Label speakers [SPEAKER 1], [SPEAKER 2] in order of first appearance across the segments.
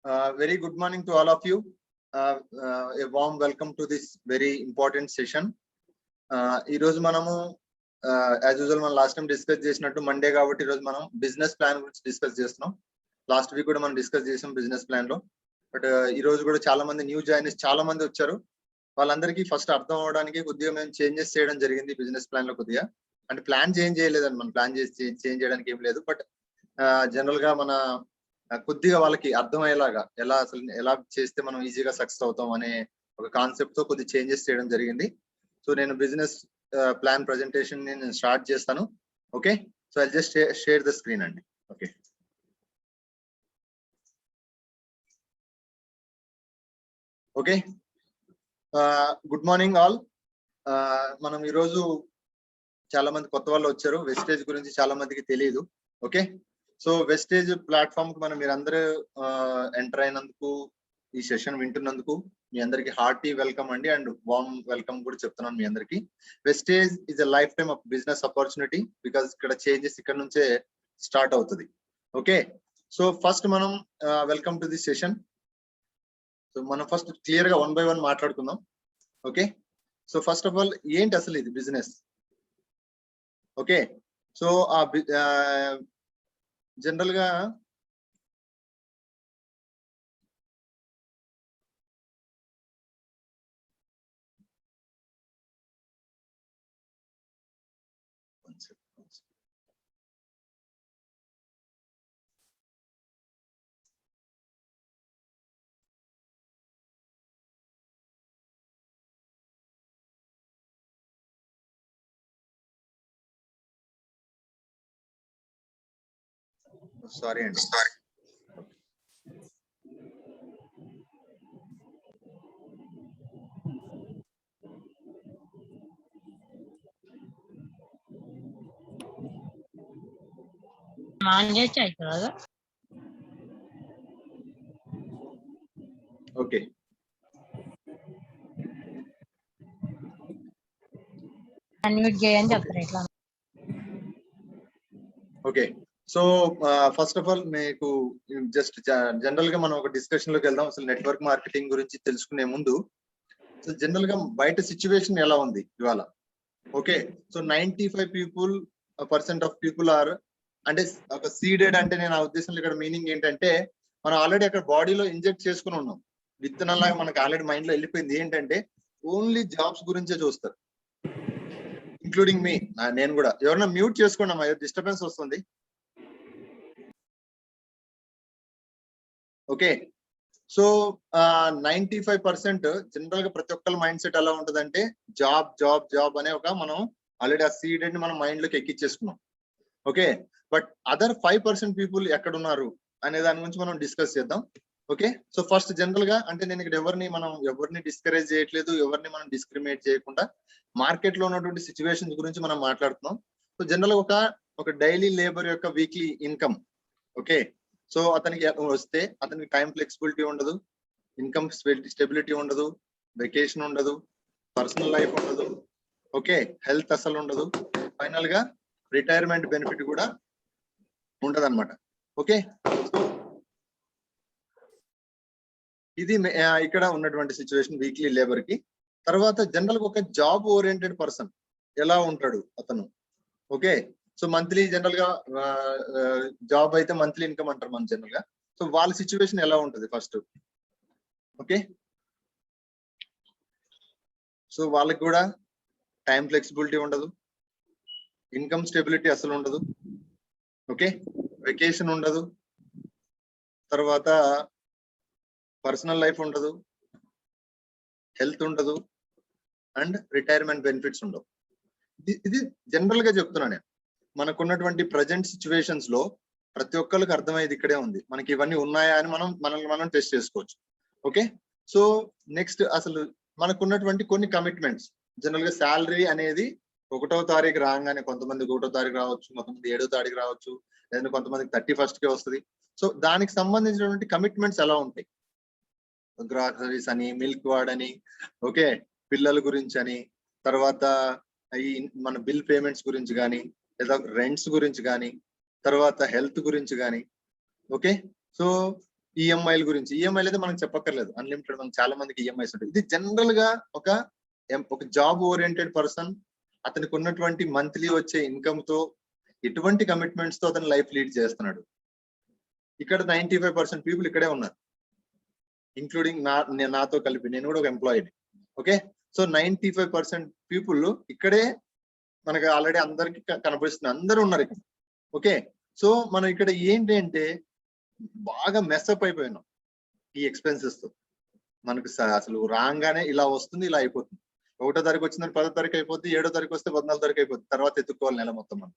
[SPEAKER 1] Very good morning to all of you. A warm welcome to this very important session. Ee roju manamu as usual man last time discuss chesinattu Monday kabatti ee roju manam business plan gurinchi discuss chestunnam. Last week kuda manam discuss chesam business plan lo, but ee roju kuda chaala mandi new joiners chaala mandi vacharu. వాళ్ళందరికీ first అర్థం అవడానికి కొద్దిగా మేము changes చేయడం జరిగింది business plan లో. కొద్దిగా అంటే ప్లాన్ చేంజ్ చేయలేదని, మనం ప్లాన్ చేసి చేంజ్ చేయడానికి ఏం లేదు, బట్ జనరల్ గా మన కొద్దిగా వాళ్ళకి అర్థమయ్యేలాగా అసలు ఎలా చేస్తే మనం ఈజీగా సక్సెస్ అవుతాం అనే ఒక కాన్సెప్ట్ తో కొద్ది చేంజెస్ చేయడం జరిగింది. సో నేను బిజినెస్ ప్లాన్ ప్రెజెంటేషన్ ని నేను స్టార్ట్ చేస్తాను. Okay, so I just share the screen అండి. Okay, okay, good morning all. మనం ఈరోజు చాలా మంది కొత్త వాళ్ళు వచ్చారు. వెస్టేజ్ గురించి చాలా మందికి తెలియదు. ఓకే, సో వెస్టేజ్ ప్లాట్ఫామ్ కి మనం మీరందరూ ఎంటర్ అయినందుకు, ఈ సెషన్ వింటున్నందుకు మీ అందరికి హార్టీ వెల్కమ్ అండి, అండ్ వార్మ్ వెల్కమ్ కూడా చెప్తున్నాను మీ అందరికి. Vestige is a lifetime of business opportunity, because ఇక్కడ చేంజెస్ ఇక్కడ నుంచే స్టార్ట్ అవుతుంది. ఓకే, సో ఫస్ట్ మనం welcome to the session. So మనం ఫస్ట్ క్లియర్ గా 1 by 1 మాట్లాడుకుందాం. Okay, so first of all ఏంటి అసలు ఇది బిజినెస్? ఓకే, సో జనరల్ గా సారీ అండి. Okay, okay, so first of all మీకు జస్ట్ జనరల్ గా మనం ఒక డిస్కషన్ లోకి వెళ్దాం. అసలు నెట్వర్క్ మార్కెటింగ్ గురించి తెలుసుకునే ముందు సో జనరల్ గా బయట సిచ్యువేషన్ ఎలా ఉంది ఇవాళ? Okay, so 95% of people are, అంటే ఒక సీడెడ్ అంటే నేను ఆ ఉద్దేశంలో ఇక్కడ మీనింగ్ ఏంటంటే మనం ఆల్రెడీ అక్కడ బాడీలో ఇంజెక్ట్ చేసుకుని ఉన్నాం. విత్తనంలాగా మనకు ఆల్రెడీ మైండ్ లో వెళ్ళిపోయింది. ఏంటంటే ఓన్లీ జాబ్స్ గురించే చూస్తారు, ఇంక్లూడింగ్ మీ, నేను కూడా. ఎవరైనా మ్యూట్ చేసుకోండి అమ్మా, డిస్టర్బెన్స్ వస్తుంది. ఓకే, సో 95% జనరల్ గా ప్రతి ఒక్కరి మైండ్ సెట్ ఎలా ఉంటదంటే జాబ్ జాబ్ జాబ్ అనే ఒక మనం ఆల్రెడీ ఆ సీడెడ్ ని మనం మైండ్ లోకి ఎక్కిచ్చేసుకున్నాం. ఓకే, బట్ అదర్ 5% పీపుల్ ఎక్కడున్నారు అనే దాని గురించి మనం డిస్కస్ చేద్దాం. ఓకే, సో ఫస్ట్ జనరల్ గా అంటే నేను ఇక్కడ ఎవరిని డిస్కరేజ్ చేయట్లేదు, ఎవరిని మనం డిస్క్రిమినేట్ చేయకుండా మార్కెట్ లో ఉన్నటువంటి సిచ్యువేషన్స్ గురించి మనం మాట్లాడుతున్నాం. సో జనరల్ ఒక డైలీ లేబర్ యొక్క వీక్లీ ఇన్కమ్, ఓకే, సో అతనికి వస్తే అతనికి టైం ఫ్లెక్సిబిలిటీ ఉండదు, ఇన్కమ్ స్టెబిలిటీ ఉండదు, వెకేషన్ ఉండదు, పర్సనల్ లైఫ్ ఉండదు, ఓకే, హెల్త్ అసలు ఉండదు, ఫైనల్ గా రిటైర్మెంట్ బెనిఫిట్ కూడా ఉండదు అనమాట. ఓకే, సో ఇది ఇక్కడ ఉన్నటువంటి సిచ్యువేషన్ వీక్లీ లేబర్ కి. తర్వాత జనరల్ గా ఒక జాబ్ ఓరియంటెడ్ పర్సన్ ఎలా ఉంటాడు అతను? ఓకే, సో మంత్లీ జనరల్ గా జాబ్ అయితే మంత్లీ ఇన్కమ్ అంటారు మనం జనరల్ గా. సో వాళ్ళ సిచ్యువేషన్ ఎలా ఉంటుంది ఫస్ట్? ఓకే, సో వాళ్ళకి కూడా టైం ఫ్లెక్సిబిలిటీ ఉండదు, ఇన్కమ్ స్టెబిలిటీ అసలు ఉండదు, ఓకే, వెకేషన్ ఉండదు, తర్వాత పర్సనల్ లైఫ్ ఉండదు, హెల్త్ ఉండదు, అండ్ రిటైర్మెంట్ బెనిఫిట్స్ ఉండవు. ఇది జనరల్ గా చెప్తున్నా నేను. మనకున్నటువంటి ప్రజెంట్ సిచ్యువేషన్స్ లో ప్రతి ఒక్కరికి అర్థమయ్యేది ఇక్కడే ఉంది. మనకి ఇవన్నీ ఉన్నాయా అని మనల్ని మనం టెస్ట్ చేసుకోవచ్చు. ఓకే, సో నెక్స్ట్ అసలు మనకున్నటువంటి కొన్ని కమిట్మెంట్స్. జనరల్ గా శాలరీ అనేది 1వ తారీఖు రాగానే, కొంతమంది 1వ తారీఖు రావచ్చు, కొంతమంది 7వ తారీఖు రావచ్చు, లేదా కొంతమందికి 31st కే వస్తుంది. సో దానికి సంబంధించినటువంటి కమిట్మెంట్స్ ఎలా ఉంటాయి? గ్రాసరీస్ అని, మిల్క్ వాడ్ అని, ఓకే, పిల్లల గురించి అని, తర్వాత ఈ మన బిల్ పేమెంట్స్ గురించి కానీ, లేదా రెంట్స్ గురించి కానీ, తర్వాత హెల్త్ గురించి కానీ. ఓకే, సో ఈఎంఐల గురించి, ఈఎంఐలు అయితే మనకు చెప్పక్కర్లేదు, అన్లిమిటెడ్, మనకు చాలా మందికి ఈఎంఐస్ ఉంటాయి. ఇది జనరల్ గా ఒక జాబ్ ఓరియంటెడ్ పర్సన్, అతనికి ఉన్నటువంటి మంత్లీ వచ్చే ఇన్కమ్ తో ఎటువంటి కమిట్మెంట్స్ తో అతను లైఫ్ లీడ్ చేస్తున్నాడు. ఇక్కడ 95% పీపుల్ ఇక్కడే ఉన్నారు, ఇంక్లూడింగ్ నాతో కలిపి, నేను కూడా ఒక ఎంప్లాయీని. ఓకే, సో 95% పీపుల్ ఇక్కడే మనకి ఆల్రెడీ అందరికి కనపడిస్తుంది, అందరూ ఉన్నారు ఇక్కడ. ఓకే, సో మనం ఇక్కడ ఏంటి అంటే బాగా మెస్అప్ అయిపోయినాం ఈ ఎక్స్పెన్సెస్ తో. మనకు అసలు రాగానే ఇలా వస్తుంది, ఇలా అయిపోతుంది. 1వ తారీఖు వచ్చిందని 10వ తారీఖు అయిపోద్ది, 7వ తారీఖు వస్తే 14వ తారీఖు అయిపోద్ది, తర్వాత ఎత్తుక్కోవాలి నెల మొత్తం మనం.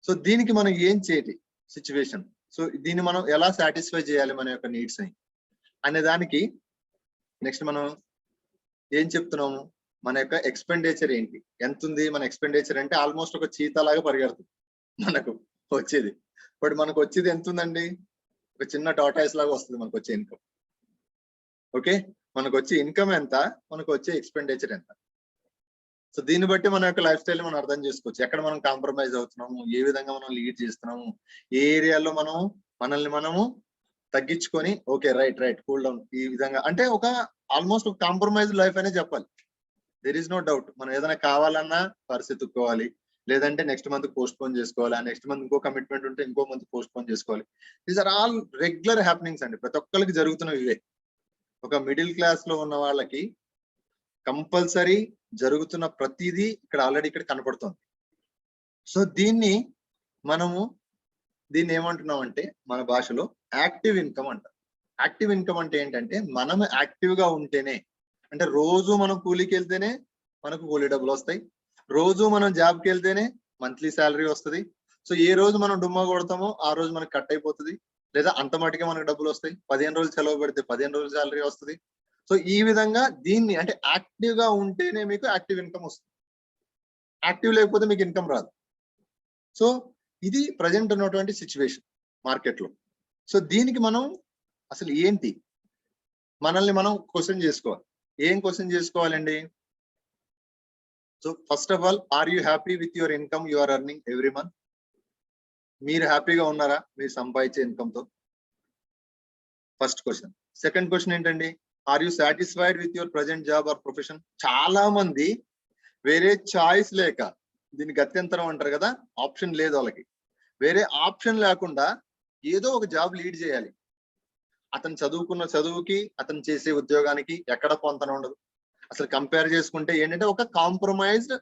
[SPEAKER 1] సో దీనికి మనం ఏం చేయాలి సిచ్యువేషన్, సో దీన్ని మనం ఎలా సాటిస్ఫై చేయాలి మన యొక్క నీడ్స్ అని అనే దానికి నెక్స్ట్ మనం ఏం చెప్తున్నాము, మన యొక్క ఎక్స్పెండిచర్ ఏంటి, ఎంత ఉంది మన ఎక్స్పెండిచర్ అంటే ఆల్మోస్ట్ ఒక చీతలాగా పరిగెడుతుంది మనకు వచ్చేది. బట్ మనకు వచ్చేది ఎంత ఉందండి, ఒక చిన్న టాటాయిస్ లాగా వస్తుంది మనకు వచ్చే ఇన్కమ్. ఓకే, మనకు వచ్చే ఇన్కమ్ ఎంత, మనకు వచ్చే ఎక్స్పెండిచర్ ఎంత. సో దీన్ని బట్టి మన యొక్క లైఫ్ స్టైల్ మనం అర్థం చేసుకోవచ్చు, ఎక్కడ మనం కాంప్రమైజ్ అవుతున్నాము, ఏ విధంగా మనం లీడ్ చేస్తున్నాము, ఏ ఏరియాలో మనం మనము తగ్గించుకొని ఓకే రైట్ కూల్ డౌన్, ఈ విధంగా అంటే ఒక ఆల్మోస్ట్ ఒక కాంప్రమైజ్ లైఫ్ అనే చెప్పాలి. దెర్ ఈస్ నో డౌట్, మనం ఏదైనా కావాలన్నా పరిస్థితి ఎత్తుక్కోవాలి, లేదంటే నెక్స్ట్ మంత్ పోస్ట్ పోన్ చేసుకోవాలి, నెక్స్ట్ మంత్ ఇంకో కమిట్మెంట్ ఉంటే ఇంకో మంత్ పోస్ట్ పోన్ చేసుకోవాలి. These are all regular happenings అండి, ప్రతి ఒక్కరికి జరుగుతున్నవి ఇవే. ఒక మిడిల్ క్లాస్ లో ఉన్న వాళ్ళకి కంపల్సరీ జరుగుతున్న ప్రతిదీ ఇక్కడ ఆల్రెడీ ఇక్కడ కనపడుతుంది. సో దీన్ని ఏమంటున్నాం అంటే మన భాషలో యాక్టివ్ ఇన్కమ్ అంటారు. యాక్టివ్ ఇన్కమ్ అంటే ఏంటంటే మనం యాక్టివ్ గా ఉంటేనే, అంటే రోజు మనం కూలీకి వెళ్తేనే మనకు కూలీ డబ్బులు వస్తాయి, రోజు మనం జాబ్కి వెళ్తేనే మంత్లీ శాలరీ వస్తుంది. సో ఏ రోజు మనం డుమ్మా కొడతామో ఆ రోజు మనకు కట్ అయిపోతుంది, లేదా అంత మటుకే మనకు డబ్బులు వస్తాయి. 15 రోజులు సెలవు పెడితే 15 రోజులు శాలరీ వస్తుంది. సో ఈ విధంగా దీన్ని అంటే యాక్టివ్ గా ఉంటేనే మీకు యాక్టివ్ ఇన్కమ్ వస్తుంది, యాక్టివ్ లేకపోతే మీకు ఇన్కమ్ రాదు. సో ఇది ప్రజెంట్ ఉన్నటువంటి సిచ్యువేషన్ మార్కెట్ లో. సో దీనికి మనం అసలు ఏంటి, మనల్ని మనం క్వశ్చన్ చేసుకోవాలి. ఏం క్వశ్చన్ చేసుకోవాలండి? So first of all, are you happy with your income you are earning every month? మీరు హ్యాపీగా ఉన్నారా మీరు సంపాదించే ఇన్కమ్ తో? First question. సెకండ్ క్వశ్చన్ ఏంటండి, are you satisfied with your present job or profession? చాలా మంది వేరే చాయిస్ లేక, దీన్ని గత్యంతరం అంటారు కదా, ఆప్షన్ లేదు వాళ్ళకి, వేరే ఆప్షన్ లేకుండా ఏదో ఒక జాబ్ లీడ్ చేయాలి. అతను చదువుకున్న చదువుకి అతను చేసే ఉద్యోగానికి ఎక్కడ పొంతన ఉండదు. అసలు కంపేర్ చేసుకుంటే ఏంటంటే ఒక కాంప్రమైజ్డ్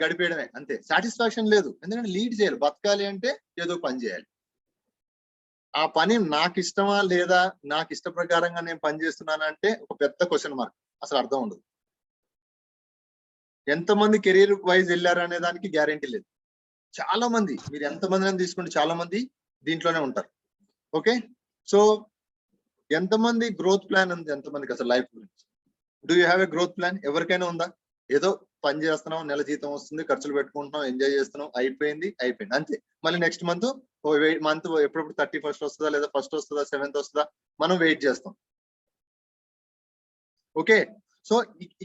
[SPEAKER 1] గడిపేయడమే అంతే, సాటిస్ఫాక్షన్ లేదు. ఎందుకంటే లీడ్ చేయాలి, బతకాలి అంటే ఏదో పని చేయాలి. ఆ పని నాకు ఇష్టమా లేదా, నాకు ఇష్ట ప్రకారంగా నేను పని చేస్తున్నాను అంటే ఒక పెద్ద క్వశ్చన్ మార్క్, అసలు అర్థం ఉండదు. ఎంతమంది కెరీర్ వైజ్ వెళ్ళారు అనే దానికి గ్యారంటీ లేదు. చాలా మంది, మీరు ఎంతమంది తీసుకుంటే చాలా మంది దీంట్లోనే ఉంటారు. ఓకే, సో ఎంతమంది గ్రోత్ ప్లాన్ ఉంది, ఎంతమందికి అసలు లైఫ్ గురించి? Do you have a growth plan? ఎవరికైనా ఉందా? ఏదో పని చేస్తున్నాం, నెల జీతం వస్తుంది, ఖర్చులు పెట్టుకుంటున్నాం, ఎంజాయ్ చేస్తున్నాం, అయిపోయింది అంతే. మళ్ళీ నెక్స్ట్ మంత్ ఎప్పుడప్పుడు 31st వస్తుందా, లేదా 1st వస్తుందా, 7th వస్తుందా, మనం వెయిట్ చేస్తాం. ఓకే, సో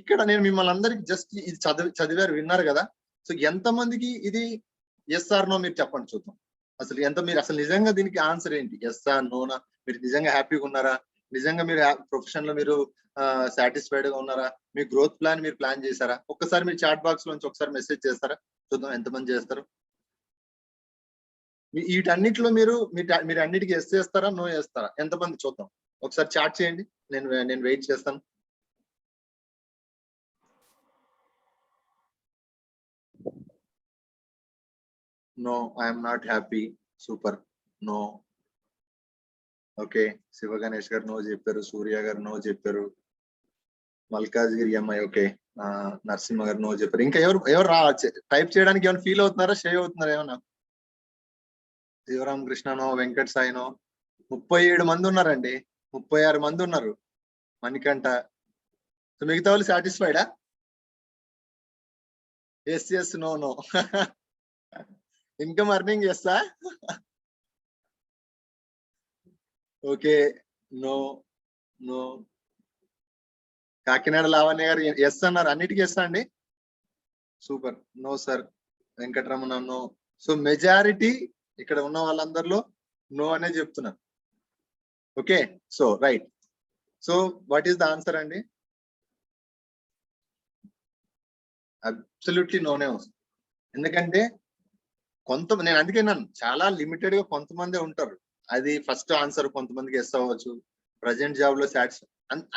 [SPEAKER 1] ఇక్కడ నేను మిమ్మల్ని అందరికి జస్ట్ ఇది చదివారు, విన్నారు కదా. సో ఎంతమందికి ఇది ఎస్ ఆర్ నో మీరు చెప్పండి చూద్దాం. మీరు అసలు నిజంగా దీనికి ఆన్సర్ ఏంటి? ఎస్ ఆర్ నోనా? మీరు నిజంగా హ్యాపీగా ఉన్నారా? నిజంగా మీరు ప్రొఫెషన్ లో మీరు సాటిస్ఫైడ్ గా ఉన్నారా? మీ గ్రోత్ ప్లాన్ మీరు ప్లాన్ చేశారా? ఒక్కసారి మీరు చాట్ బాక్స్ లోంచి ఒకసారి మెసేజ్ చేస్తారా చూద్దాం ఎంతమంది చేస్తారు. వీటన్నిటిలో మీరు అన్నిటికీ ఎస్ చేస్తారా, నో చేస్తారా? ఎంతమంది చూద్దాం, ఒకసారి చాట్ చేయండి, నేను వెయిట్ చేస్తాను. No, I'm not happy. Super, no. Okay, Shiva Ganesh గారు నో చెప్పారు, సూర్య గారు నో చెప్పారు, మల్కాజ్గిరి అమ్మాయి ఓకే, నరసింహ గారు నో చెప్పారు. ఇంకా ఎవరు టైప్ చేయడానికి ఏమైనా ఫీల్ అవుతున్నారా, షేవ్ అవుతున్నారా ఏమన్నా? Sivaramakrishna no, Venkat Sai no. 37 మంది ఉన్నారండి, 36 మంది ఉన్నారు. మణికంఠ. సో మిగతా వాళ్ళు సాటిస్ఫైడా? Yes no no. Income earning చేస్తా. Okay, no no. Kakinada Lavanya గారు ఎస్ అన్నారు, అన్నిటికీ ఎస్ అండి. Super, no sir. Venkataramana no. So majority ఇక్కడ ఉన్న వాళ్ళందరిలో నో అనే చెప్తున్నారు. Okay, so right. So what is the answer అండి? అబ్సల్యూట్లీ నోనే వస్తుంది. ఎందుకంటే నేను అందుకే నన్ను చాలా లిమిటెడ్ గా కొంతమంది ఉంటారు. అది ఫస్ట్ ఆన్సర్ కొంతమందికి ఎస్ అవ్వచ్చు, ప్రజెంట్ జాబ్ లో సాటిస్ఫై,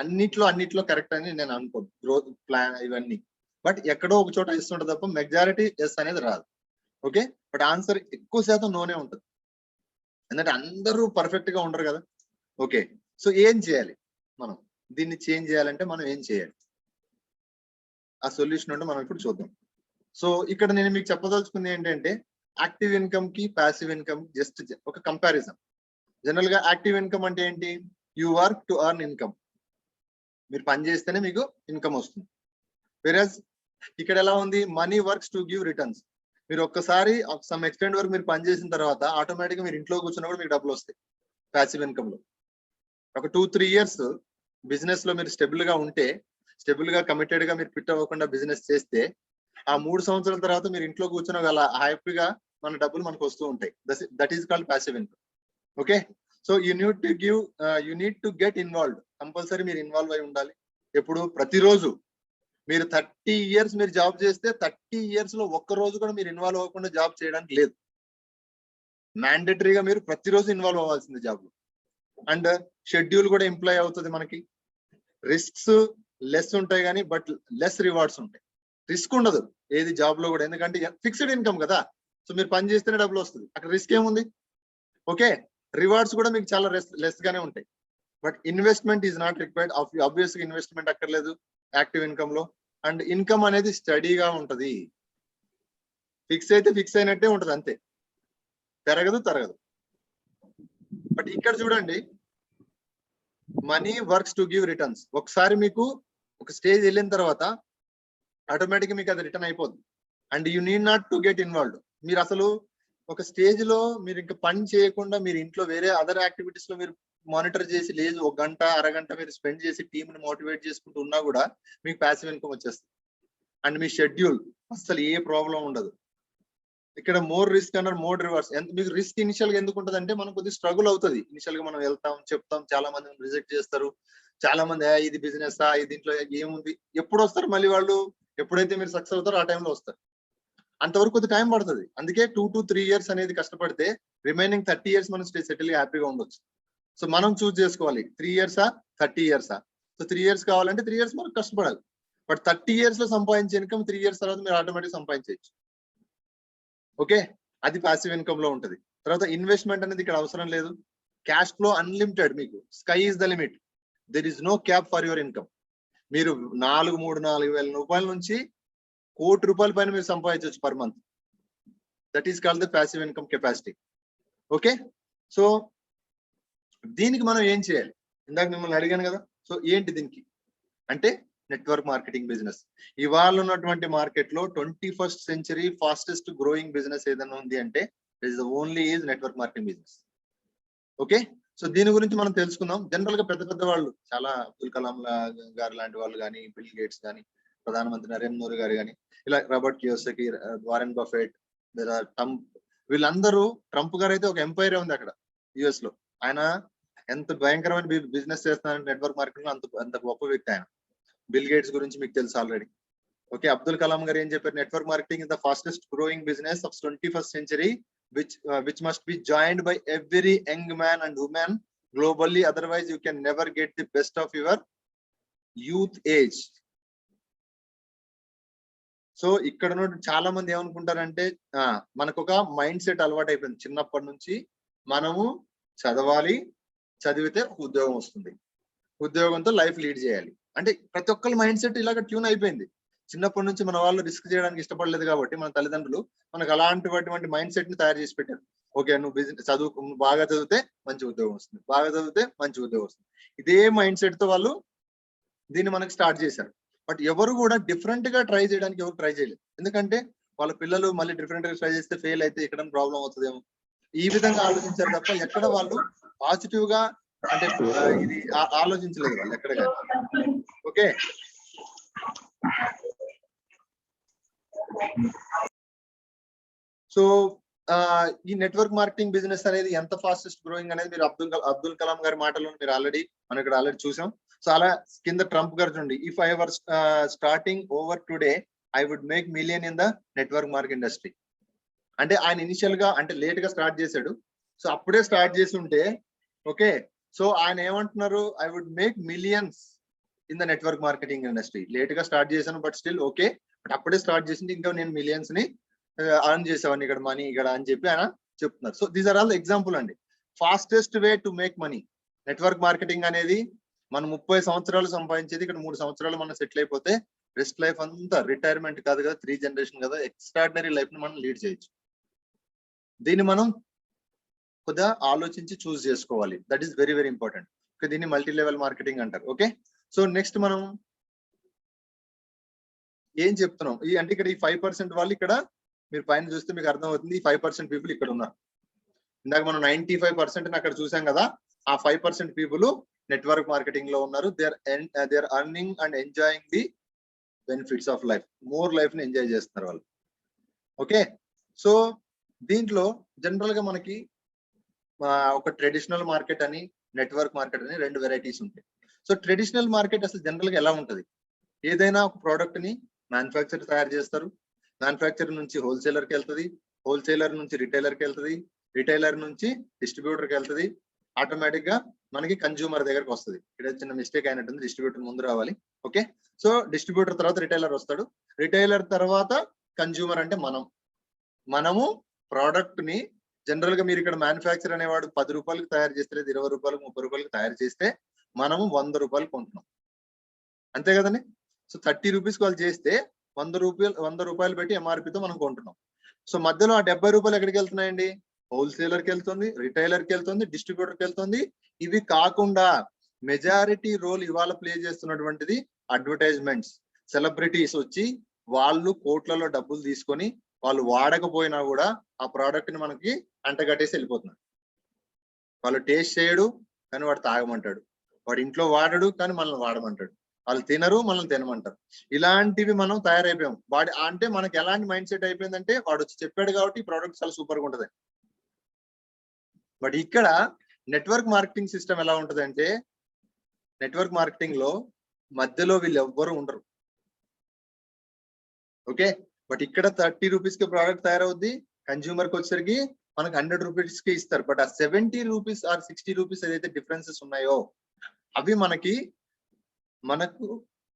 [SPEAKER 1] అన్నిట్లో కరెక్ట్ అని నేను అనుకోను, గ్రోత్ ప్లాన్ ఇవన్నీ. బట్ ఎక్కడో ఒక చోట ఇస్తుంటది తప్ప మెజారిటీ ఎస్ అనేది రాదు. ఓకే, బట్ ఆన్సర్ ఎక్కువ శాతం నోనే ఉంటుంది. ఎందుకంటే అందరూ పర్ఫెక్ట్ గా ఉండరు కదా. ఓకే, సో ఏం చేయాలి మనం? దీన్ని చేంజ్ చేయాలంటే మనం ఏం చేయాలి? ఆ సొల్యూషన్ అంటే మనం ఇప్పుడు చూద్దాం. సో ఇక్కడ నేను మీకు చెప్పదలుచుకుంది ఏంటంటే, యాక్టివ్ ఇన్కమ్ కి ప్యాసివ్ ఇన్కమ్ జస్ట్ ఒక కంపారిజన్. జనరల్ గా యాక్టివ్ ఇన్కమ్ అంటే ఏంటి? You work to earn income. మీరు పని చేస్తేనే మీకు ఇన్కమ్ వస్తుంది. వెరస్ ఇక్కడ ఎలా ఉంది? Money works to give returns. మీరు ఒక్కసారి సమ్ ఎక్స్టెంట్ వరకు మీరు పని చేసిన తర్వాత ఆటోమేటిక్ గా మీరు ఇంట్లో కూర్చున్నా కూడా మీకు డబ్బులు వస్తాయి ప్యాసివ్ ఇన్కమ్ లో. ఒక 2-3 ఇయర్స్ బిజినెస్ లో మీరు స్టెబుల్ గా ఉంటే, స్టెబుల్ గా కమిటెడ్ గా మీరు ఫిట్ అవ్వకుండా బిజినెస్ చేస్తే, ఆ 3 సంవత్సరాల తర్వాత మీరు ఇంట్లో కూర్చున్న గల హ్యాపీగా మన డబ్బులు మనకు వస్తూ ఉంటాయి. That is called passive income. Okay, so you need to get involved. Compulsory మీరు ఇన్వాల్వ్ అయి ఉండాలి. ఎప్పుడు? ప్రతిరోజు. మీరు 30 ఇయర్స్ మీరు జాబ్ చేస్తే 30 ఇయర్స్ లో ఒక్క రోజు కూడా మీరు ఇన్వాల్వ్ అవ్వకుండా జాబ్ చేయడానికి లేదు. మ్యాండేటరీగా మీరు ప్రతిరోజు ఇన్వాల్వ్ అవ్వాల్సింది జాబ్ లో. అండ్ షెడ్యూల్ కూడా ఎంప్లాయ్ అవుతుంది మనకి. రిస్క్స్ లెస్ ఉంటాయి కానీ బట్ లెస్ రివార్డ్స్ ఉంటాయి. రిస్క్ ఉండదు ఏది జాబ్ లో కూడా, ఎందుకంటే ఫిక్స్డ్ ఇన్కమ్ కదా. సో మీరు పని చేస్తేనే డబ్బులు వస్తుంది, అక్కడ రిస్క్ ఏముంది? ఓకే, రివార్డ్స్ కూడా మీకు చాలా లెస్ గానే ఉంటాయి. But investment is not required. Obvious గా ఇన్వెస్ట్మెంట్ అక్కర్లేదు యాక్టివ్ ఇన్కమ్ లో. అండ్ ఇన్కమ్ అనేది స్టడీగా ఉంటది. ఫిక్స్ అయితే ఫిక్స్ అయినట్టే ఉంటది, అంతే, తరగదు. బట్ ఇక్కడ చూడండి, money works to give returns. ఒకసారి మీకు ఒక స్టేజ్ వెళ్ళిన తర్వాత ఆటోమేటిక్ మీకు అది రిటర్న్ అయిపోద్ది. And you need not to get involved. మీరు అసలు ఒక స్టేజ్ లో మీరు ఇంకా పని చేయకుండా మీరు ఇంట్లో వేరే అదర్ యాక్టివిటీస్ లో మీరు మానిటర్ చేసి, లేదు ఒక గంట అరగంట మీరు స్పెండ్ చేసి టీమ్ ని మోటివేట్ చేసుకుంటూ ఉన్నా కూడా మీకు ప్యాసివ్ ఇన్కమ్ వచ్చేస్తుంది. అండ్ మీ షెడ్యూల్ అసలు ఏ ప్రాబ్లం ఉండదు. ఇక్కడ మోర్ రిస్క్ అన్నారు, మోర్ రివర్స్. మీకు రిస్క్ ఇనిషియల్ గా ఎందుకు ఉంటుంది అంటే, మనం కొద్దిగా స్ట్రగుల్ అవుతుంది. ఇనిషియల్ గా మనం వెళ్తాం, చెప్తాం, చాలా మంది రిజెక్ట్ చేస్తారు. చాలా మంది ఇది బిజినెస్ దీంట్లో ఏముంది, ఎప్పుడు వస్తారు మళ్ళీ వాళ్ళు? ఎప్పుడైతే మీరు సక్సెస్ అవుతారో ఆ టైంలో వస్తారు. అంతవరకు కొద్ది టైం పడుతుంది. అందుకే 2 to 3 ఇయర్స్ అనేది కష్టపడితే రిమైనింగ్ 30 ఇయర్స్ మనం సెటిల్ హ్యాపీగా ఉండొచ్చు. సో మనం చూస్ చేసుకోవాలి 3 ఇయర్సా 30 ఇయర్సా. సో 3 ఇయర్స్ కావాలంటే 3 ఇయర్స్ మనం కష్టపడాలి. బట్ 30 ఇయర్స్ లో సంపాదించే ఇన్కమ్ 3 ఇయర్స్ తర్వాత మీరు ఆటోమేటిక్ సంపాదించవచ్చు. ఓకే, అది ప్యాసివ్ ఇన్కమ్ లో ఉంటది. తర్వాత ఇన్వెస్ట్మెంట్ అనేది ఇక్కడ అవసరం లేదు. Cash flow unlimited. మీకు sky is the limit. There is no cap for your income. మీరు 4,000 రూపాయల నుంచి ₹1,00,00,000 పైన మీరు సంపాదించవచ్చు per month. That is called the passive income capacity. Okay, so దీనికి మనం ఏం చేయాలి? ఇందాక మిమ్మల్ని అడిగాను కదా. సో ఏంటి దీనికి అంటే, నెట్వర్క్ మార్కెటింగ్ బిజినెస్. ఇవాళ ఉన్నటువంటి మార్కెట్ లో 21st century fastest growing business ఏదైనా ఉంది అంటే only is network marketing business. Okay, so దీని గురించి మనం తెలుసుకుందాం. జనరల్ గా పెద్ద వాళ్ళు, చాలా అబ్దుల్ కలాం గారు లాంటి వాళ్ళు కానీ, బిల్ గేట్స్ కానీ, ప్రధానమంత్రి నరేంద్ర మోదీ గారు కానీ, ఇలా Robert Kiyosaki, Warren Buffett, Trump, వీళ్ళందరూ, ట్రంప్ గారు అయితే ఒక ఎంపైర్ ఉంది అక్కడ యుఎస్ లో. ఆయన ఎంత భయంకరమైన బిజినెస్ చేస్తున్నారంటే నెట్వర్క్ మార్కెటింగ్ లో, అంత గొప్ప వ్యక్తి ఆయన. బిల్ గేట్స్ గురించి మీకు తెలుసు ఆల్రెడీ. ఓకే, అబ్దుల్ కలాం గారు ఏం చెప్పారు? Network marketing is the fastest growing business of 21st century which must be joined by every young man and woman globally, otherwise you can never get the best of your youth age. So ఇక్కడ చాలా మంది ఏమనుకుంటారంటే, మనకు ఒక mind set అలవాటు అయిపోయింది. చిన్నప్పటి నుంచి మనము చదవాలి, చదివితే ఉద్యోగం వస్తుంది, ఉద్యోగంతో లైఫ్ లీడ్ చేయాలి అంటే ప్రతి ఒక్కరి మైండ్ సెట్ ఇలాగ ట్యూన్ అయిపోయింది. చిన్నప్పటి నుంచి మన వాళ్ళు రిస్క్ చేయడానికి ఇష్టపడలేదు కాబట్టి మన తల్లిదండ్రులు మనకు అలాంటి మైండ్ సెట్ ని తయారు చేసి పెట్టారు. ఓకే, నువ్వు బిజినెస్ బాగా చదివితే మంచి ఉద్యోగం వస్తుంది, బాగా చదివితే మంచి ఉద్యోగం వస్తుంది. ఇదే మైండ్ సెట్ తో వాళ్ళు దీన్ని మనకి స్టార్ట్ చేశారు. బట్ ఎవరు కూడా డిఫరెంట్ గా ట్రై చేయడానికి ఎవరు ట్రై చేయలేదు. ఎందుకంటే వాళ్ళ పిల్లలు మళ్ళీ డిఫరెంట్ గా ట్రై చేస్తే ఫెయిల్ అయితే ఇక్కడ ప్రాబ్లం అవుతుందేమో, ఈ విధంగా ఆలోచించారు తప్ప ఎక్కడ వాళ్ళు పాజిటివ్ గా అంటే ఇది ఆలోచించలేదు వాళ్ళు ఎక్కడ కానీ. ఓకే, సో ఈ నెట్వర్క్ మార్కెటింగ్ బిజినెస్ అనేది ఎంత ఫాస్టెస్ట్ గ్రోయింగ్ అనేది మీరు అబ్దుల్ కలాం గారి మాటల్లో మీరు మనం ఇక్కడ ఆల్రెడీ చూసాం. సో అలా కింద ట్రంప్ గారు చూడండి, if I were starting over today I would make million in the network market industry. అంటే ఆయన ఇనిషియల్ గా అంటే లేట్ గా స్టార్ట్ చేశాడు. సో అప్పుడే స్టార్ట్ చేసి ఉంటే ఓకే, సో ఆయన ఏమంటున్నారు, I would make millions in the network marketing industry. Late గా స్టార్ట్ చేశాను బట్ స్టిల్ ఓకే, బట్ అప్పుడే స్టార్ట్ చేసింది ఇంకా నేను మిలియన్స్ ని అర్న్ చేసేవాడిని ఇక్కడ మనీ ఇక్కడ అని చెప్పి ఆయన చెప్తున్నారు. So these are all example అండి. Fastest way to make money network marketing అనేది మనం 30 సంవత్సరాలు సంపాదించేది ఇక్కడ 3 సంవత్సరాలు మనం సెటిల్ అయిపోతే రెస్ట్ లైఫ్ అంతా రిటైర్మెంట్ కాదు కదా, 3 జనరేషన్ కదా, ఎక్స్ట్రాడినరీ లైఫ్ ని మనం లీడ్ చేయొచ్చు. దీన్ని మనం కొద్దిగా ఆలోచించి చూస్ చేసుకోవాలి. That is very very important. దీన్ని మల్టీ లెవెల్ మార్కెటింగ్ అంటారు. ఓకే, సో నెక్స్ట్ మనం ఏం చెప్తున్నాం ఈ అంటే ఇక్కడ ఈ 5% వాళ్ళు ఇక్కడ మీరు పైన చూస్తే మీకు అర్థమవుతుంది. ఈ 5% పీపుల్ ఇక్కడ ఉన్నారు. ఇందాక మనం 95% అక్కడ చూసాం కదా, ఆ 5% పీపుల్ నెట్వర్క్ మార్కెటింగ్ లో ఉన్నారు. They are earning and enjoying the benefits of life. More life ని ఎంజాయ్ చేస్తున్నారు వాళ్ళు. ఓకే, సో దీంట్లో జనరల్ గా మనకి ఒక ట్రెడిషనల్ మార్కెట్ అని నెట్వర్క్ మార్కెట్ అని 2 వెరైటీస్ ఉంటాయి. సో ట్రెడిషనల్ మార్కెట్ అసలు జనరల్ గా ఎలా ఉంటది, ఏదైనా ఒక ప్రోడక్ట్ ని మ్యానుఫ్యాక్చర్ తయారు చేస్తారు, మ్యానుఫ్యాక్చర్ నుంచి హోల్సేలర్ కి వెళ్తుంది, హోల్సేలర్ నుంచి రిటైలర్ కి వెళ్తుంది, రిటైలర్ నుంచి డిస్ట్రిబ్యూటర్ కి వెళ్తుంది, ఆటోమేటిక్ గా మనకి కన్జ్యూమర్ దగ్గరకు వస్తుంది. ఇక్కడ చిన్న మిస్టేక్ అయినట్టుంది, డిస్ట్రిబ్యూటర్ ముందు రావాలి. ఓకే, సో డిస్ట్రిబ్యూటర్ తర్వాత రిటైలర్ వస్తాడు, రిటైలర్ తర్వాత కన్జ్యూమర్ అంటే మనము ప్రోడక్ట్ ని జనరల్ గా మీరు ఇక్కడ మ్యానుఫ్యాక్చర్ అనేవాడు 10 రూపాయలకు తయారు చేస్తే, 20 రూపాయలకు 30 రూపాయలకు తయారు చేస్తే మనము 100 రూపాయలు కొంటున్నాం, అంతే కదండి. సో 30 రూపీస్ వాళ్ళు చేస్తే 100 రూపాయలు పెట్టి ఎంఆర్పితో మనం కొంటున్నాం. సో మధ్యలో ఆ 70 రూపాయలు ఎక్కడికి వెళ్తున్నాయండి, హోల్సేలర్ కి వెళ్తుంది, రిటైలర్ కి వెళ్తుంది, డిస్ట్రిబ్యూటర్ కి వెళ్తుంది. ఇవి కాకుండా మెజారిటీ రోల్ ఇవాళ ప్లే చేస్తున్నటువంటిది అడ్వర్టైజ్మెంట్స్. సెలబ్రిటీస్ వచ్చి వాళ్ళు కోట్లలో డబ్బులు తీసుకొని వాళ్ళు వాడకపోయినా కూడా ఆ ప్రోడక్ట్ ని మనకి అంటగట్టేసి వెళ్ళిపోతున్నారు. వాళ్ళు టేస్ట్ చేయడు కానీ వాడు తాగమంటాడు, వాడు ఇంట్లో వాడడు కానీ మనల్ని వాడమంటాడు, వాళ్ళు తినరు మనల్ని తినమంటారు. ఇలాంటివి మనం తయారైపోయాం. వాడి అంటే మనకి ఎలాంటి మైండ్ సెట్ అయిపోయిందంటే వాడు వచ్చి చెప్పాడు కాబట్టి ప్రోడక్ట్ చాలా సూపర్ గా ఉంటది. బట్ ఇక్కడ నెట్వర్క్ మార్కెటింగ్ సిస్టమ్ ఎలా ఉంటది అంటే, నెట్వర్క్ మార్కెటింగ్ లో మధ్యలో వీళ్ళు ఎవ్వరు ఉండరు. ఓకే, బట్ ఇక్కడ 30 రూపీస్ కి ప్రోడక్ట్ తయారవుద్ది, కన్జ్యూమర్ కి వచ్చేసరికి మనకు 100 రూపీస్ కి ఇస్తారు. బట్ ఆ 70 రూపీస్ ఆర్ 60 రూపీస్ ఏదైతే డిఫరెన్సెస్ ఉన్నాయో అవి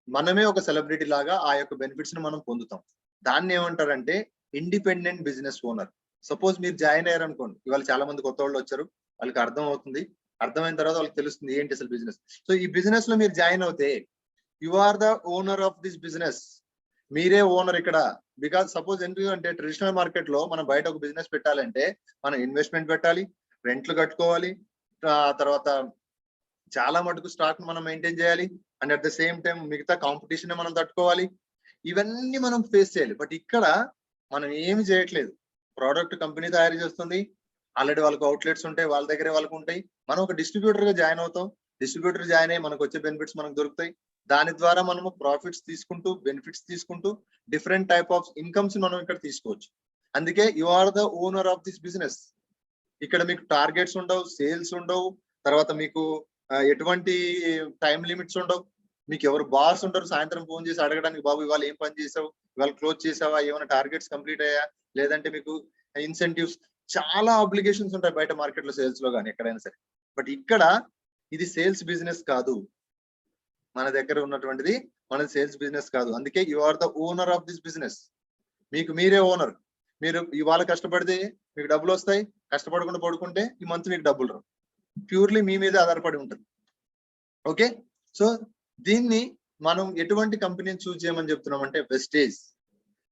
[SPEAKER 1] మనమే ఒక సెలబ్రిటీ లాగా ఆ యొక్క బెనిఫిట్స్ ని మనం పొందుతాం. దాన్ని ఏమంటారంటే ఇండిపెండెంట్ బిజినెస్ ఓనర్. సపోజ్ మీరు జాయిన్ అయ్యారు అనుకోండి, ఇవాళ చాలా మంది కొత్త వాళ్ళు వచ్చారు, వాళ్ళకి అర్థం అవుతుంది, అర్థమైన తర్వాత వాళ్ళకి తెలుస్తుంది ఏంటి అసలు బిజినెస్. సో ఈ బిజినెస్ లో మీరు జాయిన్ అవుతే you are the owner of this business. మీరే ఓనర్ ఇక్కడ. బికాస్ సపోజ్ ఎందుకు అంటే ట్రెడిషనల్ మార్కెట్ లో మనం బయట ఒక బిజినెస్ పెట్టాలంటే మనం ఇన్వెస్ట్మెంట్ పెట్టాలి, రెంట్లు కట్టుకోవాలి, తర్వాత చాలా మటుకు స్టాక్ మనం మెయింటైన్ చేయాలి, and at the same time మిగతా కాంపిటీషన్ మనం తట్టుకోవాలి. ఇవన్నీ మనం ఫేస్ చేయాలి. బట్ ఇక్కడ మనం ఏమి చేయట్లేదు. ప్రోడక్ట్ కంపెనీ తయారు చేస్తుంది, ఆల్రెడీ వాళ్ళకి అవుట్లెట్స్ ఉంటాయి, వాళ్ళ దగ్గరే వాళ్ళకు ఉంటాయి. మనం ఒక డిస్ట్రిబ్యూటర్ గా జాయిన్ అవుతాం, డిస్ట్రిబ్యూటర్ జాయిన్ అయ్యి మనకు వచ్చే బెనిఫిట్స్ మనకు దొరుకుతాయి. దాని ద్వారా మనము ప్రాఫిట్స్ తీసుకుంటూ బెనిఫిట్స్ తీసుకుంటూ డిఫరెంట్ టైప్ ఆఫ్ ఇన్కమ్స్ మనం ఇక్కడ తీసుకోవచ్చు. అందుకే you are the owner of this business. ఇక్కడ మీకు టార్గెట్స్ ఉండవు, సేల్స్ ఉండవు, తర్వాత మీకు ఎటువంటి టైం లిమిట్స్ ఉండవు, మీకు ఎవరు బాస్ ఉంటారు సాయంత్రం ఫోన్ చేసి అడగడానికి, బాబు ఇవాళ ఏం పని చేసావు, ఇవాళ క్లోజ్ చేసావా, ఏమైనా టార్గెట్స్ కంప్లీట్ అయ్యా, లేదంటే మీకు ఇన్సెంటివ్స్, చాలా అబ్లిగేషన్స్ ఉంటాయి బయట మార్కెట్ లో, సేల్స్ లో కానీ ఎక్కడైనా సరే. బట్ ఇక్కడ ఇది సేల్స్ బిజినెస్ కాదు, మన దగ్గర ఉన్నటువంటిది మన సేల్స్ బిజినెస్ కాదు. అందుకే you are the owner of this business. మీకు మీరే ఓనర్. మీరు ఇవాళ కష్టపడితే మీకు డబ్బులు వస్తాయి, కష్టపడకుండా పడుకుంటే ఈ మంత్ మీకు డబ్బులు రావు. ప్యూర్లీ మీ మీద ఆధారపడి ఉంటుంది. ఓకే, సో దీన్ని మనం ఎటువంటి కంపెనీని చూస్ చేయమని చెప్తున్నాం అంటే Vestige.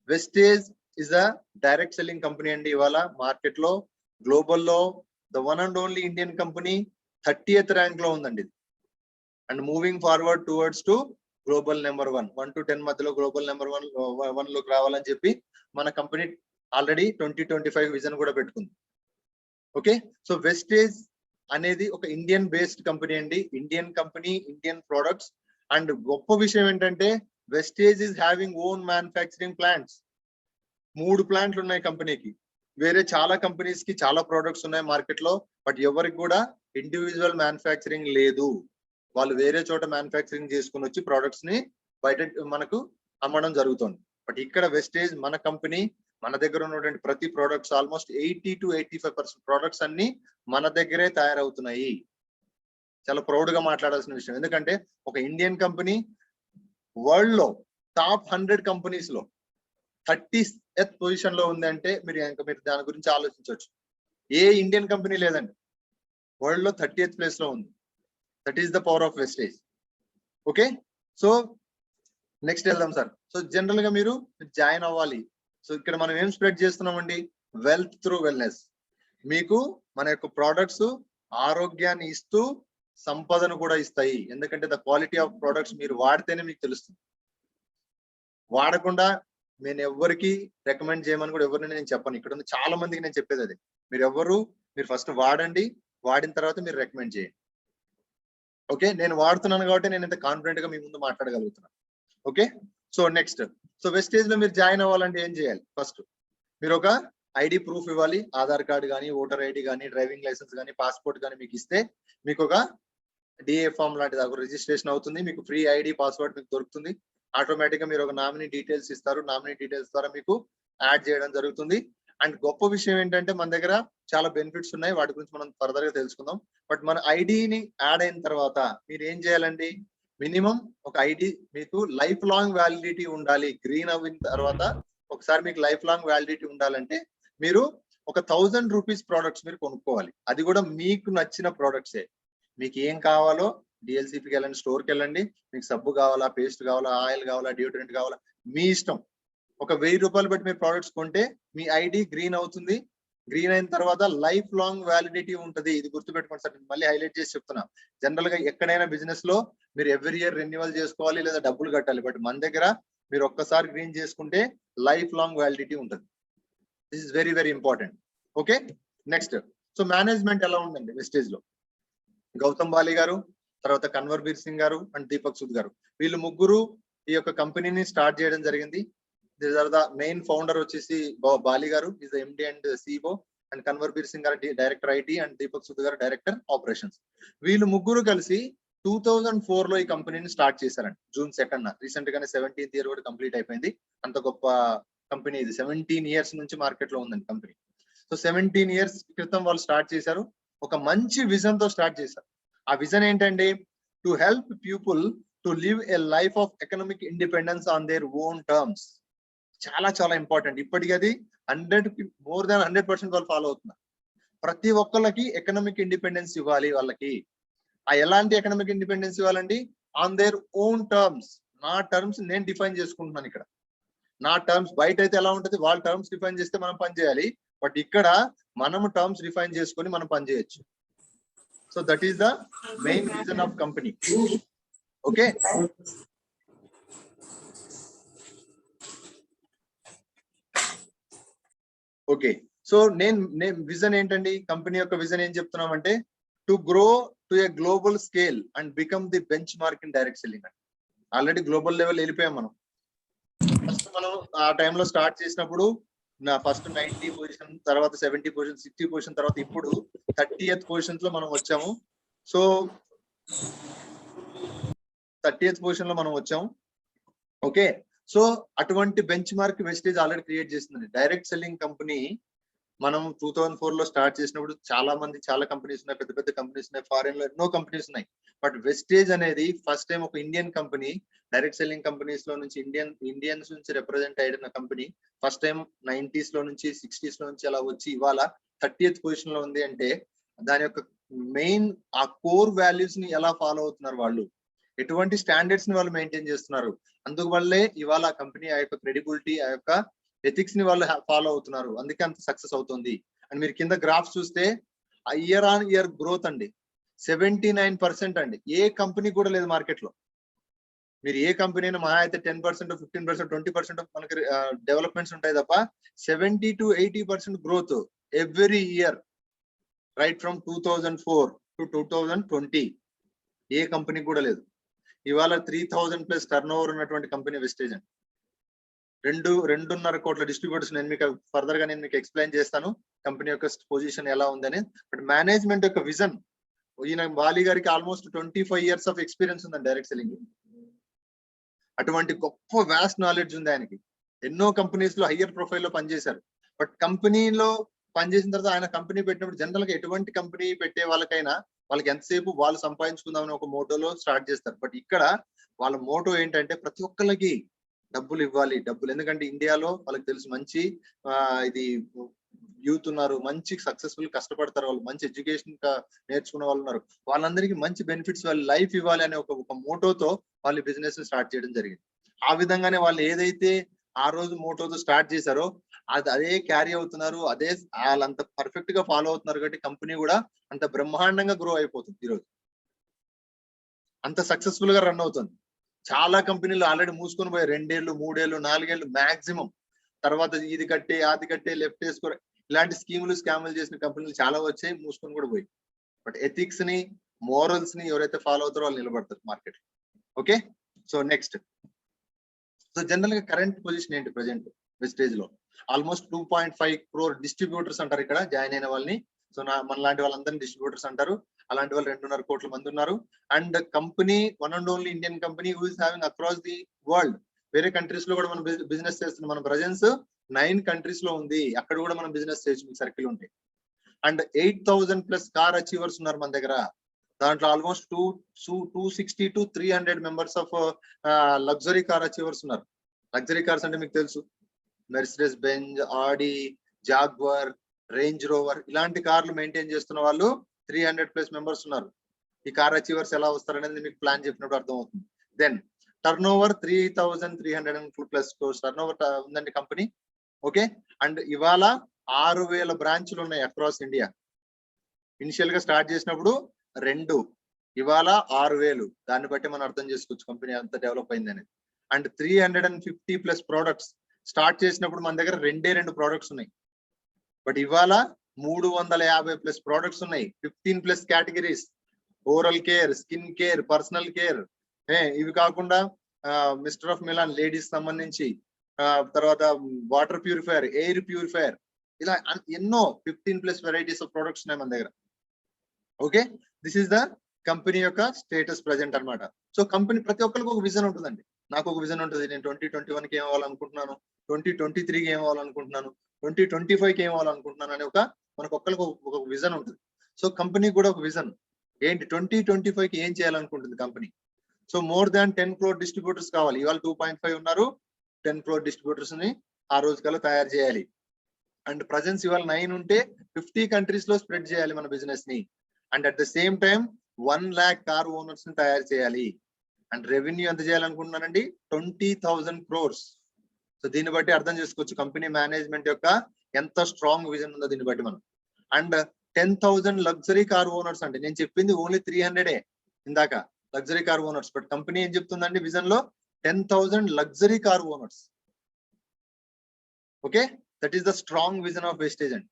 [SPEAKER 1] Vestige is a direct selling company అండి. ఇవాళ మార్కెట్ లో గ్లోబల్ లో the one and only Indian company 30th rank లో ఉందండి. And moving forward towards to global number 1 to 10 మధ్యలో గ్లోబల్ నెంబర్ 1 లోకి రావాలని చెప్పి మన కంపెనీ ఆల్రెడీ 2025 విజన్ కూడా పెట్టుకుంది. ఓకే, సో వెస్టేజ్ అనేది ఒక ఇండియన్ బేస్డ్ కంపెనీ అండి. Indian company, Indian products. And గొప్ప విషయం ఏంటంటే Vestige is having own manufacturing plants. 3 ప్లాంట్లు ఉన్నాయి కంపెనీకి. వేరే చాలా కంపెనీస్ కి చాలా ప్రొడక్ట్స్ ఉన్నాయి మార్కెట్ లో, బట్ ఎవరికి కూడా ఇండివిజువల్ మ్యానుఫ్యాక్చరింగ్ లేదు. వాళ్ళు వేరే చోట మ్యానుఫ్యాక్చరింగ్ చేసుకుని వచ్చి ప్రొడక్ట్స్ ని బయట మనకు అమ్మడం జరుగుతుంది. బట్ ఇక్కడ వెస్టేజ్ మన కంపెనీ, మన దగ్గర ఉన్నటువంటి ప్రతి ప్రొడక్ట్స్ ఆల్మోస్ట్ 80 to 85% ప్రొడక్ట్స్ అన్ని మన దగ్గరే తయారవుతున్నాయి. చాలా ప్రౌడ్ గా మాట్లాడాల్సిన విషయం. ఎందుకంటే ఒక ఇండియన్ కంపెనీ వరల్డ్ లో టాప్ 100 కంపెనీస్ లో 30th పొజిషన్ లో ఉంది అంటే మీరు దాని గురించి ఆలోచించవచ్చు. ఏ ఇండియన్ కంపెనీ లేదండి, వరల్డ్ లో 30th ప్లేస్ లో ఉంది. That is the power of Vestige. Okay, so next వెళ్దాం సార్. సో జనరల్ గా మీరు జాయిన్ అవ్వాలి. సో ఇక్కడ మనం ఏం స్ప్రెడ్ చేస్తున్నామండి, వెల్త్ త్రూ వెల్నెస్. మీకు మన యొక్క ప్రోడక్ట్స్ ఆరోగ్యాన్ని ఇస్తూ సంపదను కూడా ఇస్తాయి. ఎందుకంటే ద క్వాలిటీ ఆఫ్ ప్రొడక్ట్స్ మీరు వాడితేనే మీకు తెలుస్తుంది. వాడకుండా నేను ఎవరికి రికమెండ్ చేయమని కూడా ఎవరిని నేను చెప్పను. ఇక్కడ ఉన్న చాలా మందికి నేను చెప్పేది అదే, మీరు ఫస్ట్ వాడండి, వాడిన తర్వాత మీరు రికమెండ్ చేయండి. ఓకే, నేను వాడుతున్నాను కాబట్టి నేను ఇంత కాన్ఫిడెంట్ గా మీ ముందు మాట్లాడగలుగుతున్నాను. Okay, so next, so Vestige లో మీరు జాయిన్ అవ్వాలంటే ఏం చేయాలి? ఫస్ట్ మీరు ఒక ఐడి ప్రూఫ్ ఇవ్వాలి. ఆధార్ కార్డు కానీ, ఓటర్ ఐడి కానీ, డ్రైవింగ్ లైసెన్స్ కానీ, పాస్పోర్ట్ కానీ మీకు ఇస్తే మీకు ఒక డిఏ ఫామ్ లాంటిది ఒక రిజిస్ట్రేషన్ అవుతుంది. మీకు ఫ్రీ ఐడి పాస్వర్డ్ మీకు దొరుకుతుంది. ఆటోమేటిక్ గా మీరు ఒక నామినీ డీటెయిల్స్ ఇస్తారు. నామినీ డీటెయిల్స్ ద్వారా మీకు యాడ్ చేయడం జరుగుతుంది. అండ్ గొప్ప విషయం ఏంటంటే మన దగ్గర చాలా బెనిఫిట్స్ ఉన్నాయి, వాటి గురించి మనం ఫర్దర్ గా తెలుసుకుందాం. బట్ మన ఐడిని యాడ్ అయిన తర్వాత మీరు ఏం చేయాలండి, మినిమం ఒక ఐడి మీకు లైఫ్ లాంగ్ వ్యాలిడిటీ ఉండాలి. గ్రీన్ అయిన తర్వాత ఒకసారి మీకు లైఫ్ లాంగ్ వ్యాలిడిటీ ఉండాలంటే మీరు ఒక 1000 రూపీస్ ప్రోడక్ట్స్ మీరు కొనుక్కోవాలి. అది కూడా మీకు నచ్చిన ప్రోడక్ట్సే. మీకు ఏం కావాలో డిఎల్సిపికి వెళ్ళండి, స్టోర్కి వెళ్ళండి. మీకు సబ్బు కావాలా, పేస్ట్ కావాలా, ఆయిల్ కావాలా, డియోడ్రెంట్ కావాలా, మీ ఇష్టం. ఒక 1000 రూపాయలు బట్టి మీరు ప్రోడక్ట్స్ కొంటే మీ ఐడి గ్రీన్ అవుతుంది. గ్రీన్ అయిన తర్వాత లైఫ్ లాంగ్ వ్యాలిడిటీ ఉంటుంది. ఇది గుర్తుపెట్టుకోండి సార్, మళ్ళీ హైలైట్ చేసి చెప్తున్నా. జనరల్ గా ఎక్కడైనా బిజినెస్ లో మీరు ఎవ్రీ ఇయర్ రెన్యువల్ చేసుకోవాలి లేదా డబ్బులు కట్టాలి. బట్ మన దగ్గర మీరు ఒక్కసారి గ్రీన్ చేసుకుంటే లైఫ్ లాంగ్ వ్యాలిడిటీ ఉంటుంది. This is very very important. Okay, next, so management ఎలా ఉందండి వెస్టేజ్ లో? గౌతమ్ బాలి గారు, తర్వాత కన్వర్ బీర్ సింగ్ గారు అండ్ దీపక్ సూద్ గారు, వీళ్ళు ముగ్గురు ఈ యొక్క కంపెనీని స్టార్ట్ చేయడం జరిగింది. These are the main founder వచ్చేసి బాలి గారు, is the MD and CEO, and Kanwar Bir Singh గారు director IT, and Deepak Sood గారు డైరెక్టర్ ఆపరేషన్స్. వీళ్ళు ముగ్గురు కలిసి 2004 లో ఈ కంపెనీని స్టార్ట్ చేశారండి. June 2nd రీసెంట్ గానే 17th ఇయర్ కూడా కంప్లీట్ అయిపోయింది. అంత గొప్ప కంపెనీ ఇది. 17 ఇయర్స్ నుంచి మార్కెట్ లో ఉందండి కంపెనీ. సో 17 ఇయర్స్ క్రితం వాళ్ళు స్టార్ట్ చేశారు. ఒక మంచి విజన్ తో స్టార్ట్ చేశారు. ఆ విజన్ ఏంటంటే, to help people to live a life of economic independence on their own terms. చాలా చాలా ఇంపార్టెంట్. ఇప్పటికీ అది 100% వాళ్ళు ఫాలో అవుతున్నారు. ప్రతి ఒక్కళ్ళకి ఎకనామిక్ ఇండిపెండెన్స్ ఇవ్వాలి. వాళ్ళకి ఆ ఎలాంటి ఎకనామిక్ ఇండిపెండెన్స్ ఇవ్వాలండి? On their own terms. నా టర్మ్స్ నేను డిఫైన్ చేసుకుంటున్నాను. ఇక్కడ నా టర్మ్స్, బయట అయితే ఎలా ఉంటుంది, వాళ్ళ టర్మ్స్ డిఫైన్ చేస్తే మనం పని చేయాలి. బట్ ఇక్కడ మనము టర్మ్స్ డిఫైన్ చేసుకొని మనం పని చేయొచ్చు. So that is the main reason of company. Okay, okay, so నేను విజన్ ఏంటండి, కంపెనీ యొక్క విజన్ ఏం చెప్తున్నామంటే, to grow to a global scale and become the benchmark in direct selling. అండి ఆల్రెడీ గ్లోబల్ లెవెల్ వెళ్ళిపోయాం మనం. ఫస్ట్ మనం ఆ టైంలో స్టార్ట్ చేసినప్పుడు నా ఫస్ట్ 90 పొజిషన్, తర్వాత 70 పొజిషన్, 60 పొజిషన్, తర్వాత ఇప్పుడు 30th పొజిషన్ లో మనం వచ్చాము. సో 30th పొజిషన్ లో మనం వచ్చాము. ఓకే, సో అటువంటి benchmark Vestige already create చేసిందండి. డైరెక్ట్ సెల్లింగ్ కంపెనీ మనం 2004 లో స్టార్ట్ చేసినప్పుడు చాలా కంపెనీస్ ఉన్నాయి, పెద్ద పెద్ద కంపెనీస్ ఉన్నాయి, ఫారెన్ లో ఎన్నో కంపెనీస్ ఉన్నాయి. బట్ వెస్టేజ్ అనేది ఫస్ట్ టైం ఒక Indian company, direct selling companies లో నుంచి ఇండియన్స్ నుంచి రిప్రజెంట్ అయిన కంపెనీ ఫస్ట్ టైం 90s లో నుంచి 60s లో నుంచి అలా వచ్చి ఇవాళ 30th పొజిషన్ లో ఉంది అంటే దాని యొక్క మెయిన్ ఆ కోర్ వాల్యూస్ ని ఎలా ఫాలో అవుతున్నారు వాళ్ళు, ఎటువంటి స్టాండర్డ్స్ ని వాళ్ళు మెయింటైన్ చేస్తున్నారు, అందువల్లే ఇవాళ ఆ కంపెనీ ఆ యొక్క క్రెడిబిలిటీ, ఆ యొక్క ఎథిక్స్ ని వాళ్ళు ఫాలో అవుతున్నారు. అందుకే అంత సక్సెస్ అవుతుంది. అండ్ మీరు కింద గ్రాఫ్స్ చూస్తే ఇయర్ ఆన్ ఇయర్ గ్రోత్ అండి 79% అండి. ఏ కంపెనీ కూడా లేదు మార్కెట్ లో. మీరు ఏ కంపెనీ అయినా మహా అయితే 10%, 15%, 20% మనకి డెవలప్మెంట్స్ ఉంటాయి తప్ప 70 to 80% growth every year right from 2004 to 2020 A company కూడా లేదు. ఇవాళ 3000+ టర్న్ ఓవర్ ఉన్నటువంటి కంపెనీ వెస్టేజ్ అండి. 2.5 కోట్ల డిస్ట్రిబ్యూటర్స్. నేను మీకు ఫర్దర్ గా నేను మీకు ఎక్స్ప్లెయిన్ చేస్తాను కంపెనీ యొక్క పొజిషన్ ఎలా ఉందని. బట్ మేనేజ్మెంట్ యొక్క విజన్, ఈయన బాలి గారికి ఆల్మోస్ట్ 25 years ఆఫ్ ఎక్స్పీరియన్స్ ఉందండి డైరెక్ట్ సెల్లింగ్. అటువంటి గొప్ప వ్యాస్ట్ నాలెడ్జ్ ఉంది ఆయనకి. ఎన్నో కంపెనీస్ లో హయ్యర్ ప్రొఫైల్ లో పనిచేశారు. బట్ కంపెనీలో పనిచేసిన తర్వాత ఆయన కంపెనీ పెట్టినప్పుడు జనరల్ గా ఎటువంటి కంపెనీ పెట్టే వాళ్ళకైనా వాళ్ళకి ఎంతసేపు వాళ్ళు సంపాదించుకుందామని ఒక మోటోలో స్టార్ట్ చేస్తారు. బట్ ఇక్కడ వాళ్ళ మోటో ఏంటంటే ప్రతి ఒక్కరికి డబ్బులు ఇవ్వాలి, డబ్బులు. ఎందుకంటే ఇండియాలో వాళ్ళకి తెలుసు మంచి ఇది యూత్ ఉన్నారు, మంచి సక్సెస్ఫుల్ కష్టపడతారు, వాళ్ళు మంచి ఎడ్యుకేషన్ నేర్చుకున్న వాళ్ళు ఉన్నారు, వాళ్ళందరికీ మంచి బెనిఫిట్స్, వాళ్ళ లైఫ్ ఇవ్వాలి అనే ఒక మోటోతో వాళ్ళు బిజినెస్ స్టార్ట్ చేయడం జరిగింది. ఆ విధంగానే వాళ్ళు ఏదైతే ఆ రోజు మోటోతో స్టార్ట్ చేశారో అదే క్యారీ అవుతున్నారు, అదే వాళ్ళంత పర్ఫెక్ట్ గా ఫాలో అవుతున్నారు. కాబట్టి కంపెనీ కూడా అంత బ్రహ్మాండంగా గ్రో అయిపోతుంది ఈరోజు, అంత సక్సెస్ఫుల్ గా రన్ అవుతుంది. చాలా కంపెనీలు ఆల్రెడీ మూసుకొని పోయి 2 ఏళ్ళు 3 ఏళ్ళు 4 ఏళ్ళు మాక్సిమం. తర్వాత ఇది కట్టే అది కట్టే లెఫ్ట్ వేసుకో ఇలాంటి స్కీములు స్కాములు చేసిన కంపెనీలు చాలా వచ్చాయి, మూసుకొని కూడా పోయి. బట్ ఎథిక్స్ ని మోరల్స్ ని ఎవరైతే ఫాలో అవుతారో వాళ్ళు నిలబడతారు market. Okay, so next. So general గా కరెంట్ పొజిషన్ ఏంటి ప్రెసెంట్ వెస్టేజ్ లో? ఆల్మోస్ట్ 2.5 crore డిస్ట్రిబ్యూటర్స్ అంటారు ఇక్కడ జాయిన్ అయిన వాళ్ళని. సో మన లాంటి వాళ్ళందరినీ డిస్ట్రిబ్యూటర్స్ అంటారు. అలాంటి వాళ్ళు 2.5 కోట్ల మంది ఉన్నారు. And company one and only Indian company who is having across the world. వేరే కంట్రీస్ లో కూడా మనం బిజినెస్ చేస్తున్నాం. మన ప్రెజెన్స్ 9 కంట్రీస్ లో ఉంది. అక్కడ కూడా మనం బిజినెస్ చేయొచ్చు మీకు సర్కిల్ ఉంటే. అండ్ 8,000+ కార్ అచీవర్స్ ఉన్నారు మన దగ్గర. దాంట్లో almost 260 to 300 members of luxury car achievers ఉన్నారు. లగ్జరీ కార్స్ అంటే మీకు తెలుసు, మెర్సిడెస్ బెంజ్, ఆడి, జాగ్వర్, రేంజ్ రోవర్ ఇలాంటి కార్లు మెయింటైన్ చేస్తున్న వాళ్ళు 300+ మెంబర్స్ ఉన్నారు. ఈ కార్ అచీవర్స్ ఎలా వస్తారనేది మీకు ప్లాన్ చెప్పినప్పుడు అర్థం అవుతుంది. Then turn over 3,300+ crores turn over ఉందండి కంపెనీ. ఓకే, అండ్ ఇవాళ 6,000 బ్రాంచ్లు ఉన్నాయి అక్రాస్ ఇండియా. ఇనిషియల్ గా స్టార్ట్ చేసినప్పుడు 2, ఇవాళ 6,000. దాన్ని బట్టి మనం అర్థం చేసుకోవచ్చు కంపెనీ అంత డెవలప్ అయింది అనేది. And 350+ products. స్టార్ట్ చేసినప్పుడు మన దగ్గర 2 ప్రోడక్ట్స్ ఉన్నాయి. బట్ ఇవాళ 350+ ప్రోడక్ట్స్ ఉన్నాయి. 15+ categories. Oral care, skin care, personal care, ఇవి కాకుండా మిస్టర్ ఆఫ్ మిలాన్ లేడీస్ సంబంధించి, తర్వాత వాటర్ ప్యూరిఫైయర్, ఎయిర్ ప్యూరిఫైయర్, ఇలా ఎన్నో 15+ వెరైటీస్ ఆఫ్ ప్రొడక్ట్స్ ఉన్నాయి మన దగ్గర. Okay, this is the company యొక్క స్టేటస్ ప్రెజెంట్ అన్నమాట. సో కంపెనీ ప్రతి ఒక్కరికి ఒక విజన్ ఉంటుందండి. నాకు ఒక విజన్ ఉంటుంది. నేను 2021కి ఏం అవ్వాలనుకుంటున్నాను, 2023కి ఏం అవ్వాలనుకుంటున్నాను, 2025కి ఏం అవ్వాలనుకుంటున్నాను అని మనకు ఒక్కరికి ఒక విజన్ ఉంటుంది. సో కంపెనీ కూడా ఒక విజన్ ఏంటి, 2025కి ఏం చేయాలనుకుంటుంది company. So more than 10 crore distributors కావాలి. ఇవాళ 2.5 ఉన్నారు. 10 crore డిస్ట్రిబ్యూటర్స్ ని ఆ రోజు కల్లా తయారు చేయాలి. అండ్ ప్రజెన్స్ ఇవాళ 9 ఉంటే 50 కంట్రీస్ లో స్ప్రెడ్ చేయాలి మన బిజినెస్ ని. And at the same time 1 lakh car owners ని తయారు చేయాలి. అండ్ రెవెన్యూ ఎంత చేయాలనుకుంటున్నానండి, 20,000 crores. సో దీన్ని బట్టి అర్థం చేసుకోవచ్చు కంపెనీ మేనేజ్మెంట్ యొక్క ఎంత స్ట్రాంగ్ విజన్ ఉందో దీన్ని బట్టి మనం. And 10,000 luxury car owners. అంటే నేను చెప్పింది ఓన్లీ 300 ఇందాక luxury car owners. But company ఏం చెప్తుందండి విజన్ లో 10,000 లగ్జరీ కార్ ఓనర్స్. Okay, that is the strong vision of Vestige అండి.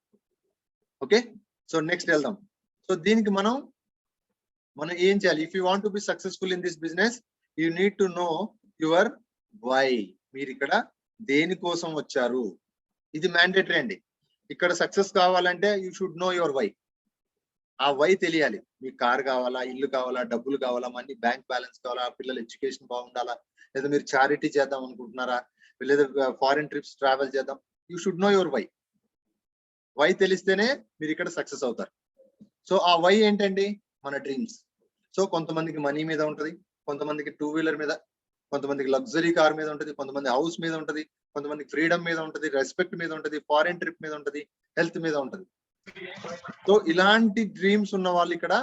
[SPEAKER 1] ఓకే, సో నెక్స్ట్ వెళ్దాం. సో దీనికి మనం ఏం చేయాలి? If you want to be successful in this business, you need to know your why. మీరు ఇక్కడ దేనికోసం వచ్చారు, ఇది మ్యాండేటరీ అండి. ఇక్కడ సక్సెస్ కావాలంటే you should know your why. ఆ వై తెలియాలి. మీకు కార్ కావాలా, ఇల్లు కావాలా, డబ్బులు కావాలా, మనీ బ్యాంక్ బ్యాలెన్స్ కావాలా, పిల్లల ఎడ్యుకేషన్ బాగుండాలా, లేదా మీరు చారిటీ చేద్దాం అనుకుంటున్నారా, లేదా ఫారిన్ ట్రిప్స్ ట్రావెల్ చేద్దాం. You should know your why. Why తెలిస్తేనే మీరు ఇక్కడ సక్సెస్ అవుతారు. సో ఆ వై ఏంటండి? మన డ్రీమ్స్. సో కొంతమందికి మనీ మీద ఉంటది, కొంతమందికి 2 వీలర్ మీద, కొంతమందికి లగ్జరీ కార్ మీద ఉంటది, కొంతమంది హౌస్ మీద ఉంటది, కొంతమందికి ఫ్రీడమ్ మీద ఉంటది, రెస్పెక్ట్ మీద ఉంటది, ఫారిన్ ట్రిప్ మీద ఉంటది, హెల్త్ మీద ఉంటది. సో ఇలాంటి డ్రీమ్స్ ఉన్న వాళ్ళు ఇక్కడ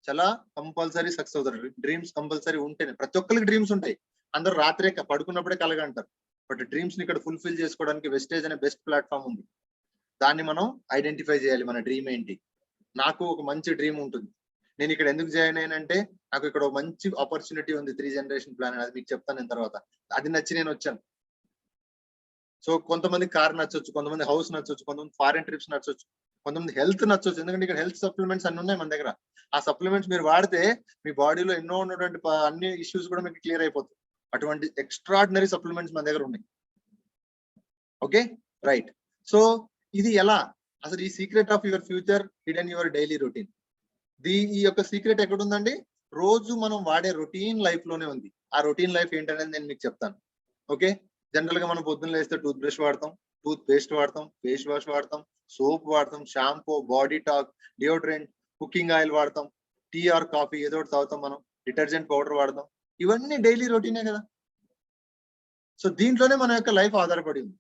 [SPEAKER 1] చాలా కంపల్సరీ సక్సెస్ అవుతారు. డ్రీమ్స్ కంపల్సరీ ఉంటేనే. ప్రతి ఒక్కరికి డ్రీమ్స్ ఉంటాయి. అందరూ రాత్రే పడుకున్నప్పుడే కలగంటారు. బట్ డ్రీమ్స్ ని ఇక్కడ ఫుల్ఫిల్ చేసుకోవడానికి వెస్టేజ్ అనే బెస్ట్ ప్లాట్ఫామ్ ఉంది. దాన్ని మనం ఐడెంటిఫై చేయాలి. మన డ్రీమ్ ఏంటి? నాకు ఒక మంచి డ్రీమ్ ఉంటుంది. నేను ఇక్కడ ఎందుకు జాయిన్ అయ్యానంటే నాకు ఇక్కడ ఒక మంచి ఆపర్చునిటీ ఉంది, 3 జనరేషన్ ప్లాన్. అది మీకు చెప్తాను నేను తర్వాత. అది నచ్చి నేను వచ్చాను. సో కొంతమంది కార్ నచ్చొచ్చు, కొంతమంది హౌస్ నచ్చొచ్చు, కొంతమంది ఫారిన్ ట్రిప్స్ నచ్చొచ్చు, కొంతమంది హెల్త్ నచ్చొచ్చు. ఎందుకంటే ఇక్కడ హెల్త్ సప్లిమెంట్స్ అన్ని ఉన్నాయి మన దగ్గర. ఆ సప్లిమెంట్స్ మీరు వాడితే మీ బాడీలో ఎన్నో ఉన్నటువంటి అన్ని ఇష్యూస్ కూడా మీకు క్లియర్ అయిపోతాయి. అటువంటి ఎక్స్ట్రాడినరీ సప్లిమెంట్స్ మన దగ్గర ఉన్నాయి. Okay, right. సో ఇది ఎలా, అసలు ఈ secret of your future hidden your daily routine. ఈ యొక్క సీక్రెట్ ఎక్కడ ఉందండి? రోజు మనం వాడే రొటీన్ లైఫ్ లోనే ఉంది. ఆ రొటీన్ లైఫ్ ఏంటనేది నేను మీకు చెప్తాను. ఓకే, జనరల్ గా మనం పొద్దున్న లేస్తే టూత్ బ్రష్ వాడతాం, టూత్ పేస్ట్ వాడతాం, ఫేస్ వాష్ వాడతాం, సోప్ వాడతాం, shampoo, body talk, deodorant, cooking oil వాడతాం, టీ ఆర్ కాఫీ ఏదో ఒకటి తాగుతాం మనం, డిటర్జెంట్ పౌడర్ వాడతాం. ఇవన్నీ డైలీ రొటీనే కదా. సో దీంట్లోనే మన యొక్క లైఫ్ ఆధారపడి ఉంది.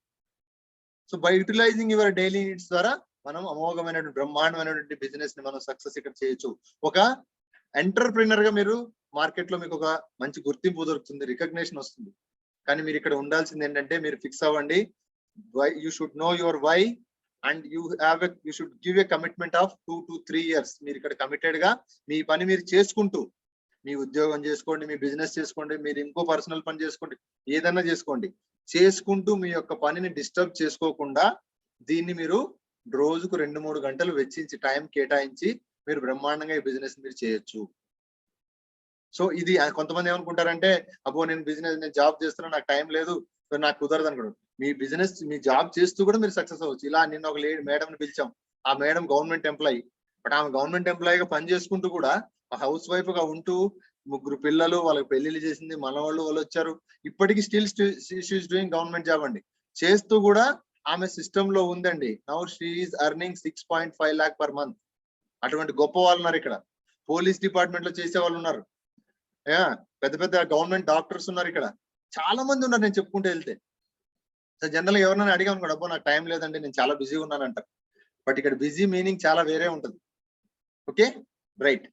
[SPEAKER 1] So by utilising your daily needs ద్వారా మనం అమోఘమైనటువంటి బ్రహ్మాండమైనటువంటి బిజినెస్ ని మనం సక్సెస్ ఇక్కడ చేయొచ్చు. ఒక ఎంటర్ప్రినర్ గా మీరు మార్కెట్ లో మీకు ఒక మంచి గుర్తింపు దొరుకుతుంది, రికగ్నేషన్ వస్తుంది. కానీ మీరు ఇక్కడ ఉండాల్సింది ఏంటంటే, మీరు ఫిక్స్ అవ్వండి. Why you should know your why and you should give a commitment of 2 to 3 years. మీరు ఇక్కడ కమిటెడ్ గా మీ పని మీరు చేసుకుంటూ, మీ ఉద్యోగం చేసుకోండి, మీ బిజినెస్ చేసుకోండి, మీరు ఇంకో పర్సనల్ పని చేసుకోండి, ఏదైనా చేసుకోండి, చేసుకుంటూ మీ యొక్క పనిని డిస్టర్బ్ చేసుకోకుండా దీన్ని మీరు రోజుకు 2-3 గంటలు వెచ్చించి టైం కేటాయించి మీరు బ్రహ్మాండంగా ఈ బిజినెస్ మీరు చేయొచ్చు. సో ఇది కొంతమంది ఏమనుకుంటారంటే, అబ్బో నేను జాబ్ చేస్తున్నా, నాకు టైం లేదు, నాకు కుదరదు అనుకోండి. మీ బిజినెస్, మీ జాబ్ చేస్తూ కూడా మీరు సక్సెస్ అవ్వచ్చు. ఇలా నిన్న ఒక మేడంని పిలిచాం. ఆ మేడం గవర్నమెంట్ ఎంప్లాయీ, బట్ ఆమె గవర్నమెంట్ ఎంప్లాయీగా పని చేసుకుంటూ కూడా హౌస్ వైఫ్ గా ఉంటూ 3 పిల్లలు, వాళ్ళకి పెళ్లిళ్ళు చేసింది, మనవాళ్ళు వాళ్ళు వచ్చారు, ఇప్పటికీ still she's doing government job అండి. చేస్తూ కూడా ఆమె సిస్టమ్ లో ఉందండి. Now she's earning 6.5 lakh per month. అటువంటి గొప్ప వాళ్ళు ఉన్నారు ఇక్కడ. పోలీస్ డిపార్ట్మెంట్ లో చేసే వాళ్ళు ఉన్నారు, పెద్ద పెద్ద గవర్నమెంట్ డాక్టర్స్ ఉన్నారు ఇక్కడ, చాలా మంది ఉన్నారు నేను చెప్పుకుంటూ వెళ్తే. సో జనరల్ గా ఎవరైనా అడిగాం అనుకోండి, అబ్బో నాకు టైం లేదండి, నేను చాలా బిజీగా ఉన్నానంటారు. బట్ ఇక్కడ బిజీ మీనింగ్ చాలా వేరే ఉంటుంది. Okay, right.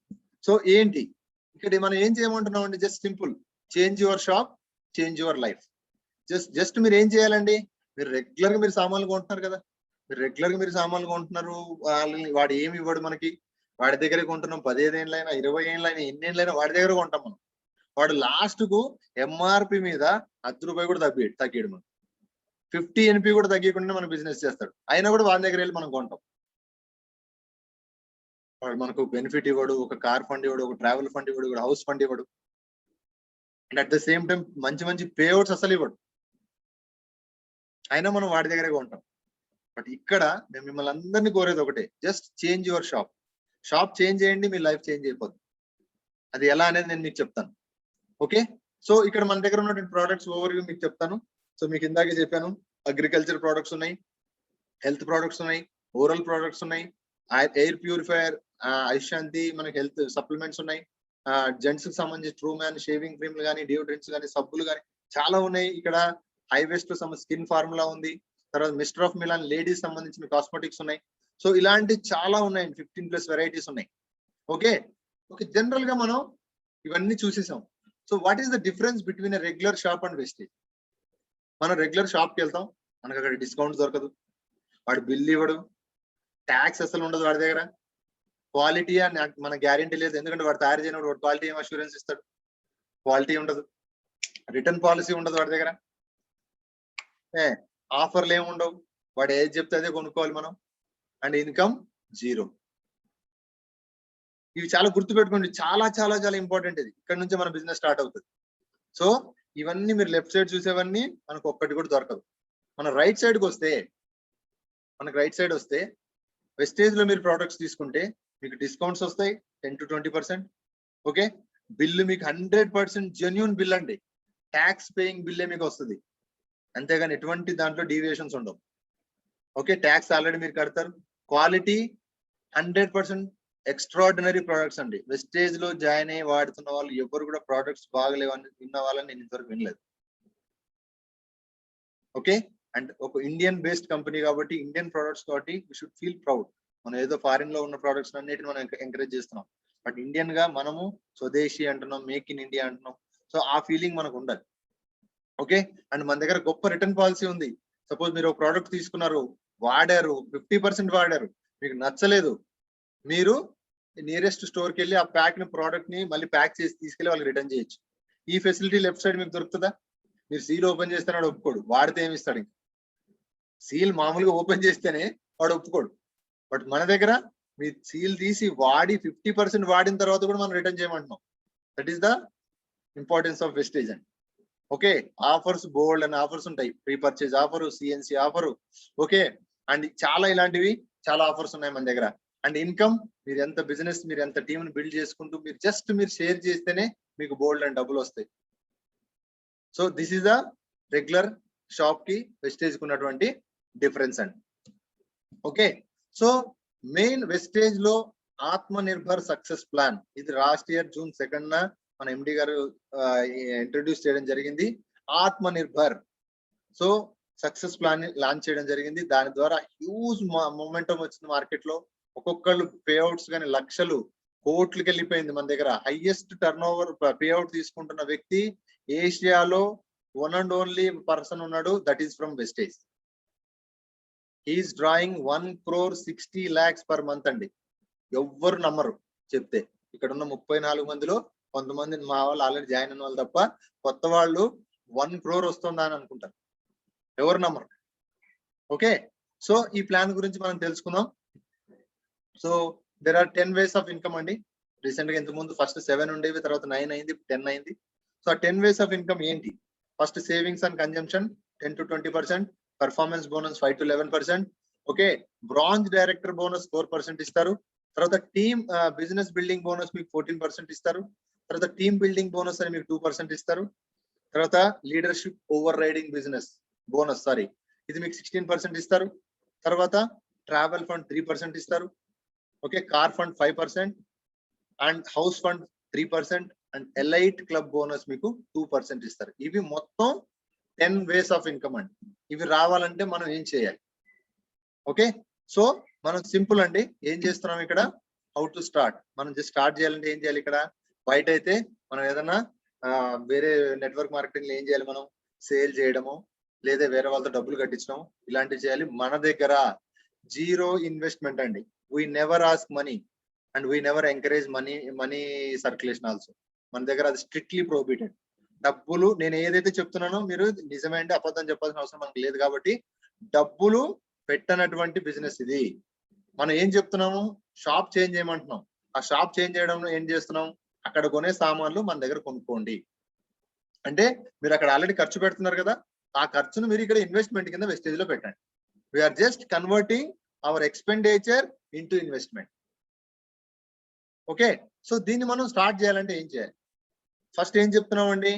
[SPEAKER 1] సో ఏంటి ఇక్కడ మనం ఏం చేయమంటున్నాం అండి? Just simple, change your shop, change your life. Just మీరు ఏం చేయాలండి? మీరు రెగ్యులర్ గా మీరు సామాన్లు కొంటున్నారు కదా, మీరు రెగ్యులర్ గా మీరు సామాన్లు కొంటున్నారు, వాడు ఏమి ఇవ్వడు మనకి, వాడి దగ్గర కొంటున్నాం 15 ఏళ్ళైనా 20 ఏళ్ళైనా ఎన్నేళ్ళైనా వాడి దగ్గర కొంటాం మనం. వాడు లాస్ట్ కు ఎంఆర్పి మీద ₹10 కూడా తగ్గాడు మనం, 50 NP కూడా తగ్గకుండా మనం బిజినెస్ చేస్తాడు, అయినా కూడా వాడి దగ్గర వెళ్ళి మనం కొంటాం. వాడు మనకు బెనిఫిట్ ఇవ్వడు, ఒక కార్ ఫండ్ ఇవ్వడు, ఒక ట్రావెల్ ఫండ్ ఇవ్వడు, ఒక హౌస్ ఫండ్ ఇవ్వడు, and at the same time మంచి మంచి పేఅవుట్స్ అసలు ఇవ్వడు, అయినా మనం వాడి దగ్గరే కొంటాం. బట్ ఇక్కడ మేము మిమ్మల్ని అందరినీ కోరేది ఒకటే, just change your shop. Shop change చేయండి, మీ లైఫ్ చేంజ్ అయిపోతుంది. అది ఎలా అనేది నేను మీకు చెప్తాను. ఓకే, సో ఇక్కడ మన దగ్గర ఉన్నటువంటి ప్రోడక్ట్స్ ఓవర్వ్యూ మీకు చెప్తాను. సో మీకు ఇందాకే చెప్పాను, అగ్రికల్చర్ ప్రోడక్ట్స్ ఉన్నాయి, హెల్త్ ప్రోడక్ట్స్ ఉన్నాయి, ఓరల్ ప్రోడక్ట్స్ ఉన్నాయి, ఎయిర్ ప్యూరిఫైయర్, ఐశాంతి, మనకి హెల్త్ సప్లిమెంట్స్ ఉన్నాయి, జెంట్స్ కి సంబంధించి ట్రూ మ్యాన్ షేవింగ్ క్రీమ్లు కానీ, డియోడ్రెంట్స్ కానీ, సబ్బులు కానీ చాలా ఉన్నాయి. ఇక్కడ హైవేస్ట్ స్కిన్ ఫార్ములా ఉంది, తర్వాత మిస్టర్ ఆఫ్ మిలాన్ లేడీస్ సంబంధించిన కాస్మెటిక్స్ ఉన్నాయి. సో ఇలాంటి చాలా ఉన్నాయండి, 15+ వెరైటీస్ ఉన్నాయి. ఓకే, జనరల్ గా మనం ఇవన్నీ చూసేసాం. So what is the difference between a regular shop and Vestige? మనం రెగ్యులర్ షాప్ కి వెళ్తాం, మనకు అక్కడ డిస్కౌంట్ దొరకదు, వాడు బిల్ ఇవ్వడు, ట్యాక్స్ అసలు ఉండదు వాడి దగ్గర, క్వాలిటీ అని మన గ్యారెంటీ లేదు, ఎందుకంటే వాడు తయారు చేయనప్పుడు వాడు క్వాలిటీ ఏం అష్యూరెన్స్ ఇస్తాడు? క్వాలిటీ ఉండదు, రిటర్న్ పాలసీ ఉండదు వాడి దగ్గర, ఆఫర్లు ఏమి ఉండవు, వాడు ఏది చెప్తే అదే కొనుక్కోవాలి మనం, అండ్ ఇన్కమ్ 0. ఇవి చాలా గుర్తుపెట్టుకోండి, చాలా చాలా చాలా ఇంపార్టెంట్. ఇది ఇక్కడ నుంచే మన బిజినెస్ స్టార్ట్ అవుతుంది. సో ఇవన్నీ మీరు లెఫ్ట్ సైడ్ చూసేవన్నీ మనకు ఒక్కటి కూడా దొరకదు. మన రైట్ సైడ్కి వస్తే, వెస్టేజ్ లో మీరు ప్రోడక్ట్స్ తీసుకుంటే మీకు డిస్కౌంట్స్ వస్తాయి 10 to 20%. ఓకే, బిల్లు మీకు 100% జెన్యూన్ బిల్ అండి, ట్యాక్స్ పేయింగ్ బిల్లే మీకు వస్తుంది, అంతేగాని ఎటువంటి దాంట్లో డీవియేషన్స్ ఉండవు. ఓకే, ట్యాక్స్ ఆల్రెడీ మీరు కడతారు, క్వాలిటీ 100% ఎక్స్ట్రాడినరీ ప్రొడక్ట్స్ అండి. వెస్టేజ్ లో జాయిన్ అయ్యి వాడుతున్న వాళ్ళు ఎవరు కూడా ప్రొడక్ట్స్ బాగలేవని విన్న వాళ్ళని నేను ఇంతవరకు వినలేదు. ఓకే, అండ్ ఒక ఇండియన్ బేస్డ్ కంపెనీ కాబట్టి, ఇండియన్ ప్రొడక్ట్స్ కాబట్టి వీ షుడ్ ఫీల్ ప్రౌడ్. మనం ఏదో ఫారిన్ లో ఉన్న ప్రొడక్ట్స్ అన్నిటిని మనం ఎంకరేజ్ చేస్తున్నాం, బట్ ఇండియన్ గా మనము స్వదేశీ అంటున్నాం, మేక్ ఇన్ ఇండియా అంటున్నాం. సో ఆ ఫీలింగ్ మనకు ఉండాలి. ఓకే, అండ్ మన దగ్గర గొప్ప రిటర్న్ పాలసీ ఉంది. సపోజ్ మీరు ఒక ప్రోడక్ట్ తీసుకున్నారు, వాడారు, 50% వాడారు, మీకు నచ్చలేదు, మీరు నియరెస్ట్ స్టోర్ కి వెళ్ళి ఆ ప్యాక్ ని ప్రోడక్ట్ ని మళ్ళీ ప్యాక్ చేసి తీసుకెళ్లి వాళ్ళకి రిటర్న్ చేయొచ్చు. ఈ ఫెసిలిటీ లెఫ్ట్ సైడ్ మీకు దొరుకుతుందా? మీరు సీల్ ఓపెన్ చేస్తేనే వాడు ఒప్పుకోడు, వాడితే ఏమి ఇస్తాడు? ఇంకా సీల్ మామూలుగా ఓపెన్ చేస్తేనే వాడు ఒప్పుకోడు, బట్ మన దగ్గర మీ సీల్ తీసి వాడి 50% వాడిన తర్వాత కూడా మనం రిటర్న్ చేయమంటున్నాం. That is the importance of Vestige అండి. ఓకే, ఆఫర్స్ బోల్డ్ అని ఆఫర్స్ ఉంటాయి, pre purchase offer, CNC offer. Okay, and చాలా ఇలాంటివి చాలా ఆఫర్స్ ఉన్నాయి మన దగ్గర. అండ్ ఇన్కమ్, మీరు ఎంత బిజినెస్, మీరు ఎంత టీమ్ బిల్డ్ చేసుకుంటూ మీరు జస్ట్ మీరు షేర్ చేస్తేనే మీకు బోల్డ్ అండ్ డబ్బులు వస్తాయి. So this is the regular shop కి వెస్టేజ్ కి ఉన్నటువంటి డిఫరెన్స్ అండి. ఓకే, సో మెయిన్ వెస్టేజ్ లో ఆత్మ నిర్భర్ సక్సెస్ ప్లాన్, ఇది లాస్ట్ ఇయర్ June 2nd మన ఎండి గారు ఇంట్రడ్యూస్ చేయడం జరిగింది. ఆత్మ nirbhar so success plan launch చేయడం జరిగింది. దాని ద్వారా హ్యూజ్ మొమెంటం వచ్చింది మార్కెట్ లో. ఒక్కొక్కళ్ళు పేఅవుట్స్ కానీ లక్షలు కోట్లకి వెళ్ళిపోయింది. మన దగ్గర హైయెస్ట్ టర్న్ ఓవర్ పేఅవుట్ తీసుకుంటున్న వ్యక్తి ఏషియాలో వన్ అండ్ ఓన్లీ పర్సన్ ఉన్నాడు, that is from Vestige. He's drawing 1,60 lakhs per month అండి. ఎవ్వరు నమ్మరు చెప్తే. ఇక్కడ ఉన్న 34 మందిలో కొంతమంది మా వాళ్ళు ఆల్రెడీ జాయిన్ అయిన వాళ్ళు తప్ప కొత్త వాళ్ళు 1 crore వస్తుందా అని అనుకుంటారు, ఎవరు నమ్మరు. ఓకే, సో ఈ ప్లాన్ గురించి మనం తెలుసుకుందాం. So there are 10 ways of income అండి. రీసెంట్ గా ఇంతకుముందు ఫస్ట్ 7 ఉండేవి, తర్వాత 9 అయింది, 10 అయింది. సో 10 ways ఆఫ్ ఇన్కమ్ ఏంటి? First savings and consumption 10 to 20%, performance bonus 5 to 11%. Okay, bronze director bonus 4% ఇస్తారు. తర్వాత టీమ్ బిజినెస్ బిల్డింగ్ బోనస్ మీకు 14% ఇస్తారు. తర్వాత టీమ్ బిల్డింగ్ బోనస్ అని మీకు 2% ఇస్తారు. తర్వాత leadership over riding business bonus ఇది మీకు 16% ఇస్తారు. తర్వాత ట్రావెల్ ఫండ్ 3% ఇస్తారు. Okay, car fund 5% and house fund 3% and elite club bonus మీకు 2% ఇస్తారు. ఇవి మొత్తం 10 ways ఆఫ్ ఇన్కమ్ అండి. ఇవి రావాలంటే మనం ఏం చేయాలి? ఓకే, సో మనం సింపుల్ అండి. ఏం చేస్తున్నాం ఇక్కడ? How to start. మనం జస్ట్ స్టార్ట్ చేయాలంటే ఏం చేయాలి? ఇక్కడ బయట అయితే మనం ఏదైనా వేరే నెట్వర్క్ మార్కెటింగ్ లో ఏం చేయాలి? మనం సేల్ చేయడము, లేదా వేరే వాళ్ళతో డబ్బులు కట్టించడం, ఇలాంటివి చేయాలి. మన దగ్గర జీరో ఇన్వెస్ట్మెంట్ అండి. We never ask money and we never encourage money circulation also. మన దగ్గర అది స్ట్రిక్ట్లీ ప్రొహిబిటెడ్. డబ్బులు నేను ఏదైతే చెప్తున్నానో మీరు నిజమే అంటే అబద్ధం చెప్పాల్సిన అవసరం మనకు లేదు. కాబట్టి డబ్బులు పెట్టనటువంటి బిజినెస్ ఇది. మనం ఏం చెప్తున్నాము? షాప్ చేంజ్ చేయమంటున్నాం. ఆ షాప్ చేంజ్ చేయడంలో ఏం చేస్తున్నాం? అక్కడ కొనే సామాన్లు మన దగ్గర కొనుక్కోండి అంటే మీరు అక్కడ ఆల్రెడీ ఖర్చు పెడుతున్నారు కదా, ఆ ఖర్చును మీరు ఇక్కడ ఇన్వెస్ట్మెంట్ కింద వెస్టేజ్ లో పెట్టండి. We're just converting our expenditure into investment. Okay, so దీన్ని మనం స్టార్ట్ చేయాలంటే ఏం చేయాలి? ఫస్ట్ ఏం చెప్తున్నాం అండి?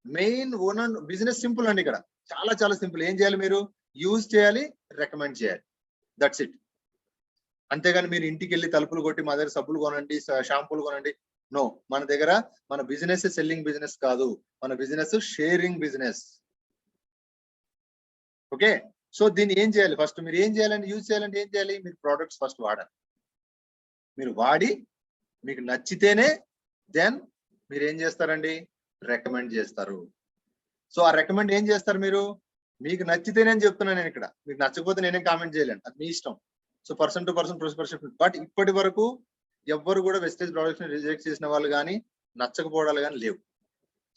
[SPEAKER 1] మెయిన్ ఓన్ బిజినెస్ సింపుల్ అండి. ఇక్కడ చాలా చాలా సింపుల్. ఏం చేయాలి? మీరు యూజ్ చేయాలి, రికమెండ్ చేయాలి, దట్స్ ఇట్. అంతేగాని మీరు ఇంటికి వెళ్ళి తలుపులు కొట్టి మా దగ్గర సబ్బులు కొనండి, షాంపూలు కొనండి, నో. మన దగ్గర మన బిజినెస్ సెల్లింగ్ బిజినెస్ కాదు, మన business sharing business. Okay, so దీన్ని ఏం చేయాలి? ఫస్ట్ మీరు ఏం చేయాలంటే, యూజ్ చేయాలంటే ఏం చేయాలి? మీరు ప్రోడక్ట్స్ ఫస్ట్ వాడాలి. మీరు వాడి మీకు నచ్చితేనే దెన్ మీరు ఏం చేస్తారండి? రికమెండ్ చేస్తారు. సో ఆ రికమెండ్ ఏం చేస్తారు? మీరు మీకు నచ్చితేనే అని చెప్తున్నాను నేను ఇక్కడ. మీకు నచ్చకపోతే నేనేం కామెంట్ చేయలేను, అది మీ ఇష్టం. So person to person. But ఇప్పటి వరకు ఎవ్వరు కూడా వెస్టేజ్ ప్రొడక్ట్స్ రిజెక్ట్ చేసిన వాళ్ళు కానీ నచ్చకపోవడాలు కానీ లేవు.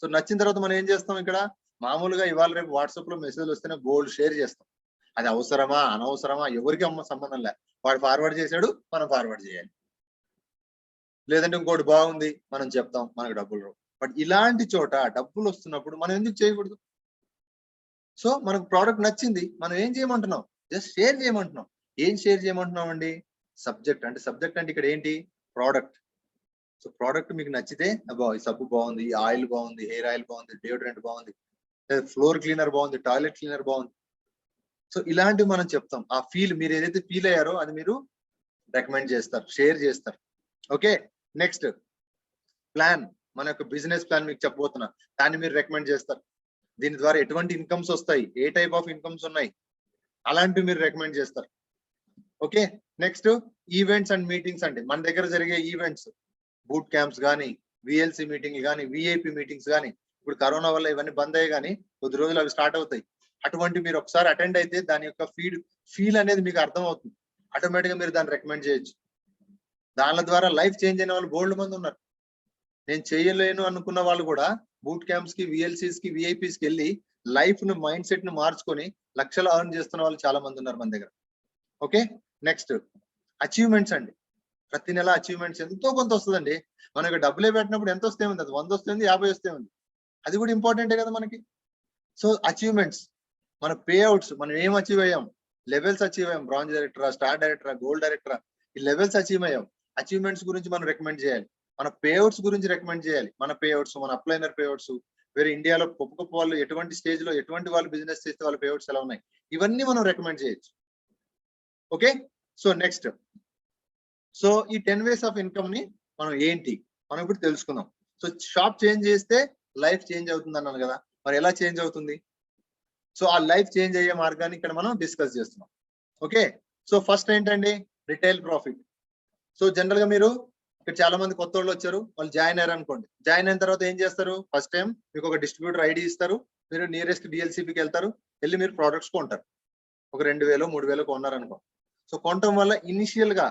[SPEAKER 1] సో నచ్చిన తర్వాత మనం ఏం చేస్తాం? ఇక్కడ మామూలుగా ఇవాళ రేపు వాట్సాప్ లో మెసేజ్ వస్తేనే బోల్డ్ షేర్ చేస్తాం. అది అవసరమా అనవసరమా ఎవరికి సంబంధం లే. వాడు ఫార్వర్డ్ చేశాడు, మనం ఫార్వర్డ్ చేయాలి. లేదంటే ఇంకోటి బాగుంది మనం చెప్తాం, మనకు డబ్బులు రావు. బట్ ఇలాంటి చోట డబ్బులు వస్తున్నప్పుడు మనం ఎందుకు చేయకూడదు? సో మనకు ప్రోడక్ట్ నచ్చింది, మనం ఏం చేయమంటున్నాం? Just share చేయమంటున్నాం. ఏం షేర్ చేయమంటున్నాం అండి? సబ్జెక్ట్. అంటే సబ్జెక్ట్ అంటే ఇక్కడ ఏంటి? ప్రోడక్ట్. సో ప్రోడక్ట్ మీకు నచ్చితే అబ్బా ఈ సబ్బు బాగుంది, ఈ ఆయిల్ బాగుంది, హెయిర్ ఆయిల్ బాగుంది, డియోడ్రెంట్ బాగుంది, ఫ్లోర్ క్లీనర్ బాగుంది, టాయిలెట్ క్లీనర్ బాగుంది. సో ఇలాంటివి మనం చెప్తాం. ఆ ఫీల్ మీరు ఏదైతే ఫీల్ అయ్యారో అది మీరు రికమెండ్ చేస్తారు, షేర్ చేస్తారు. Okay, next plan. మన యొక్క బిజినెస్ ప్లాన్ మీకు చెప్పబోతున్నా, దాన్ని మీరు రికమెండ్ చేస్తారు. దీని ద్వారా ఎటువంటి ఇన్కమ్స్ వస్తాయి, ఏ టైప్ ఆఫ్ ఇన్కమ్స్ ఉన్నాయి, అలాంటివి మీరు రికమెండ్ చేస్తారు. Okay, next events and meetings అండి. మన దగ్గర జరిగే ఈవెంట్స్, బూట్ క్యాంప్స్ కానీ, విఎల్సి మీటింగ్లు కానీ, విఐపి మీటింగ్స్ కానీ, ఇప్పుడు కరోనా వల్ల ఇవన్నీ బంద్ అయ్యి కానీ కొద్ది రోజులు అవి స్టార్ట్ అవుతాయి. అటువంటి మీరు ఒకసారి అటెండ్ అయితే దాని యొక్క ఫీల్ అనేది మీకు అర్థం అవుతుంది. ఆటోమేటిక్ గా మీరు దాన్ని రికమెండ్ చేయొచ్చు. దాని ద్వారా లైఫ్ చేంజ్ అయిన వాళ్ళు బోల్డ్ మంది ఉన్నారు. నేను చేయలేను అనుకున్న వాళ్ళు కూడా బూట్ క్యాంప్స్ కి, విఎల్సీస్ కి, విఐపీస్ కి వెళ్ళి లైఫ్ ను, మైండ్ సెట్ ను మార్చుకొని లక్షలు ఎర్న్ చేస్తున్న వాళ్ళు చాలా మంది ఉన్నారు మన దగ్గర. ఓకే, నెక్స్ట్ అచీవ్మెంట్స్ అండి. ప్రతి నెల అచీవ్మెంట్స్ ఎంతో కొంత వస్తుందండి. మనకి డబ్బులే పెట్టినప్పుడు ఎంత వస్తే ఉంది? అది 100 వస్తుంది, 50 వస్తే ఉంది. అది కూడా ఇంపార్టెంటే కదా మనకి. సో అచీవ్మెంట్స్, మన పే అవుట్స్, మనం ఏం అచీవ్ అయ్యాం, లెవెల్స్ అచీవ్ అయ్యాం, బ్రాంజ్ డైరెక్టరా, స్టార్ డైరెక్టరా, గోల్డ్ డైరెక్టరా, ఈ లెవెల్స్ అచీవ్ అయ్యాం. అచీవ్మెంట్స్ గురించి మనం రికమెండ్ చేయాలి, మన పే అవుట్స్ గురించి రికమెండ్ చేయాలి. మన పే అవుట్స్, మన అప్లైనర్ పే అవుట్స్, వేరే ఇండియాలో గొప్ప గొప్ప వాళ్ళు ఎటువంటి స్టేజ్ లో ఎటువంటి వాళ్ళు బిజినెస్ చేస్తే వాళ్ళ పే అవుట్స్ ఎలా ఉన్నాయి, ఇవన్నీ మనం రికమెండ్ చేయొచ్చు. ఓకే, సో నెక్స్ట్, సో ఈ 10 ways ఆఫ్ ఇన్కమ్ ని మనం ఏంటి మనం ఇప్పుడు తెలుసుకుందాం. సో షాప్ చేంజ్ చేస్తే లైఫ్ చేంజ్ అవుతుంది అన్నాను కదా, మరి ఎలా చేంజ్ అవుతుంది? సో ఆ లైఫ్ చేంజ్ అయ్యే మార్గాన్ని ఇక్కడ మనం డిస్కస్ చేస్తున్నాం. ఓకే, సో ఫస్ట్ ఏంటండి, రిటైల్ ప్రాఫిట్. సో జనరల్ గా మీరు ఇక్కడ చాలా మంది కొత్త వాళ్ళు వచ్చారు, వాళ్ళు జాయిన్ అయ్యారు అనుకోండి. జాయిన్ అయిన తర్వాత ఏం చేస్తారు, ఫస్ట్ టైం మీకు ఒక డిస్ట్రిబ్యూటర్ ఐడి ఇస్తారు, మీరు నియరెస్ట్ డిఎల్సిపికి వెళ్తారు, వెళ్ళి మీరు ప్రోడక్ట్స్ కొంటారు. ఒక 2000 3000 కొన్నారు అనుకో. సో కొనటం వల్ల ఇనిషియల్ గా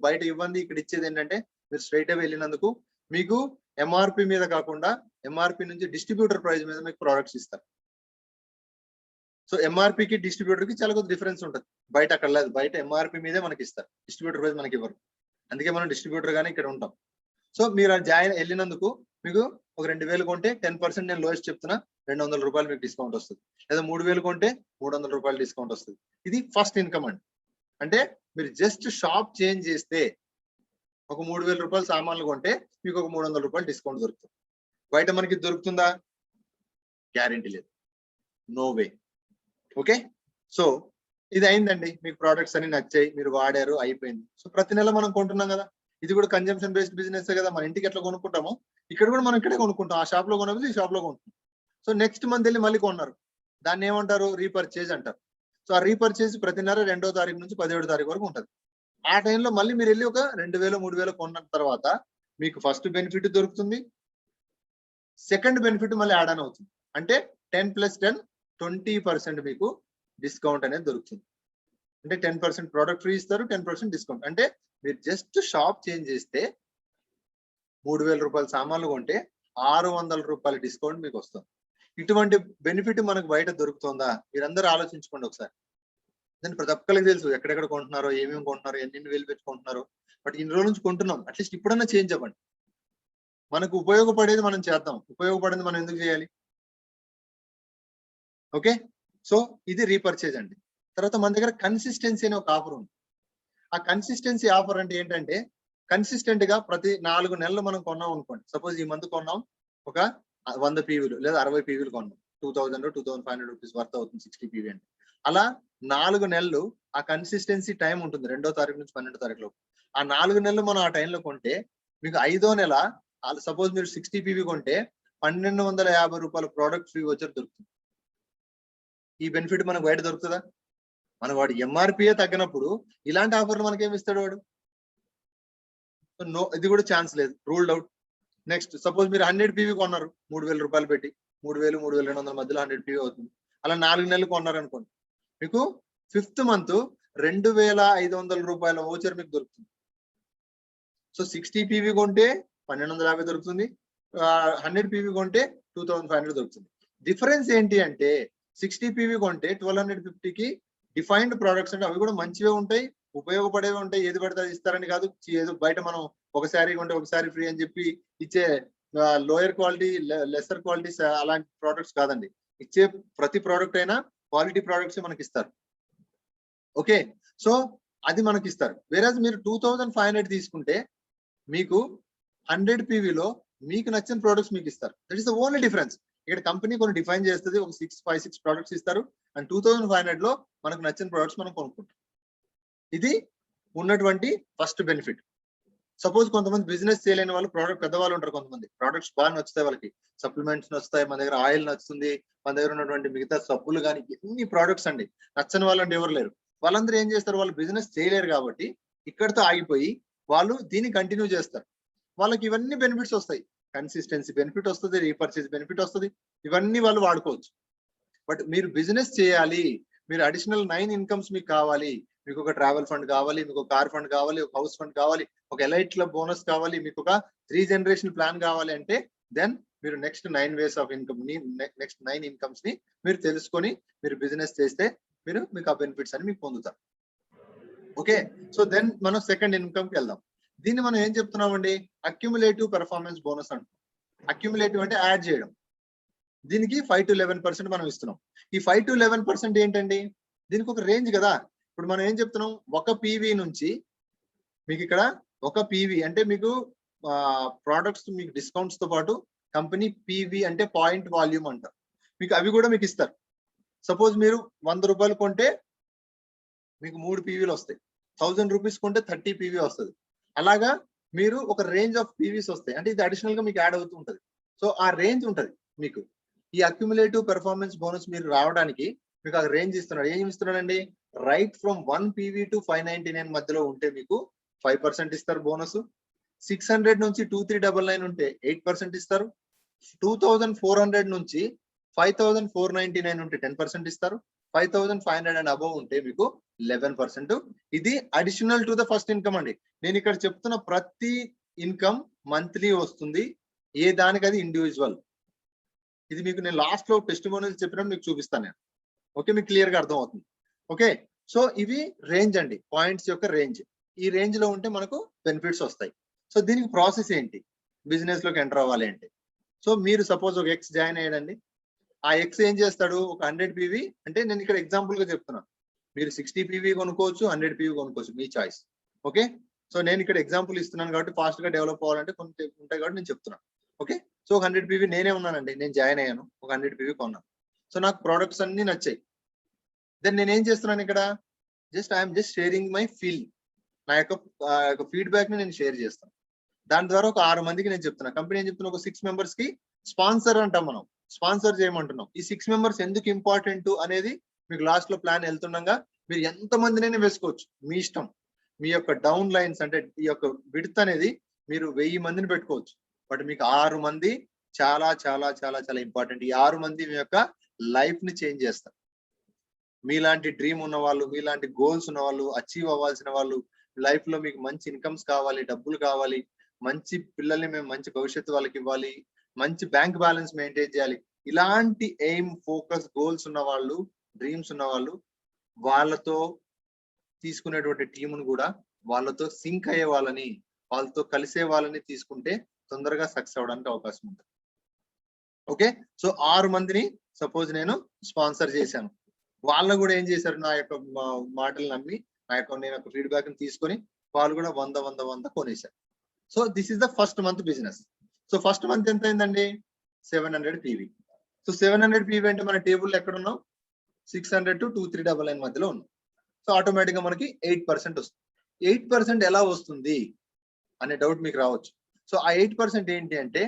[SPEAKER 1] బయట ఇవ్వండి, ఇక్కడ ఇచ్చేది ఏంటంటే మీరు స్ట్రైట్ అవే వెళ్ళినందుకు మీకు ఎంఆర్పి మీద కాకుండా ఎంఆర్పి నుంచి డిస్ట్రిబ్యూటర్ ప్రైస్ మీద మీకు ప్రోడక్ట్స్ ఇస్తారు. సో ఎంఆర్పికి డిస్ట్రిబ్యూటర్ కి చాలా కొద్ది డిఫరెన్స్ ఉంటుంది, బయట అక్కడ లేదు. బయట ఎంఆర్పి మీదే మనకి ఇస్తారు, డిస్ట్రిబ్యూటర్ ప్రైస్ మనకి ఇవ్వరు. అందుకే మనం డిస్ట్రిబ్యూటర్ గానే ఇక్కడ ఉంటాం. సో మీరు జాయిన్ వెళ్ళినందుకు మీకు ఒక 2000 కొంటే 10% నేను లోయెస్ట్ చెప్తున్నా, 200 రూపాయలు మీకు డిస్కౌంట్ వస్తుంది. లేదా 3000 కొంటే 300 రూపాయలు డిస్కౌంట్ వస్తుంది. ఇది ఫస్ట్ ఇన్కమ్ అండి. అంటే మీరు జస్ట్ షాప్ చేంజ్ చేస్తే ఒక 3000 రూపాయలు సామాన్లు కొంటే మీకు ఒక 300 రూపాయలు డిస్కౌంట్ దొరుకుతుంది. బయట మనకి దొరుకుతుందా? గ్యారెంటీ లేదు, నో వే. ఓకే, సో ఇది అయిందండి, మీకు ప్రోడక్ట్స్ అన్ని నచ్చాయి, మీరు వాడారు, అయిపోయింది. సో ప్రతి నెల మనం కొంటున్నాం కదా, ఇది కూడా కన్జంప్షన్ బేస్డ్ బిజినెస్ కదా. మన ఇంటికి ఎట్లా కొనుక్కుంటామో ఇక్కడ కూడా మనం ఇక్కడే కొనుక్కుంటాం, ఆ షాప్ లో కొనబోదు ఈ షాప్ లో కొంటున్నాం. సో నెక్స్ట్ మంత్ వెళ్ళి మళ్ళీ కొన్నారు, దాన్ని ఏమంటారు, రీపర్చేజ్ అంటారు. సో ఆ రీపర్చేజ్ ప్రతి నెల 2వ తారీఖు నుంచి 17వ తారీఖు వరకు ఉంటుంది. ఆ టైంలో మళ్ళీ మీరు వెళ్ళి ఒక 2000 3000 కొన్న తర్వాత మీకు ఫస్ట్ బెనిఫిట్ దొరుకుతుంది, సెకండ్ బెనిఫిట్ మళ్ళీ యాడ్ ఆన్ అవుతుంది. అంటే 10 + 10 20% మీకు డిస్కౌంట్ అనేది దొరుకుతుంది. అంటే 10% ప్రోడక్ట్ ఫ్రీ ఇస్తారు, 10% డిస్కౌంట్. అంటే మీరు జస్ట్ షాప్ చేంజ్ చేస్తే 3000 రూపాయల సామాన్లు కొంటే 600 రూపాయల డిస్కౌంట్ మీకు వస్తుంది. ఇటువంటి బెనిఫిట్ మనకు బయట దొరుకుతుందా? మీరందరూ ఆలోచించుకోండి ఒకసారి. దాన్ని ప్రతి ఒక్కరికి తెలుసు ఎక్కడెక్కడ కొంటున్నారో, ఏమేమి కొంటున్నారో, ఎన్ని వేలు పెట్టుకుంటున్నారో. బట్ ఇన్ని రోజుల నుంచి కొంటున్నాం, అట్లీస్ట్ ఇప్పుడన్నా చేంజ్ అవ్వండి. మనకు ఉపయోగపడేది మనం చేద్దాం, ఉపయోగపడేది మనం ఎందుకు చేయాలి? ఓకే, సో ఇది రీపర్చేజ్ అండి. తర్వాత మన దగ్గర కన్సిస్టెన్సీ అనే ఒక ఆఫర్ ఉంది. ఆ కన్సిస్టెన్సీ ఆఫర్ అంటే ఏంటంటే, కన్సిస్టెంట్ గా ప్రతి 4 నెలలు మనం కొన్నాం అనుకోండి. సపోజ్ ఈ మంత్ కొన్నాం ఒక 100 పీవీలు లేదా 60 పీవీలు కొన్నాం, 2000 2500 రూపీస్ వర్త్ అవుతుంది 60 పీవీ అంటే. అలా 4 నెలలు ఆ కన్సిస్టెన్సీ టైం ఉంటుంది, 2వ తారీఖు నుంచి 12వ తారీఖు లోపు. ఆ 4 నెలలు మనం ఆ టైంలో కొంటే మీకు 5వ నెల సపోజ్ మీరు 60 పీవీ కొంటే 1250 రూపాయల ప్రోడక్ట్ ఫ్రీ వచ్చర్ దొరుకుతుంది. ఈ బెనిఫిట్ మనకు బయట దొరుకుతుందా? మన వాడు ఎంఆర్పిఏ తగ్గినప్పుడు ఇలాంటి ఆఫర్లు మనకేమి ఇస్తాడు వాడు? నో, ఇది కూడా ఛాన్స్ లేదు, రూల్డ్ అవుట్. నెక్స్ట్ సపోజ్ మీరు 100 పీవీ కొన్నారు 3000 రూపాయలు పెట్టి, 3000 3200 మధ్యలో 100 పీవీ అవుతుంది. అలా 4 నెలలు కొన్నారు అనుకోండి, మీకు 5th మంత్ 2500 రూపాయల వోచర్ మీకు దొరుకుతుంది. సో 60 పీవీ కొంటే 1250 దొరుకుతుంది, 100 పీవీ కొంటే 2500 దొరుకుతుంది. డిఫరెన్స్ ఏంటి అంటే 60 పీవీ కొంటే 1250కి డిఫైన్డ్ ప్రోడక్ట్స్ అంటే అవి కూడా మంచివే ఉంటాయి, ఉపయోగపడేవి ఉంటాయి. ఏది పడితే అది ఇస్తారని కాదు, ఏదో బయట మనం ఒక శారీ కొంటే ఒక శారీ ఫ్రీ అని చెప్పి ఇచ్చే లోయర్ క్వాలిటీ లెసర్ క్వాలిటీస్ అలాంటి ప్రోడక్ట్స్ కాదండి. ఇచ్చే ప్రతి ప్రోడక్ట్ అయినా క్వాలిటీ ప్రోడక్ట్స్ మనకి ఇస్తారు. ఓకే, సో అది మనకి ఇస్తారు. వేరేజ్ మీరు 2500 తీసుకుంటే మీకు 100 పీవీలో మీకు నచ్చిన ప్రోడక్ట్స్ మీకు ఇస్తారు. That is the only difference. ఇక్కడ కంపెనీ కొన్ని డిఫైన్ చేస్తుంది, ఒక 5-6 ప్రోడక్ట్స్ ఇస్తారు, అండ్ 2500 లో మనకు నచ్చిన ప్రోడక్ట్స్ మనం కొనుక్కుంటాం. ఇది ఉన్నటువంటి ఫస్ట్ బెనిఫిట్. సపోజ్ కొంతమంది బిజినెస్ చేయలేని వాళ్ళు, ప్రోడక్ట్ పెద్దవాళ్ళు ఉంటారు, కొంతమంది ప్రోడక్ట్స్ బాగా నచ్చుతాయి వాళ్ళకి, సప్లిమెంట్స్ నచ్చుతాయి, మన దగ్గర ఆయిల్ నచ్చుతుంది, మన దగ్గర ఉన్నటువంటి మిగతా సబ్బులు కానీ ఎన్ని ప్రోడక్ట్స్ అండి, నచ్చని వాళ్ళంటే ఎవరు లేరు. వాళ్ళందరూ ఏం చేస్తారు, వాళ్ళు బిజినెస్ చేయలేరు కాబట్టి ఇక్కడితో ఆగిపోయి వాళ్ళు దీన్ని కంటిన్యూ చేస్తారు. వాళ్ళకి ఇవన్నీ బెనిఫిట్స్ వస్తాయి, కన్సిస్టెన్సీ బెనిఫిట్ వస్తుంది, రీపర్చేజ్ బెనిఫిట్ వస్తుంది, ఇవన్నీ వాళ్ళు వాడుకోవచ్చు. బట్ మీరు బిజినెస్ చేయాలి, మీరు అడిషనల్ 9 ఇన్కమ్స్ మీకు కావాలి, మీకు ఒక ట్రావెల్ ఫండ్ కావాలి, మీకు ఒక కార్ ఫండ్ కావాలి, ఒక హౌస్ ఫండ్ కావాలి, ఒక ఎలైట్ క్లబ్ బోనస్ కావాలి, మీకు ఒక 3 జనరేషన్ ప్లాన్ కావాలి అంటే దెన్ మీరు నెక్స్ట్ 9 వేస్ ఆఫ్ ఇన్కమ్ ని, నెక్స్ట్ 9 ఇన్కమ్స్ ని మీరు తెలుసుకొని మీరు బిజినెస్ చేస్తే మీకు ఆ బెనిఫిట్స్ అని మీకు పొందుతారు. ఓకే, సో దెన్ మనం సెకండ్ ఇన్కమ్ కి వెళ్దాం. దీన్ని మనం ఏం చెప్తున్నామండి, అక్యుములేటివ్ పెర్ఫార్మెన్స్ బోనస్ అంటాం. అక్యుములేటివ్ అంటే యాడ్ చేయడం. దీనికి 5 to 11% మనం ఇస్తున్నాం. ఈ 5 to 11% ఏంటండి, దీనికి ఒక రేంజ్ కదా. ఇప్పుడు మనం ఏం చెప్తున్నాం, ఒక పీవీ నుంచి మీకు ఇక్కడ ఒక పీవీ అంటే మీకు ప్రోడక్ట్స్ మీకు డిస్కౌంట్స్ తో పాటు కంపెనీ పీవీ అంటే పాయింట్ వాల్యూమ్ అంటారు, మీకు అవి కూడా మీకు ఇస్తారు. సపోజ్ మీరు 100 రూపాయలు కొంటే మీకు 3 పీవీలు వస్తాయి, 1000 రూపీస్ కొంటే 30 పీవీ వస్తుంది. అలాగా మీరు ఒక రేంజ్ ఆఫ్ పీవీస్ వస్తాయి, అంటే ఇది అడిషనల్ గా మీకు యాడ్ అవుతూ ఉంటుంది. సో ఆ రేంజ్ ఉంటుంది మీకు. ఈ అక్యుములేటివ్ పెర్ఫార్మెన్స్ బోనస్ మీరు రావడానికి మీకు ఆ రేంజ్ ఇస్తున్నాడు. ఏం ఇస్తున్నాడండి, రైట్ ఫ్రమ్ 1 పీవీ టు 599 మధ్యలో ఉంటే మీకు 5% ఇస్తారు బోనస్. 600 నుంచి 2399 ఉంటే 8% ఇస్తారు. 2400 నుంచి 5499 ఉంటే 10% ఇస్తారు. 5500 అండ్ అబౌవ్ ఉంటే మీకు 11%. ఇది additional to the first income అండి. నేను ఇక్కడ చెప్తున్న ప్రతి ఇన్కమ్ మంత్లీ వస్తుంది, ఏ దానికి అది ఇండివిజువల్. ఇది మీకు నేను లాస్ట్ లో టెస్టిమోనియల్స్ చెప్పినప్పుడు మీకు చూపిస్తాను నేను. ఓకే, మీకు క్లియర్ గా అర్థం అవుతుంది. ఓకే, సో ఇవి రేంజ్ అండి, పాయింట్స్ యొక్క రేంజ్. ఈ రేంజ్ లో ఉంటే మనకు బెనిఫిట్స్ వస్తాయి. సో దీనికి ప్రాసెస్ ఏంటి, బిజినెస్ లోకి ఎంటర్ అవ్వాలి అంటే, సో మీరు సపోజ్ ఒక ఎక్స్ జాయిన్ అయ్యాడండి. ఆ ఎక్స్ ఏం చేస్తాడు, ఒక 100 పీవీ అంటే నేను ఇక్కడ ఎగ్జాంపుల్ గా చెప్తున్నాను, మీరు 60 పీవీ కొనుక్కోవచ్చు, 100 పీవీ కొనుక్కోవచ్చు, మీ చాయిస్. ఓకే, సో నేను ఇక్కడ ఎగ్జాంపుల్ ఇస్తున్నాను కాబట్టి ఫాస్ట్ గా డెవలప్ అవ్వాలంటే కొంచెం ఉంటాయి కాబట్టి నేను చెప్తున్నాను. ఓకే, సో ఒక 100 పీవీ నేనే ఉన్నానండి, నేను జాయిన్ అయ్యాను, ఒక 100 పీవీ కొన్నాను. సో నాకు ప్రొడక్ట్స్ అన్ని నచ్చాయి. దెన్ నేను ఏం చేస్తున్నాను ఇక్కడ, I'm just sharing my feel, నా యొక్క ఫీడ్బ్యాక్ ని నేను షేర్ చేస్తాను. దాని ద్వారా ఒక 6 మందికి నేను చెప్తున్నా. కంపెనీ ఏం చెప్తున్నా, ఒక 6 మెంబర్స్ కి స్పాన్సర్ అంటాం మనం, స్పాన్సర్ చేయమంటున్నాం. ఈ 6 మెంబర్స్ ఎందుకు ఇంపార్టెంట్ అనేది మీకు లాస్ట్ లో ప్లాన్ వెళ్తుండగా మీరు ఎంత మందినైనా వేసుకోవచ్చు, మీ ఇష్టం. మీ యొక్క డౌన్ లైన్స్ అంటే ఈ యొక్క విడ్త్ అనేది మీరు 1000 మందిని పెట్టుకోవచ్చు. బట్ మీకు 6 మంది చాలా చాలా చాలా చాలా ఇంపార్టెంట్. ఈ 6 మంది మీ యొక్క లైఫ్ ని చేంజ్ చేస్తారు. మీలాంటి డ్రీమ్ ఉన్న వాళ్ళు, మీలాంటి గోల్స్ ఉన్న వాళ్ళు, అచీవ్ అవ్వాల్సిన వాళ్ళు, లైఫ్ లో మీకు మంచి ఇన్కమ్స్ కావాలి, డబ్బులు కావాలి, మంచి పిల్లల్ని మేము మంచి భవిష్యత్తు వాళ్ళకి ఇవ్వాలి, మంచి బ్యాంక్ బ్యాలెన్స్ మెయింటైన్ చేయాలి, ఇలాంటి ఎయిమ్, ఫోకస్, గోల్స్ ఉన్న వాళ్ళు, డ్రీమ్స్ ఉన్న వాళ్ళు, వాళ్ళతో తీసుకునేటువంటి టీమును కూడా వాళ్ళతో సింక్ అయ్యే వాళ్ళని, వాళ్ళతో కలిసే వాళ్ళని తీసుకుంటే తొందరగా సక్సెస్ అవడానికి అవకాశం ఉంటుంది. ఓకే, సో 6 మందిని సపోజ్ నేను స్పాన్సర్ చేశాను. వాళ్ళు కూడా ఏం చేశారు, నా యొక్క మాటలు నమ్మి నేను ఒక ఫీడ్బ్యాక్ ని తీసుకొని వాళ్ళు కూడా 100 కొనేశారు. So this is the first month business. So first month ఎంత అయిందండి, 700 పీవీ. సో 700 పీవీ అంటే మన టేబుల్ ఎక్కడ ఉన్నాం, 600 to 2399 మధ్యలో ఉన్నాం. సో ఆటోమేటిక్ గా మనకి 8% వస్తుంది. 8% ఎలా వస్తుంది అనే డౌట్ మీకు రావచ్చు. సో ఆ 8% ఏంటి అంటే,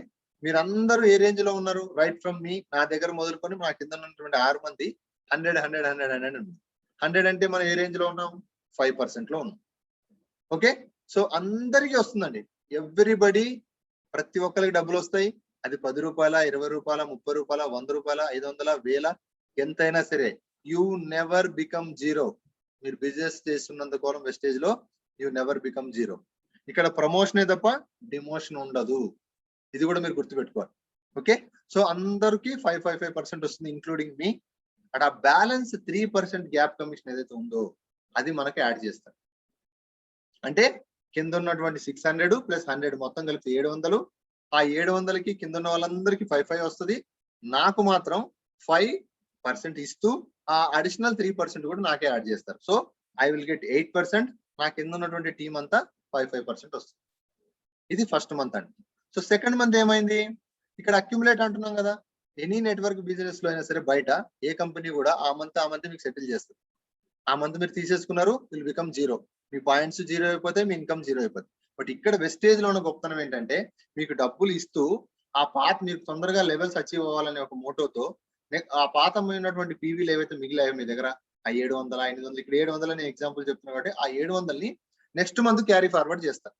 [SPEAKER 1] మీరందరూ ఏ రేంజ్ లో ఉన్నారు, రైట్ ఫ్రమ్ మీ, నా దగ్గర మొదలుకొని నా కింద ఉన్నటువంటి 6 మంది 100 అంటే మనం ఏ రేంజ్ లో ఉన్నాం, 5% లో ఉన్నాం. ఓకే, సో అందరికీ వస్తుందండి, ఎవ్రీబడి, ప్రతి ఒక్కరికి డబ్బులు వస్తాయి. అది 10 రూపాయల, 20 రూపాయల, 30 రూపాయల, 100 రూపాయల, 500, 1000, ఎంతైనా సరే, యూ నెవర్ బికమ్ జీరో. మీరు బిజినెస్ చేస్తున్నంత కాలం వెస్టేజ్ లో యూ నెవర్ బికమ్ జీరో. ఇక్కడ ప్రమోషనే తప్ప డిమోషన్ ఉండదు, ఇది కూడా మీరు గుర్తుపెట్టుకోవాలి. ఓకే, సో అందరికి 5% వస్తుంది, ఇంక్లూడింగ్ మీ. అక్కడ ఆ బ్యాలెన్స్ 3% గ్యాప్ కమిషన్ ఏదైతే ఉందో అది మనకి యాడ్ చేస్తారు. అంటే కింద ఉన్నటువంటి 600 + 100 మొత్తం కలిపి 700. ఆ 700కి కింద ఉన్న వాళ్ళందరికీ 5 వస్తుంది. నాకు మాత్రం 5% ఇస్తూ ఆ అడిషనల్ 3% కూడా నాకే యాడ్ చేస్తారు. So I will get 8%. నా కింద ఉన్నటువంటి టీం అంతా 5% వస్తుంది. ఇది ఫస్ట్ మంత్ అండి. సో సెకండ్ మంత్ ఏమైంది, ఇక్కడ అక్యుములేట్ అంటున్నాం కదా, ఎనీ నెట్వర్క్ బిజినెస్ లో అయినా సరే బయట ఏ కంపెనీ కూడా ఆ మంత్ మీకు సెటిల్ చేస్తుంది. ఆ మంత్ మీరు తీసేసుకున్నారు, will become zero. Me points zero అయిపోతే మీ ఇన్కమ్ జీరో అయిపోతుంది. బట్ ఇక్కడ వెస్టేజ్ లో ఉన్న గొప్పతనం ఏంటంటే, మీకు డబ్బులు ఇస్తూ ఆ పాత మీరు తొందరగా లెవెల్స్ అచీవ్ అవ్వాలనే ఒక మోటోతో ఆ పాత ఉన్నటువంటి పీవీలు ఏవైతే మిగిలాయో మీ దగ్గర, ఆ 700, 500, ఇక్కడ 700 అనే ఎగ్జాంపుల్ చెప్తున్నా కాబట్టి ఆ 700ని నెక్స్ట్ మంత్ క్యారీ ఫార్వర్డ్ చేస్తారు.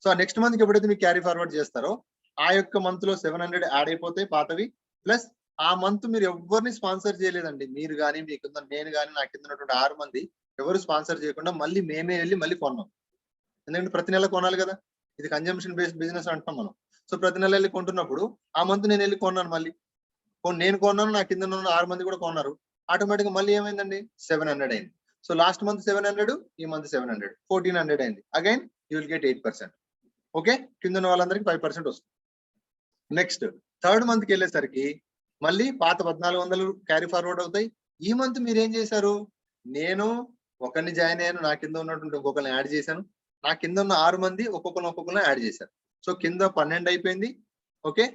[SPEAKER 1] సో ఆ నెక్స్ట్ మంత్ ఎప్పుడైతే మీకు క్యారీ ఫార్వర్డ్ చేస్తారో ఆ యొక్క మంత్ లో 700 యాడ్ అయిపోతాయి పాతవి. ప్లస్ ఆ మంత్ మీరు ఎవరిని స్పాన్సర్ చేయలేదండి, మీరు కానీ మీ కింద నేను కానీ నా కింద ఉన్నటువంటి 6 మంది ఎవరు స్పాన్సర్ చేయకుండా మళ్ళీ మేమే వెళ్ళి మళ్ళీ కొన్నాం. ఎందుకంటే ప్రతి నెల కొనాలి కదా, ఇది కన్జంప్షన్ బేస్డ్ బిజినెస్ అంటాం మనం. సో ప్రతి నెల వెళ్ళి కొంటున్నప్పుడు ఆ మంత్ నేను వెళ్ళి కొన్నాను, మళ్ళీ నేను కొన్నాను, నా కింద ఉన్న 6 మంది కూడా కొన్నారు. ఆటోమేటిక్ గా మళ్ళీ ఏమైందండి, 700 అయింది. సో లాస్ట్ మంత్ 700, ఈ మంత్ 700, 1400 అయింది. Again you will get 8%. Okay, కింద ఉన్న వాళ్ళందరికీ 5% వస్తుంది. నెక్స్ట్ థర్డ్ మంత్ కి వెళ్ళేసరికి మళ్ళీ పాత 1400 క్యారీ ఫార్వర్డ్ అవుతాయి. ఈ మంత్ మీరు ఏం చేశారు, నేను ఒకరిని జాయిన్ అయ్యాను, నా కింద ఉన్నటువంటి ఒక్కొక్కరిని యాడ్ చేశాను, నా కింద ఉన్న 6 మంది ఒక్కొక్కరిని యాడ్ చేశారు. సో కింద 12 అయిపోయింది. ఓకే,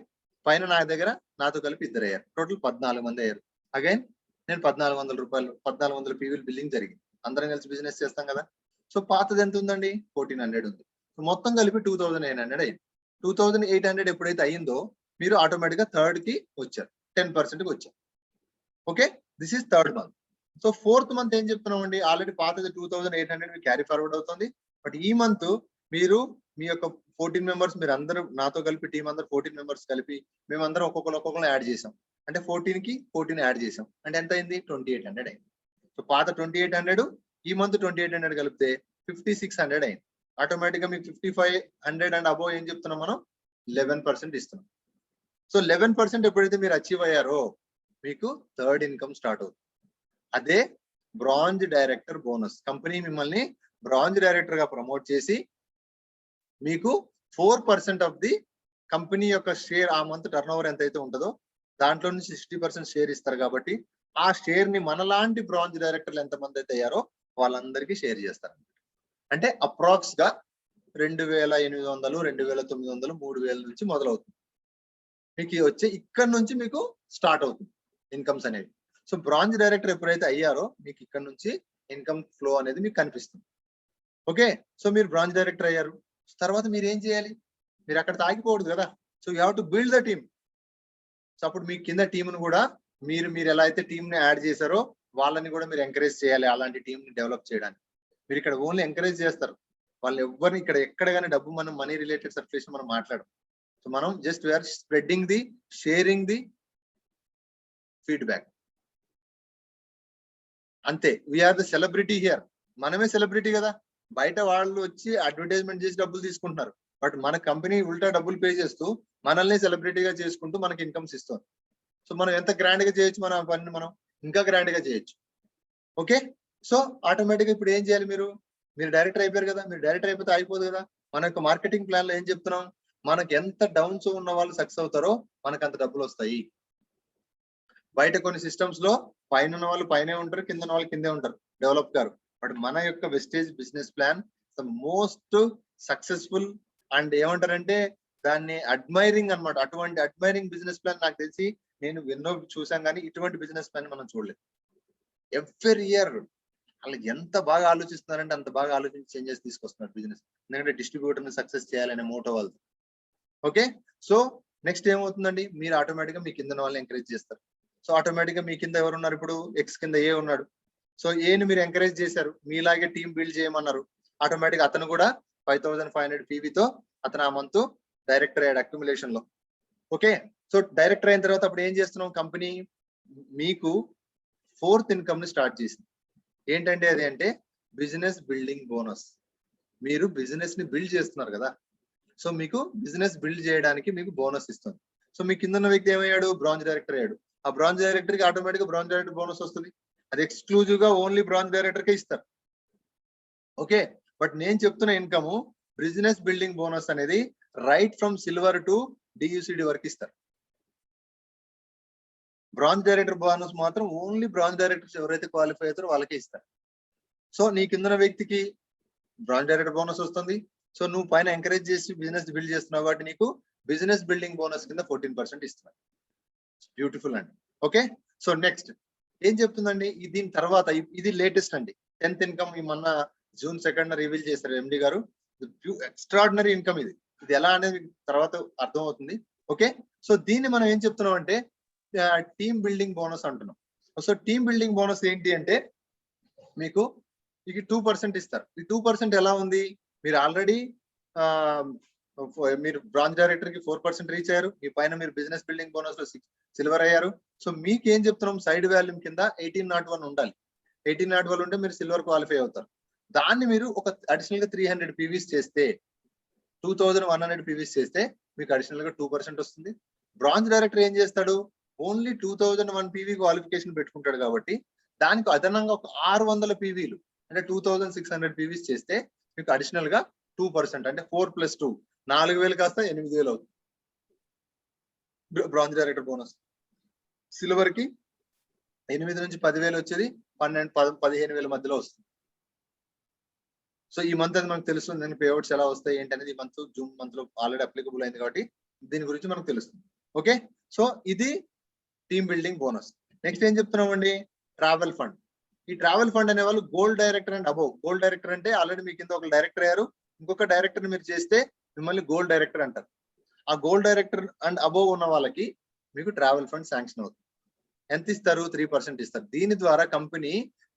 [SPEAKER 1] పైన నా దగ్గర నాతో కలిపి 2 అయ్యారు. టోటల్ 14 మంది అయ్యారు. అగైన్ నేను 1400 రూపాయలు 1400 పీవీలు బిల్లింగ్ జరిగింది. అందరం కలిసి బిజినెస్ చేస్తాం కదా. సో పాతది ఎంత ఉందండి, 1400 ఉంది. సో మొత్తం కలిపి 2800 అయింది. 2800 ఎప్పుడైతే అయిందో మీరు ఆటోమేటిక్ గా థర్డ్ కి వచ్చారు, 10% కి వచ్చారు. Okay, this is third month. So fourth month ఏం చెప్తున్నామండి, ఆల్రెడీ పాతది 2800 మీకు క్యారీ ఫార్వర్డ్ అవుతుంది. బట్ ఈ మంత్ మీరు మీ యొక్క 14 మెంబర్స్, మీరు అందరూ నాతో కలిపి టీం అందరూ 14 మెంబర్స్ కలిపి మేమందరం ఒక్కొక్కరు యాడ్ చేసాం. అంటే 14 కి 14 యాడ్ చేసాం. అంటే ఎంత అయింది, 2800 అయింది. సో పాత 2800 ఈ మంత్ 2800 కలిపితే 5600 అయింది. ఆటోమేటిక్ గా మీకు 5500 అండ్ అబోవ్ ఏం చెప్తున్నాం మనం, 11% ఇస్తున్నాం. సో 11% ఎప్పుడైతే మీరు అచీవ్ అయ్యారో మీకు థర్డ్ ఇన్కమ్ స్టార్ట్ అవుతుంది. అదే బ్రాంజ్ డైరెక్టర్ బోనస్. కంపెనీ మిమ్మల్ని బ్రాంజ్ డైరెక్టర్ గా ప్రమోట్ చేసి మీకు 4% ఆఫ్ ది కంపెనీ యొక్క షేర్, ఆ మంత్ టర్న్ ఓవర్ ఎంతైతే ఉంటుందో దాంట్లో నుంచి 60% షేర్ ఇస్తారు. కాబట్టి ఆ షేర్ ని మనలాంటి బ్రాంజ్ డైరెక్టర్లు ఎంతమంది అయితే అయ్యారో వాళ్ళందరికీ షేర్ చేస్తారు. అంటే అప్రాక్స్ గా 2800, 2900, 3000 నుంచి మొదలవుతుంది. మీకు వచ్చే ఇక్కడ నుంచి మీకు స్టార్ట్ అవుతుంది ఇన్కమ్స్ అనేవి. సో బ్రాంజ్ డైరెక్టర్ ఎప్పుడైతే అయ్యారో మీకు ఇక్కడ నుంచి ఇన్కమ్ ఫ్లో అనేది మీకు కనిపిస్తుంది. ఓకే, సో మీరు బ్రాంచ్ డైరెక్టర్ అయ్యారు, తర్వాత మీరు ఏం చేయాలి, మీరు అక్కడ ఆగిపోకూడదు కదా. So you have to build the team. So అప్పుడు మీ కింద టీంను కూడా మీరు ఎలా అయితే టీమ్ ని యాడ్ చేశారో వాళ్ళని కూడా మీరు ఎంకరేజ్ చేయాలి, అలాంటి టీమ్ ని డెవలప్ చేయడానికి. మీరు ఇక్కడ ఓన్లీ ఎంకరేజ్ చేస్తారు, వాళ్ళు ఎవరిని ఇక్కడ ఎక్కడ కానీ డబ్బు మనం మనీ రిలేటెడ్ సర్టిఫికేషన్ మనం మాట్లాడడం. సో మనం just we are spreading the, sharing the feedback అంతే. We are the celebrity here. మనమే సెలబ్రిటీ కదా. బయట వాళ్ళు వచ్చి అడ్వర్టైజ్మెంట్ చేసి డబ్బులు తీసుకుంటున్నారు, బట్ మన కంపెనీ ఉల్టా డబ్బులు పే చేస్తూ మనల్ని సెలబ్రిటీగా చేసుకుంటూ మనకి ఇన్కమ్స్ ఇస్తుంది. సో మనం ఎంత గ్రాండ్ గా చేయొచ్చు, మన పనిని మనం ఇంకా గ్రాండ్ గా చేయొచ్చు. ఓకే, సో ఆటోమేటిక్ గా ఇప్పుడు ఏం చేయాలి, మీరు డైరెక్టర్ అయిపోయారు కదా. మీరు డైరెక్టర్ అయిపోతే అయిపోదు కదా. మన యొక్క మార్కెటింగ్ ప్లాన్ లో ఏం చెప్తున్నాం, మనకి ఎంత డౌన్స్ ఉన్న వాళ్ళు సక్సెస్ అవుతారో మనకు అంత డబ్బులు వస్తాయి. బయట కొన్ని సిస్టమ్స్ లో పైన ఉన్న వాళ్ళు పైనే ఉంటారు, కింద ఉన్న వాళ్ళు కిందే ఉంటారు, డెవలప్ గారు. బట్ మన యొక్క Vestige business plan the most successful and ఏమంటారంటే దాన్ని అడ్మైరింగ్ అన్నమాట. అటువంటి అడ్మైరింగ్ బిజినెస్ ప్లాన్ నాకు తెలిసి నేను ఎన్నో చూసాం, కానీ ఇటువంటి బిజినెస్ ప్లాన్ మనం చూడలేదు. ఎవ్రీ ఇయర్ వాళ్ళు ఎంత బాగా ఆలోచిస్తున్నారంటే అంత బాగా ఆలోచించి చేంజెస్ తీసుకొస్తున్నారు బిజినెస్. ఎందుకంటే డిస్ట్రిబ్యూటర్ ని సక్సెస్ చేయాలనే మోటో వాళ్ళది. ఓకే, సో నెక్స్ట్ ఏమవుతుందండి, మీరు ఆటోమేటిక్ గా మీ కింద వాళ్ళని ఎంకరేజ్ చేస్తారు. సో ఆటోమేటిక్ గా మీ కింద ఎవరు ఉన్నారు, ఇప్పుడు ఎక్స్ కింద ఏ ఉన్నాడు. సో ఏని మీరు ఎంకరేజ్ చేశారు, మీలాగే టీం బిల్డ్ చేయమన్నారు. ఆటోమేటిక్ అతను కూడా 5500 పీవీతో అతను ఆ మంత్ డైరెక్టర్ అయ్యాడు అక్యుములేషన్ లో. ఓకే, సో డైరెక్టర్ అయిన తర్వాత అప్పుడు ఏం చేస్తున్నాం, కంపెనీ మీకు ఫోర్త్ ఇన్కమ్ ని స్టార్ట్ చేసింది. ఏంటంటే అది అంటే బిజినెస్ బిల్డింగ్ బోనస్. మీరు బిజినెస్ ని బిల్డ్ చేస్తున్నారు కదా, సో మీకు బిజినెస్ బిల్డ్ చేయడానికి మీకు బోనస్ ఇస్తుంది. సో మీ కింద ఉన్న వ్యక్తి ఏమయ్యాడు, బ్రాంచ్ డైరెక్టర్ అయ్యాడు. ఆ బ్రాంచ్ డైరెక్టర్ కి ఆటోమేటిక్ గా బ్రాంచ్ డైరెక్టర్ బోనస్ వస్తుంది. అది ఎక్స్క్లూజివ్ గా ఓన్లీ బ్రాంచ్ డైరెక్టర్ కే ఇస్తారు. ఓకే, బట్ నేను చెప్తున్న ఇన్కమ్ బిజినెస్ బిల్డింగ్ బోనస్ అనేది రైట్ ఫ్రమ్ సిల్వర్ టు డియూసిడి వరకు ఇస్తారు. బ్రాంచ్ డైరెక్టర్ బోనస్ మాత్రం ఓన్లీ బ్రాంచ్ డైరెక్టర్స్ ఎవరైతే క్వాలిఫై అవుతారో వాళ్ళకే ఇస్తారు. సో నీ కింద వ్యక్తికి బ్రాంచ్ డైరెక్టర్ బోనస్ వస్తుంది. సో నువ్వు పైన ఎంకరేజ్ చేసి బిజినెస్ బిల్డ్ చేస్తున్నావు కాబట్టి నీకు బిజినెస్ బిల్డింగ్ బోనస్ కింద 14% ఇస్తున్నారు. బ్యూటిఫుల్ అండి. ఓకే, సో నెక్స్ట్ ఏం చెప్తుందండి, దీని తర్వాత ఇది లేటెస్ట్ అండి. 10th ఇన్కమ్ మొన్న June 2nd రివీల్ చేశారు ఎండి గారు. ఎక్స్ట్రాడినరీ ఇన్కమ్ ఇది ఎలా అనేది తర్వాత అర్థం అవుతుంది. ఓకే, సో దీన్ని మనం ఏం చెప్తున్నాం అంటే టీమ్ బిల్డింగ్ బోనస్ అంటున్నాం. సో టీమ్ బిల్డింగ్ బోనస్ ఏంటి అంటే మీకు ఇది 2% ఇస్తారు. ఈ 2% ఎలా ఉంది, మీరు ఆల్రెడీ మీరు బ్రాంచ్ డైరెక్టర్ కి 4% రీచ్ అయ్యారు. మీ పైన మీరు బిజినెస్ బిల్డింగ్ బోనస్ లో సిల్వర్ అయ్యారు. సో మీకు ఏం చెప్తున్నాం, సైడ్ వాల్యూమ్ కింద 1801 ఉండాలి. 1801 ఉంటే మీరు సిల్వర్ క్వాలిఫై అవుతారు. దాన్ని మీరు ఒక అడిషనల్ గా 300 పీవీస్ చేస్తే 2100 పీవీస్ చేస్తే మీకు అడిషనల్ గా 2% వస్తుంది. బ్రాంచ్ డైరెక్టర్ ఏం చేస్తాడు, ఓన్లీ 2001 పీవీ క్వాలిఫికేషన్ పెట్టుకుంటాడు కాబట్టి దానికి అదనంగా ఒక 600 పీవీలు అంటే 2600 పీవీస్ చేస్తే మీకు అడిషనల్ గా 2% అంటే 4+2 4000 కాస్త 8000 అవుతుంది బ్రాంచ్ డైరెక్టర్ బోనస్. సిల్వర్ కి 8 నుంచి 10,000 వచ్చేది 12-15,000 మధ్యలో వస్తుంది. సో ఈ మంత్ అది మనకు తెలుస్తుంది, నేను పేఅవుట్స్ ఎలా వస్తాయి ఏంటి అనేది ఈ మంత్ జూన్ మంత్ లో ఆల్రెడీ అప్లికబుల్ అయింది కాబట్టి దీని గురించి మనకు తెలుస్తుంది. ఓకే, సో ఇది టీమ్ బిల్డింగ్ బోనస్. నెక్స్ట్ ఏం చెప్తున్నామండి, ట్రావెల్ ఫండ్. ఈ ట్రావెల్ ఫండ్ అనే వాళ్ళు gold director and above. Gold director అంటే ఆల్రెడీ మీ కింద ఒక డైరెక్టర్ అయ్యారు, ఇంకొక డైరెక్టర్ మీరు చేస్తే మిమ్మల్ని గోల్డ్ డైరెక్టర్ అంటారు. ఆ గోల్డ్ డైరెక్టర్ అండ్ అబోవ్ ఉన్న వాళ్ళకి మీకు ట్రావెల్ ఫండ్ శాంక్షన్ అవుతుంది. ఎంత ఇస్తారు, 3% ఇస్తారు. దీని ద్వారా కంపెనీ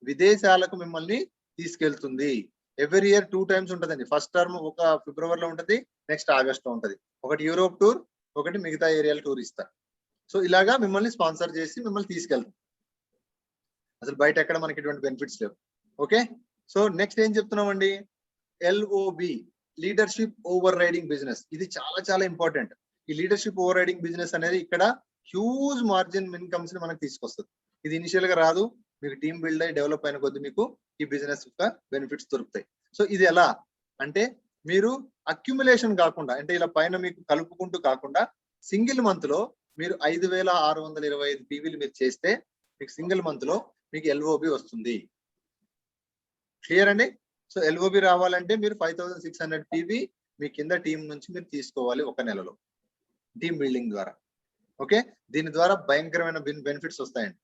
[SPEAKER 1] విదేశాలకు మిమ్మల్ని తీసుకెళ్తుంది. ఎవ్రీ ఇయర్ 2 times ఉంటుందండి. ఫస్ట్ టర్మ్ ఒక ఫిబ్రవరిలో ఉంటుంది, నెక్స్ట్ ఆగస్ట్ లో ఉంటుంది. ఒకటి యూరోప్ టూర్, ఒకటి మిగతా ఏరియాల టూర్ ఇస్తారు. సో ఇలాగా మిమ్మల్ని స్పాన్సర్ చేసి మిమ్మల్ని తీసుకెళ్తాం. అసలు బయట ఎక్కడ మనకి ఇటువంటి బెనిఫిట్స్ లేవు. ఓకే, సో నెక్స్ట్ ఏం చెప్తున్నామండి, LOB, leadership over riding business. ఇది చాలా చాలా ఇంపార్టెంట్. ఈ లీడర్షిప్ ఓవర్ రైడింగ్ బిజినెస్ అనేది ఇక్కడ హ్యూజ్ మార్జిన్ ఇన్కమ్స్ ని మనకు తీసుకొస్తుంది. ఇది ఇనిషియల్ గా రాదు, మీకు టీమ్ బిల్డ్ అయ్యి డెవలప్ అయిన కొద్ది మీకు ఈ బిజినెస్ యొక్క బెనిఫిట్స్ దొరుకుతాయి. సో ఇది ఎలా అంటే, మీరు అక్యుములేషన్ కాకుండా, అంటే ఇలా పైన మీకు కలుపుకుంటూ కాకుండా సింగిల్ మంత్ లో మీరు 5,625 పీవీలు మీరు చేస్తే మీకు సింగిల్ మంత్ లో మీకు LOB వస్తుంది. క్లియర్ అండి? సో LOB రావాలంటే మీరు 5,600 పీవీ మీ కింద టీం నుంచి మీరు తీసుకోవాలి ఒక నెలలో టీమ్ బిల్డింగ్ ద్వారా. ఓకే, దీని ద్వారా భయంకరమైన బెనిఫిట్స్ వస్తాయండి.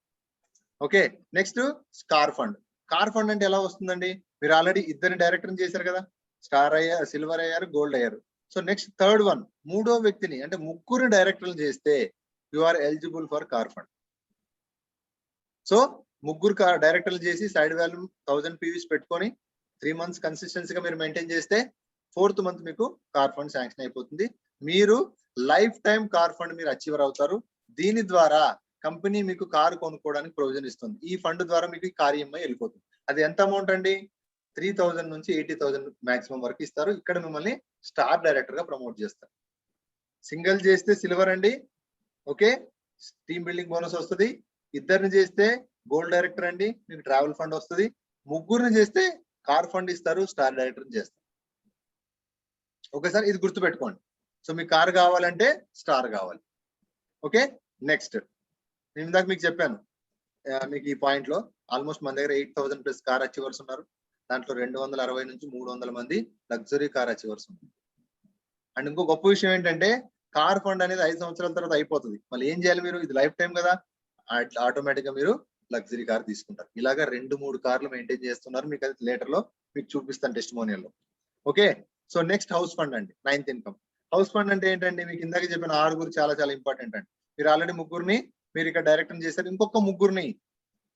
[SPEAKER 1] Okay, next star fund. Star fund అంటే ఎలా వస్తుందండి, మీరు ఆల్రెడీ ఇద్దరు డైరెక్టర్ చేశారు కదా, స్టార్ అయ్యారు, సిల్వర్ అయ్యారు, గోల్డ్ అయ్యారు. సో నెక్స్ట్ థర్డ్ వన్, మూడో వ్యక్తిని అంటే ముగ్గురు డైరెక్టర్లు చేస్తే you are eligible for car fund. So ముగ్గురు డైరెక్టర్లు చేసి సైడ్ వాల్యూ 1000 పీవీస్ పెట్టుకొని 3 months కన్సిస్టెన్సీగా మీరు మెయింటైన్ చేస్తే 4th month మీకు కార్ ఫండ్ శాంక్షన్ అయిపోతుంది. మీరు లైఫ్ టైం కార్ ఫండ్ మీరు అచీవర్ అవుతారు. దీని ద్వారా కంపెనీ మీకు కారు కొనుక్కోవడానికి ప్రొవిజన్ ఇస్తుంది. ఈ ఫండ్ ద్వారా మీకు కార్ EMI వెళ్ళిపోతుంది. అది ఎంత అమౌంట్ అండి, 3,000 నుంచి 80,000 మాక్సిమం వరకు ఇస్తారు. ఇక్కడ మిమ్మల్ని స్టార్ డైరెక్టర్ గా ప్రమోట్ చేస్తారు. సింగిల్ చేస్తే సిల్వర్ అండి, ఓకే, టీమ్ బిల్డింగ్ బోనస్ వస్తుంది. ఇద్దరిని చేస్తే గోల్డ్ డైరెక్టర్ అండి, మీకు ట్రావెల్ ఫండ్ వస్తుంది. ముగ్గురిని చేస్తే కార్ ఫండ్ ఇస్తారు, స్టార్ డైరెక్టర్ చేస్తారు. ఒకసారి ఇది గుర్తుపెట్టుకోండి. సో మీకు కార్ కావాలంటే స్టార్ కావాలి. ఓకే, నెక్స్ట్ నేను ఇందాక మీకు చెప్పాను, మీకు ఈ పాయింట్ లో ఆల్మోస్ట్ మన దగ్గర 8,000+ కార్ అచీవర్స్ ఉన్నారు. దాంట్లో 260 నుంచి 300 మంది లగ్జరీ కార్ అచీవర్స్ ఉన్నారు. అండ్ ఇంకో గొప్ప విషయం ఏంటంటే, కార్ ఫండ్ అనేది 5 సంవత్సరాల తర్వాత అయిపోతుంది. మళ్ళీ ఏం చేయాలి మీరు, ఇది లైఫ్ టైం కదా, ఆటోమేటిక్ గా మీరు లగ్జరీ కార్ తీసుకుంటారు. ఇలాగా 2-3 కార్లు మెయింటైన్ చేస్తున్నారు. మీకు అది లేటర్ లో మీకు చూపిస్తాను టెస్టిమోనియల్ లో. Okay, so next house fund అండి, 9th ఇన్కమ్. హౌస్ ఫండ్ అంటే ఏంటంటే, మీకు ఇందాక చెప్పిన 6 చాలా చాలా ఇంపార్టెంట్ అండి. మీరు ఆల్రెడీ ముగ్గురిని మీరు ఇక్కడ డైరెక్టర్ చేస్తారు, ఇంకొక ముగ్గురిని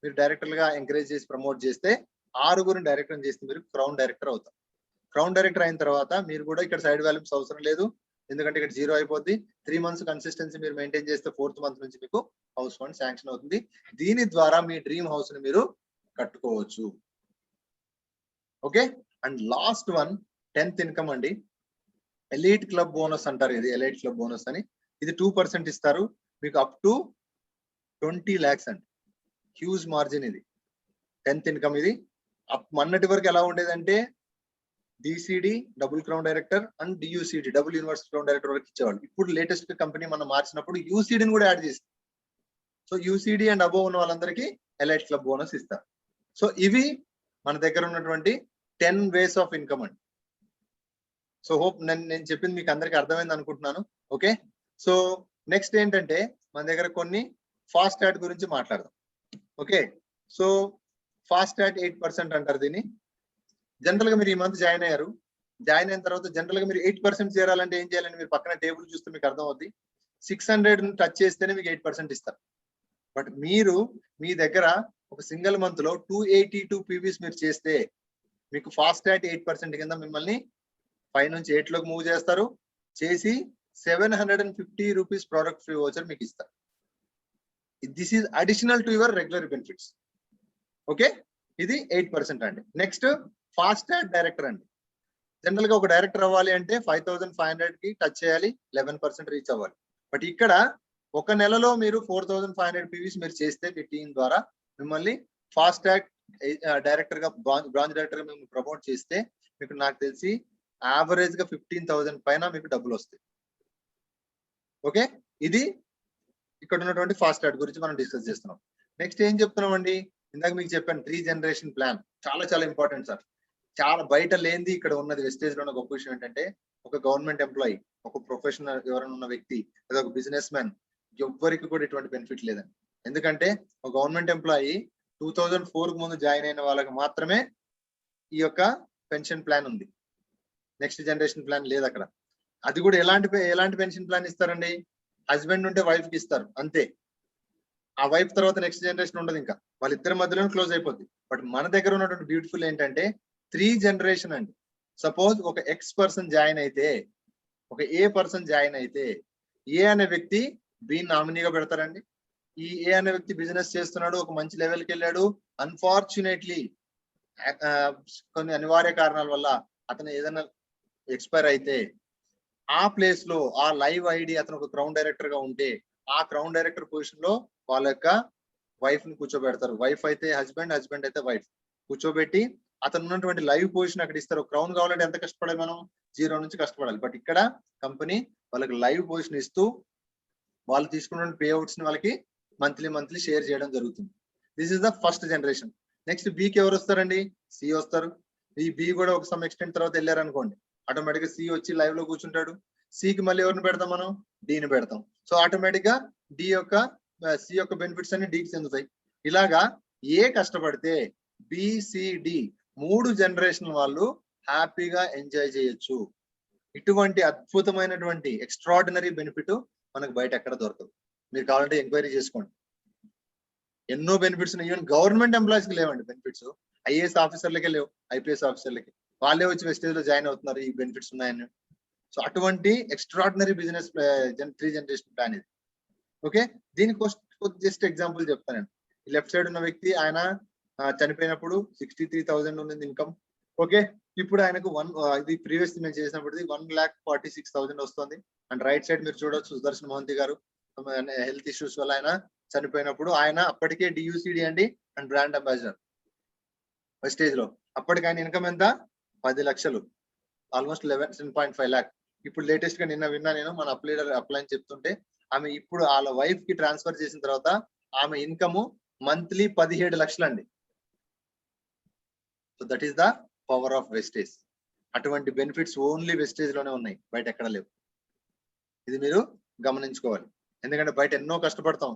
[SPEAKER 1] మీరు డైరెక్టర్ గా ఎంకరేజ్ చేసి ప్రమోట్ చేస్తే 6 డైరెక్టర్ చేస్తే మీరు క్రౌన్ డైరెక్టర్ అవుతారు. క్రౌన్ డైరెక్టర్ అయిన తర్వాత మీరు కూడా ఇక్కడ సైడ్ వాల్యూమ్స్ అవసరం లేదు, ఎందుకంటే ఇక్కడ 0 అయిపోద్ది. 3 months కన్సిస్టెన్సీ మీరు మెయింటైన్ చేస్తే 4th month నుంచి మీకు హౌస్ ఫండ్ శాంక్షన్ అవుతుంది. దీని ద్వారా మీ డ్రీమ్ హౌస్ ని మీరు కట్టుకోవచ్చు. Okay, and last one 10th income అండి, ఎలీట్ క్లబ్ బోనస్ అంటారు. ఇది ఎలీట్ క్లబ్ బోనస్ అని, ఇది 2% ఇస్తారు మీకు అప్ టు 20 lakhs అండి. హ్యూజ్ మార్జిన్ ఇది 10th ఇన్కమ్. ఇది మొన్నటి వరకు ఎలా ఉండేదంటే DCD double crown director and DUCD double universal crown director వరకు ఇచ్చేవాళ్ళు. ఇప్పుడు లేటెస్ట్ కంపెనీ మనం మార్చినప్పుడు UCD ని కూడా యాడ్ చేసి, సో UCD అండ్ అబోవ్ ఉన్న వాళ్ళందరికీ ఎలైట్ క్లబ్ బోనస్ ఇస్తారు. సో ఇవి మన దగ్గర ఉన్నటువంటి 10 ways ఆఫ్ ఇన్కమ్ అండి. సో హోప్ నేను చెప్పింది మీకు అందరికి అర్థమైంది అనుకుంటున్నాను. ఓకే, సో నెక్స్ట్ ఏంటంటే మన దగ్గర కొన్ని ఫాస్ట్ యాడ్ గురించి మాట్లాడదాం. ఓకే, సో ఫాస్ట్ యాడ్ 8% అంటారు దీన్ని. జనరల్ గా మీరు ఈ మంత్ జాయిన్ అయ్యారు, జాయిన్ అయిన తర్వాత జనరల్ గా మీరు 8% చేరాలంటే ఏం చేయాలంటే, మీరు పక్కన టేబుల్ చూస్తే మీకు అర్థం అవుద్ది. 600 టచ్ చేస్తేనే మీకు 8% ఇస్తారు. బట్ మీరు మీ దగ్గర ఒక సింగిల్ మంత్ లో 282 పీవీస్ మీరు చేస్తే మీకు ఫాస్ట్ యాడ్ 8% కింద మిమ్మల్ని 5 నుంచి 8 లోకి మూవ్ చేస్తారు. చేసి 750 రూపీస్ ప్రోడక్ట్ ఫ్రీ వోచర్ మీకు ఇస్తారు. This is additional to your regular benefits. Okay, ఇది 8% అండి. నెక్స్ట్ ఫాస్ట్ యాడ్ డైరెక్టర్ అండి. జనరల్ గా ఒక డైరెక్టర్ అవ్వాలి అంటే 5,500 కి టచ్ చేయాలి, 11% రీచ్ అవ్వాలి. బట్ ఇక్కడ ఒక నెలలో మీరు 4,500 పీవీస్ మీరు చేస్తే మీ టీం ద్వారా మిమ్మల్ని ఫాస్ట్ యాడ్ డైరెక్టర్ గా బ్రాంచ్ డైరెక్టర్ గా మేము ప్రమోట్ చేస్తే మీకు నాకు తెలిసి యావరేజ్ గా 15,000 పైన మీకు డబ్బులు వస్తాయి. ఓకే, ఇది ఇక్కడ ఉన్నటువంటి ఫాస్ట్ ట్రాక్ గురించి మనం డిస్కస్ చేస్తున్నాం. నెక్స్ట్ ఏం చెప్తున్నామండి, ఇందాక మీకు చెప్పాను 3 జనరేషన్ ప్లాన్ చాలా చాలా ఇంపార్టెంట్ సార్. చాలా బయట లేనిది ఇక్కడ ఉన్నది వెస్టేజ్ లో ఉన్న గొప్ప విషయం ఏంటంటే, ఒక గవర్నమెంట్ ఎంప్లాయీ, ఒక ప్రొఫెషనల్ ఎవరైనా ఉన్న వ్యక్తి, లేదా ఒక బిజినెస్ మ్యాన్, ఎవ్వరికి కూడా ఇటువంటి బెనిఫిట్ లేదండి. ఎందుకంటే ఒక గవర్నమెంట్ ఎంప్లాయీ 2004 ముందు జాయిన్ అయిన వాళ్ళకి మాత్రమే ఈ యొక్క పెన్షన్ ప్లాన్ ఉంది. నెక్స్ట్ జనరేషన్ ప్లాన్ లేదు అక్కడ. అది కూడా ఎలాంటి పెన్షన్ ప్లాన్ ఇస్తారండి, హస్బెండ్ ఉంటే వైఫ్ కి ఇస్తారు అంతే. ఆ వైఫ్ తర్వాత నెక్స్ట్ జనరేషన్ ఉండదు, ఇంకా వాళ్ళిద్దరి మధ్యలోనే క్లోజ్ అయిపోద్ది. బట్ మన దగ్గర ఉన్నటువంటి బ్యూటిఫుల్ ఏంటంటే 3 జనరేషన్ అండి. సపోజ్ ఒక ఎక్స్ పర్సన్ జాయిన్ అయితే, ఒక ఏ పర్సన్ జాయిన్ అయితే, ఏ అనే వ్యక్తి బి నామినీగా పెడతారండి. ఈ ఏ అనే వ్యక్తి బిజినెస్ చేస్తున్నాడు, ఒక మంచి లెవెల్కి వెళ్ళాడు. అన్ఫార్చునేట్లీ కొన్ని అనివార్య కారణాల వల్ల అతను ఏదైనా ఎక్స్పైర్ అయితే, ఆ ప్లేస్ లో ఆ లైవ్ ఐడి అతను ఒక క్రౌన్ డైరెక్టర్ గా ఉంటే, ఆ క్రౌన్ డైరెక్టర్ పొజిషన్ లో వాళ్ళ యొక్క వైఫ్ ని కూర్చోబెడతారు. వైఫ్ అయితే హస్బెండ్, హస్బెండ్ అయితే వైఫ్ కూర్చోబెట్టి అతను ఉన్నటువంటి లైవ్ పొజిషన్ అక్కడ ఇస్తారు. క్రౌన్ కావాలంటే ఎంత కష్టపడాలి, మనం 0 నుంచి కష్టపడాలి. బట్ ఇక్కడ కంపెనీ వాళ్ళకి లైవ్ పొజిషన్ ఇస్తూ వాళ్ళు తీసుకున్న పేఅవుట్స్ ని వాళ్ళకి మంత్లీ షేర్ చేయడం జరుగుతుంది. This is the first generation. Next బికి ఎవరు వస్తారండి, సి వస్తారు. ఈ బి కూడా ఒక సమ్ ఎక్స్టెంట్ తర్వాత వెళ్ళారు అనుకోండి, ఆటోమేటిక్ గా సి వచ్చి లైవ్ లో కూర్చుంటాడు. సికి మళ్ళీ ఎవరిని పెడతాం, మనం డిని పెడతాం. సో ఆటోమేటిక్ గా సి యొక్క బెనిఫిట్స్ అన్ని డికి చెందుతాయి. ఇలాగా ఏ కష్టపడితే బిసిడి 3 జనరేషన్ వాళ్ళు హ్యాపీగా ఎంజాయ్ చేయొచ్చు. ఇటువంటి అద్భుతమైనటువంటి ఎక్స్ట్రాడినరీ బెనిఫిట్ మనకు బయట ఎక్కడ దొరకదు. మీరు కావాలంటే ఎంక్వైరీ చేసుకోండి. ఎన్నో బెనిఫిట్స్ ఉన్నాయి. ఈవెన్ గవర్నమెంట్ ఎంప్లాయీస్ కి లేవండి బెనిఫిట్స్. ఐఏఎస్ ఆఫీసర్లకే లేవు, ఐపీఎస్ ఆఫీసర్లకి. వాళ్ళే వచ్చి వెస్టేజ్ లో జాయిన్ అవుతున్నారు ఈ బెనిఫిట్స్ ఉన్నాయని. సో అటువంటి ఎక్స్ట్రాడినరీ బిజినెస్ 3 జనరేషన్ ప్లాన్ ఇది. ఓకే, దీనికి జస్ట్ ఎగ్జాంపుల్ చెప్తానండి. లెఫ్ట్ సైడ్ ఉన్న వ్యక్తి, ఆయన చనిపోయినప్పుడు 63,000 ఉంది ఇన్కమ్. ఓకే, ఇప్పుడు ఆయనకు ఇది ప్రీవియస్ మేము చేసినప్పుడు 1,46,000 వస్తుంది. అండ్ రైట్ సైడ్ మీరు చూడొచ్చు, సుదర్శన్ మోహంతి గారు హెల్త్ ఇష్యూస్ వల్ల ఆయన చనిపోయినప్పుడు, ఆయన అప్పటికే డియూసిడి అండి అండ్ బ్రాండ్ అంబాసిడర్ వెస్టేజ్ లో. అప్పటికి ఆయన ఇన్కమ్ ఎంత, 10 లక్షలు, ఆల్మోస్ట్ 11.5 lakh. ఇప్పుడు లేటెస్ట్ గా నిన్న విన్నా నేను, మన అప్లై అని చెప్తుంటే, ఆమె ఇప్పుడు వాళ్ళ వైఫ్ కి ట్రాన్స్ఫర్ చేసిన తర్వాత ఆమె ఇన్కమ్ మంత్లీ 17 లక్షలు అండి. So that is the power of Vestige. అటువంటి బెనిఫిట్స్ ఓన్లీ వెస్టేజ్ లోనే ఉన్నాయి, బయట ఎక్కడ లేవు. ఇది మీరు గమనించుకోవాలి. ఎందుకంటే బయట ఎన్నో కష్టపడతాం,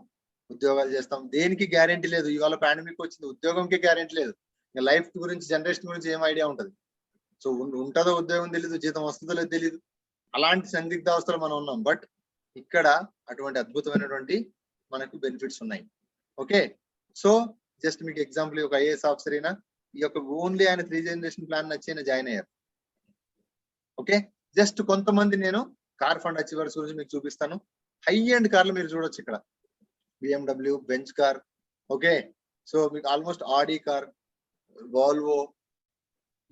[SPEAKER 1] ఉద్యోగాలు చేస్తాం, దేనికి గ్యారెంటీ లేదు. ఇవాళ పాండమిక్ వచ్చింది, ఉద్యోగంకి గ్యారెంటీ లేదు. లైఫ్ గురించి, జనరేషన్ గురించి ఏం ఐడియా ఉంటది. సో ఉంటుందో ఉద్యోగం తెలీదు, జీతం వస్తుందో లేదు తెలీదు. అలాంటి సందిగ్ధ అవస్థలు మనం ఉన్నాం. బట్ ఇక్కడ అటువంటి అద్భుతమైనటువంటి మనకు బెనిఫిట్స్ ఉన్నాయి. ఓకే, సో జస్ట్ మీకు ఎగ్జాంపుల్, ఒక ఐఏఎస్ ఆఫీసర్ అయినా ఈ యొక్క ఓన్లీ ఆయన 3 జనరేషన్ ప్లాన్ నచ్చి ఆయన జాయిన్ అయ్యారు. ఓకే, జస్ట్ కొంతమంది నేను కార్ ఫండ్ అచీవర్స్ గురించి మీకు చూపిస్తాను. హై అండ్ కార్లు మీరు చూడొచ్చు ఇక్కడ, BMW, bench car. Okay, so మీకు ఆల్మోస్ట్ ఆడి కార్, వాల్వో,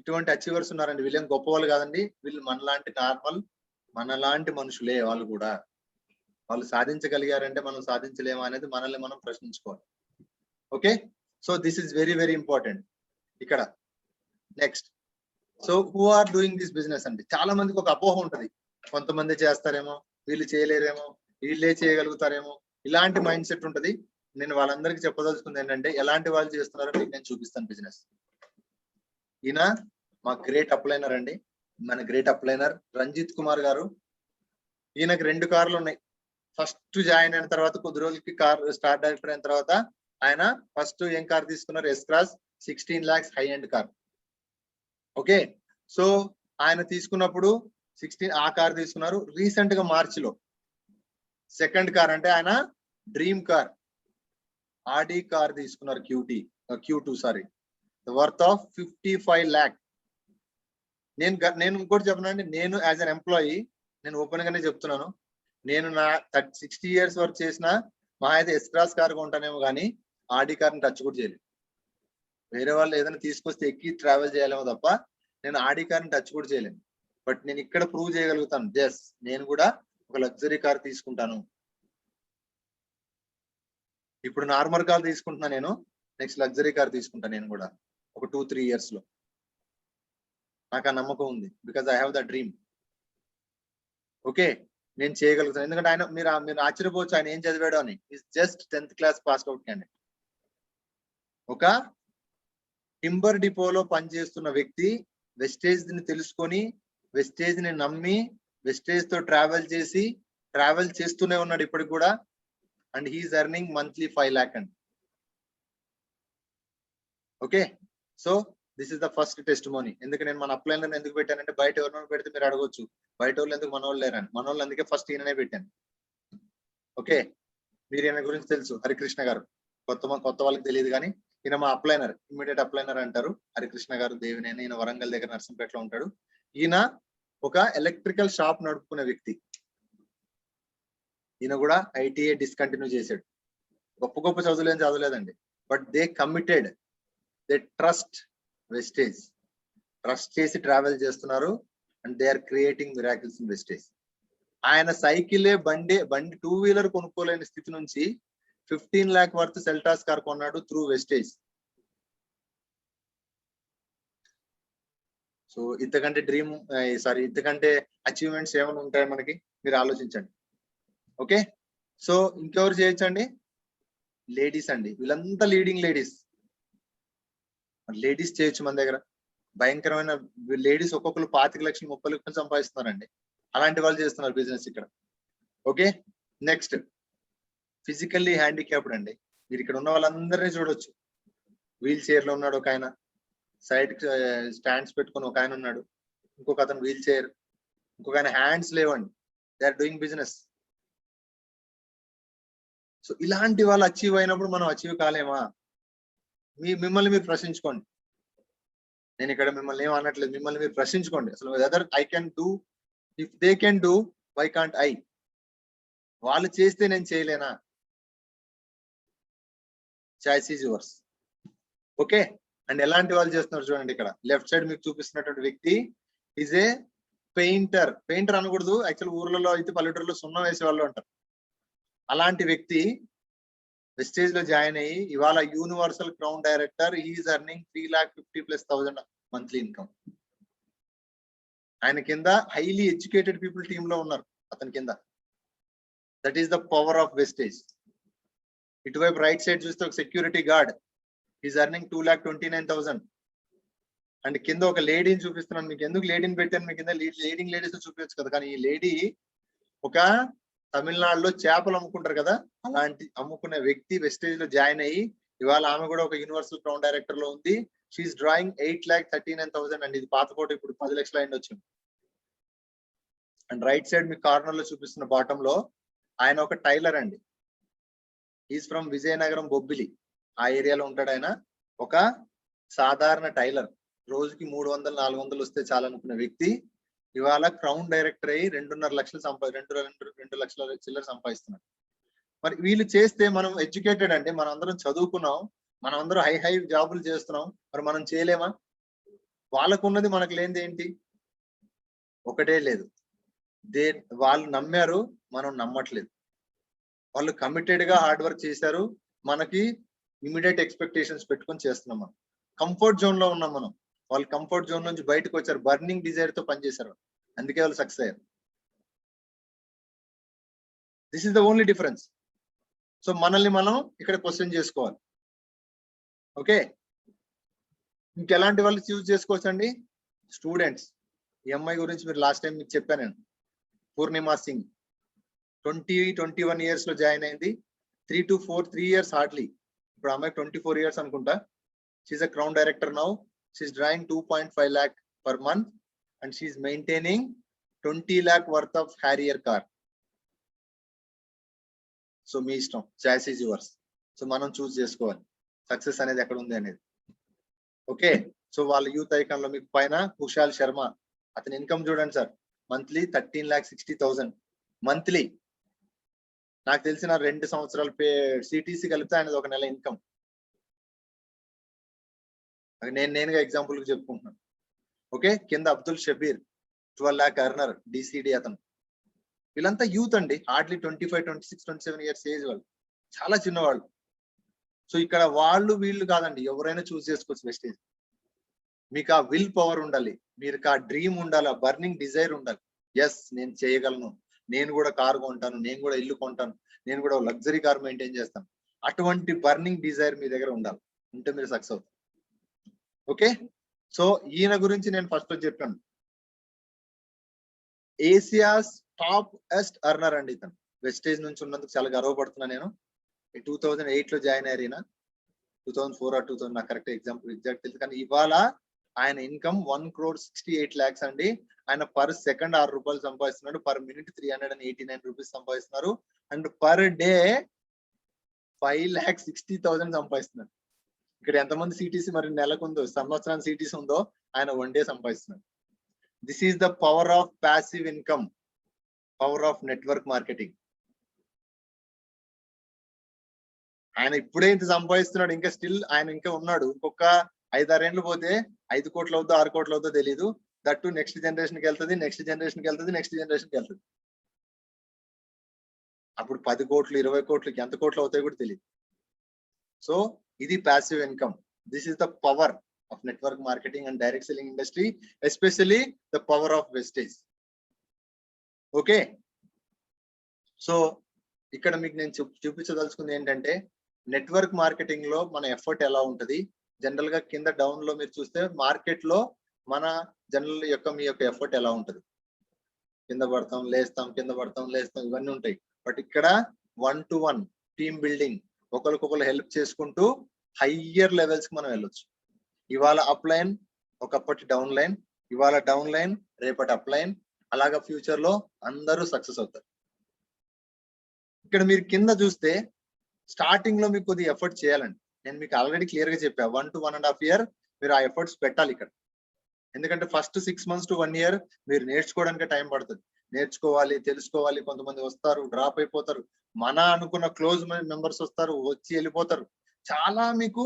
[SPEAKER 1] ఇటువంటి అచీవర్స్ ఉన్నారండి. వీళ్ళేం గొప్ప వాళ్ళు కాదండి, వీళ్ళు మనలాంటి మనుషులే. వాళ్ళు కూడా వాళ్ళు సాధించగలిగారంటే మనం సాధించలేమా అనేది మనల్ని మనం ప్రశ్నించుకోవాలి. Okay, so this is very very important ఇక్కడ. Next, so who are doing this business అంటే చాలా మందికి ఒక అపోహ ఉంటది, కొంతమంది చేస్తారేమో, వీళ్ళు చేయలేరేమో, వీళ్ళే చేయగలుగుతారేమో, ఇలాంటి మైండ్ సెట్ ఉంటది. నేను వాళ్ళందరికీ చెప్పదలుచుకుంది ఏంటంటే, ఎలాంటి వాళ్ళు చేస్తున్నారో మీకు నేను చూపిస్తాను బిజినెస్. ఈయన మా గ్రేట్ అప్లైనర్ అండి, మన గ్రేట్ అప్లైనర్ రంజిత్ కుమార్ గారు. ఈయనకి 2 కార్లు ఉన్నాయి. ఫస్ట్ జాయిన్ అయిన తర్వాత కొద్ది రోజులకి కార్ స్టార్ డైరెక్టర్ అయిన తర్వాత ఆయన ఫస్ట్ ఏం కార్ తీసుకున్నారు, S cross 16 lakhs high end car. Okay, so ఆయన తీసుకున్నప్పుడు 16 ఆ కార్ తీసుకున్నారు. రీసెంట్ గా మార్చ్ లో సెకండ్ కార్ అంటే ఆయన డ్రీమ్ కార్ ఆడి కార్ తీసుకున్నారు, Q2 sorry, worth of 55 lakh. నేను ఇంకోటి చెప్పనండి, నేను యాజ్ అన్ ఎంప్లాయీ నేను ఓపెన్ గానే చెప్తున్నాను, నేను నా 60 years వర్క్ చేసిన మా అయితే ఎస్ క్రాస్ కార్ కొంటానేమో కానీ ఆడి కార్ని టచ్ కూడా చేయలేదు. వేరే వాళ్ళు ఏదైనా తీసుకొస్తే ఎక్కి ట్రావెల్ చేయాలేమో తప్ప నేను ఆడి కార్ని టచ్ కూడా చేయలేను. బట్ నేను ఇక్కడ ప్రూవ్ చేయగలుగుతాను, జస్ నేను కూడా ఒక లగ్జరీ కార్ తీసుకుంటాను. ఇప్పుడు నార్మల్ కార్ తీసుకుంటున్నా, నేను నెక్స్ట్ లగ్జరీ కార్ తీసుకుంటాను నేను కూడా ఒక 2-3 years లో. నాకు ఆ నమ్మకం ఉంది, because I have the dream. Okay, నేను చేయగలుగుతాను. ఎందుకంటే ఆయన మీరు ఆశ్చర్యపోవచ్చు ఆయన ఏం చదివాడు అని. Is just 10th class pass out candidate. ఒక టింబర్ డిపోలో పనిచేస్తున్న వ్యక్తి వెస్టేజ్ ని తెలుసుకొని, వెస్టేజ్ ని నమ్మి, వెస్టేజ్ తో ట్రావెల్ చేస్తూనే ఉన్నాడు ఇప్పటికి కూడా. And he's earning monthly 5 lakh అండి. Okay, so this is the first testimony. ఎందుకు నేను మన అప్లైన్ ఎందుకు పెట్టానంటే, బయట ఎవరినో పెడితే మీరు అడగొచ్చు, బయట వాళ్ళు ఎందుకు మన వాళ్ళు లేరని. మన వాళ్ళు అందుకే ఫస్ట్ ఈయననే పెట్టాను. ఓకే, మీరు ఈయన గురించి తెలుసు, హరికృష్ణ గారు. కొత్త వాళ్ళకి తెలియదు కానీ ఈయన మా అప్లైనర్, ఇమ్మీడియట్ అప్లైనర్ అంటారు. హరికృష్ణ గారు దేవినేని, ఈయన వరంగల్ దగ్గర నర్సంపేటలో ఉంటాడు. ఈయన ఒక ఎలక్ట్రికల్ షాప్ నడుపుకునే వ్యక్తి. ఈయన కూడా ఐటీఐ డిస్కంటిన్యూ చేశాడు. గొప్ప చదువులేం చదవలేదండి, but they committed, they trust Vestige. Trust చేసి ట్రావెల్ చేస్తున్నారు and they are creating miracles in Vestige. ఆయన సైకిలే బండి 2-wheeler కొనుక్కోలేని స్థితి నుంచి 15 lakh వర్త్ సెల్టాస్ కార్ కొన్నాడు త్రూ వెస్టేజ్. సో ఇంతకంటే ఇంతకంటే అచీవ్మెంట్స్ ఏమైనా ఉంటాయి మనకి, మీరు ఆలోచించండి. ఓకే, సో ఇంకెవరు చేయొచ్చండి? లేడీస్ అండి. వీళ్ళంతా లీడింగ్ లేడీస్ చేయొచ్చు మన దగ్గర. భయంకరమైన లేడీస్ ఒక్కొక్కరు 25 లక్షలు 30 లక్షలు సంపాదిస్తున్నారండి. అలాంటి వాళ్ళు చేస్తున్నారు బిజినెస్ ఇక్కడ. ఓకే, నెక్స్ట్ ఫిజికల్లీ హ్యాండిక్యాప్డ్ అండి. మీరు ఇక్కడ ఉన్న వాళ్ళందరినీ చూడొచ్చు. వీల్ చైర్ లో ఉన్నాడు ఒక ఆయన, సైడ్ స్టాండ్స్ పెట్టుకుని ఒక ఆయన ఉన్నాడు, ఇంకొక అతను వీల్ చైర్, ఇంకొక ఆయన హ్యాండ్స్ లేవండి. They are doing business. So ఇలాంటి వాళ్ళు అచీవ్ అయినప్పుడు మనం అచీవ్ కాలేమా? మిమ్మల్ని మీరు ప్రశ్నించుకోండి. నేను ఇక్కడ మిమ్మల్ని ఏం అనట్లేదు, మిమ్మల్ని మీరు ప్రశ్నించుకోండి. అసలు whether I can do, if they can do, why can't I? వాళ్ళు చేస్తే నేను చేయలేనా? Choice is yours. Okay, and ఎలాంటి వాళ్ళు చేస్తున్నారు చూడండి. ఇక్కడ లెఫ్ట్ సైడ్ మీకు చూపిస్తున్నటువంటి వ్యక్తి ఈజ్ ఏ పెయింటర్. పెయింటర్ అనకూడదు యాక్చువల్, ఊర్లలో అయితే పల్లెటూరులో సున్నం వేసే వాళ్ళు అంటారు. అలాంటి వ్యక్తి వెస్టేజ్ లో జాయిన్ అయ్యి ఇవాళ universal crown director. He's earning 3,50,000+ monthly income. ఆయన కింద హైలీ ఎడ్యుకేటెడ్ పీపుల్ టీమ్ లో ఉన్నారు అతని కింద. That is the power of Vestige. ఇటువైపు రైట్ సైడ్ చూస్తే ఒక security guard, he's earning 2,29,000. And కింద ఒక లేడీని చూపిస్తున్నాను మీకు. ఎందుకు లేడీని పెట్టాను? మీ కింద లీడింగ్ లేడీస్ చూపించచ్చు కదా, కానీ ఈ లేడీ ఒక తమిళనాడులో చేపలు అమ్ముకుంటారు కదా, అలాంటి అమ్ముకునే వ్యక్తి వెస్టేజ్ లో జాయిన్ అయ్యి ఇవాళ ఆమె కూడా ఒక యూనివర్సల్ క్రౌన్ డైరెక్టర్ లో ఉంది. షీఈస్ డ్రాయింగ్ 8,39,000 అండి. ఇది పాత ఫోటో, ఇప్పుడు 10 లక్షలు అయింది వచ్చింది. And right side me corner లో చూపిస్తున్న బాటమ్ లో ఆయన ఒక టైలర్ అండి. ఈజ్ ఫ్రమ్ విజయనగరం, బొబ్బిలి ఆ ఏరియాలో ఉంటాడు ఆయన. ఒక సాధారణ టైలర్, రోజుకి 300-400 వస్తే చాలనుకునే వ్యక్తి ఇవాళ క్రౌన్ డైరెక్టర్ అయ్యి 2.5 లక్షలు 2 లక్షల చిల్లర సంపాదిస్తున్నాడు. మరి వీళ్ళు చేస్తే, మనం ఎడ్యుకేటెడ్ అండి, మనం అందరం చదువుకున్నాం, మనం అందరం హై జాబులు చేస్తున్నాం, మరి మనం చేయలేమా? వాళ్ళకు ఉన్నది మనకు లేనిది ఏంటి? ఒకటే లేదు. వాళ్ళు నమ్మారు, మనం నమ్మట్లేదు. వాళ్ళు కమిటెడ్ గా హార్డ్ వర్క్ చేశారు, మనకి ఇమీడియట్ ఎక్స్పెక్టేషన్స్ పెట్టుకొని చేస్తున్నాం. మనం కంఫర్ట్ జోన్ లో ఉన్నాం. మనం వాళ్ళు కంఫర్ట్ జోన్ నుంచి బయటకు వచ్చారు, బర్నింగ్ డిజైర్ తో పనిచేశారు, అందుకే వాళ్ళు సక్సెస్ అయ్యారు. This is the only difference. So మనల్ని మనం ఇక్కడ క్వశ్చన్ చేసుకోవాలి. ఓకే, ఇంకెలాంటి వాళ్ళు చూస్ చేసుకోవచ్చు అండి? స్టూడెంట్స్. ఈ అమ్మాయి గురించి మీరు లాస్ట్ టైం మీకు చెప్పాను నేను, పూర్ణిమా సింగ్. 21 years లో జాయిన్ అయింది. 3 years హార్డ్లీ. ఇప్పుడు అమ్మాయి 24 years అనుకుంటా. She's a crown director now. She's drawing 2.5 lakh per month and she's maintaining 20 lakh worth of Harrier car. So మీ ఇష్టం, చాయిస్ ఈజ్ యువర్స్. సో మనం చూస్ చేసుకోవాలి సక్సెస్ అనేది ఎక్కడ ఉంది అనేది. ఓకే, సో వాళ్ళ యూత్ ఐకాన్ లో మీకు పైన కుశాల్ శర్మ, అతని ఇన్కమ్ చూడండి సార్, మంత్లీ 13,60,000 మంత్లీ. నాకు తెలిసిన 2 సంవత్సరాలు సిటీసీ కలిపితే ఆయనది ఒక నెల ఇన్కమ్. నేనుగా ఎగ్జాంపుల్ కి చెప్పుకుంటున్నాను. ఓకే, కింద Abdul Shabbir 12 lakh earner, DCD అతను. వీళ్ళంతా యూత్ అండి, హార్డ్లీ 25, 26, 27 years ఏజ్ వాళ్ళు, చాలా చిన్నవాళ్ళు. సో ఇక్కడ వాళ్ళు వీళ్ళు కాదండి, ఎవరైనా చూస్ చేసుకోవచ్చు వెస్టేజ్. మీకు ఆ విల్ పవర్ ఉండాలి, మీకు ఆ డ్రీమ్ ఉండాలి, ఆ బర్నింగ్ డిజైర్ ఉండాలి. ఎస్ నేను చేయగలను, నేను కూడా కారు కొంటాను, నేను కూడా ఇల్లు కొంటాను, నేను కూడా లగ్జరీ కార్ మెయింటైన్ చేస్తాను. అటువంటి బర్నింగ్ డిజైర్ మీ దగ్గర ఉండాలి, ఉంటే మీరు సక్సెస్ అవుతారు. ఓకే, సో ఈయన గురించి నేను ఫస్ట్ చెప్పాను. ఏసియాస్ టాప్ బెస్ట్ ఎర్నర్ అండి ఇతను. వెస్టేజ్ నుంచి ఉన్నందుకు చాలా గర్వపడుతున్నా నేను. 2008 లో జాయిన్ అయ్యారు ఈయన. 2004 or 2000 నాకు కరెక్ట్ ఎగ్జాక్ట్ తెలుసు, కానీ ఇవాళ ఆయన ఇన్కమ్ 1,68 lakhs అండి. ఆయన పర్ సెకండ్ 6 రూపాయలు సంపాదిస్తున్నాడు, పర్ మినిట్ 389 రూపీస్ సంపాదిస్తున్నారు, అండ్ పర్ డే 5,60,000 సంపాదిస్తున్నాడు. ఇక్కడ ఎంతమంది సిటీసీ మరి నెలకు ఉందో, సంవత్సరానికి సిటీసీ ఉందో, ఆయన వన్ డే సంపాదిస్తున్నాడు. This is the power of passive income, power of network marketing. ఆయన ఇప్పుడే ఇంత సంపాదిస్తున్నాడు, ఇంకా స్టిల్ ఆయన ఇంకా ఉన్నాడు. ఇంకొక 5-6 ఏళ్ళు పోతే 5 కోట్లు అవుతుందో 6 కోట్లు అవుతుందో తెలీదు. దట్టు నెక్స్ట్ జనరేషన్కి వెళ్తుంది, నెక్స్ట్ జనరేషన్కి వెళ్తుంది, నెక్స్ట్ జనరేషన్కి వెళ్తుంది. అప్పుడు 10 కోట్లు 20 కోట్లకి ఎంత కోట్లు అవుతాయో కూడా తెలియదు. సో ఇది passive income. This is the power of network marketing and direct selling industry, especially the power of Vestige. Okay, so ఇక్కడ మీకు నేను చూపించదలుచుకుంది ఏంటంటే, నెట్వర్క్ మార్కెటింగ్ లో మన ఎఫర్ట్ ఎలా ఉంటది. జనరల్ గా కింద డౌన్ లో మీరు చూస్తే మార్కెట్ లో మన జనరల్ యొక్క మీ యొక్క ఎఫర్ట్ ఎలా ఉంటది. కింద పడతాం లేస్తాం, కింద పడతాం లేస్తాం, ఇవన్నీ ఉంటాయి. బట్ ఇక్కడ 1-to-1 టీమ్ బిల్డింగ్, ఒకరికొకరు హెల్ప్ చేసుకుంటూ హయ్యర్ లెవెల్స్ కి మనం వెళ్ళొచ్చు. ఇవాళ అప్ లైన్, ఒకప్పటి డౌన్ లైన్, ఇవాళ డౌన్ లైన్, రేపటి అప్ లైన్, అలాగా ఫ్యూచర్ లో అందరూ సక్సెస్ అవుతారు. ఇక్కడ మీరు కింద చూస్తే స్టార్టింగ్ లో మీకు కొద్దిగా ఎఫర్ట్ చేయాలండి. నేను మీకు ఆల్రెడీ క్లియర్ గా చెప్పా, 1 to 1.5 year మీరు ఆ ఎఫర్ట్స్ పెట్టాలి ఇక్కడ. ఎందుకంటే ఫస్ట్ 6 months to 1 year మీరు నేర్చుకోవడానికి టైం పడుతుంది. నేర్చుకోవాలి, తెలుసుకోవాలి. కొంతమంది వస్తారు, డ్రాప్ అయిపోతారు. మన అనుకున్న క్లోజ్ మెంబర్స్ వస్తారు, వచ్చి వెళ్ళిపోతారు. చాలా మీకు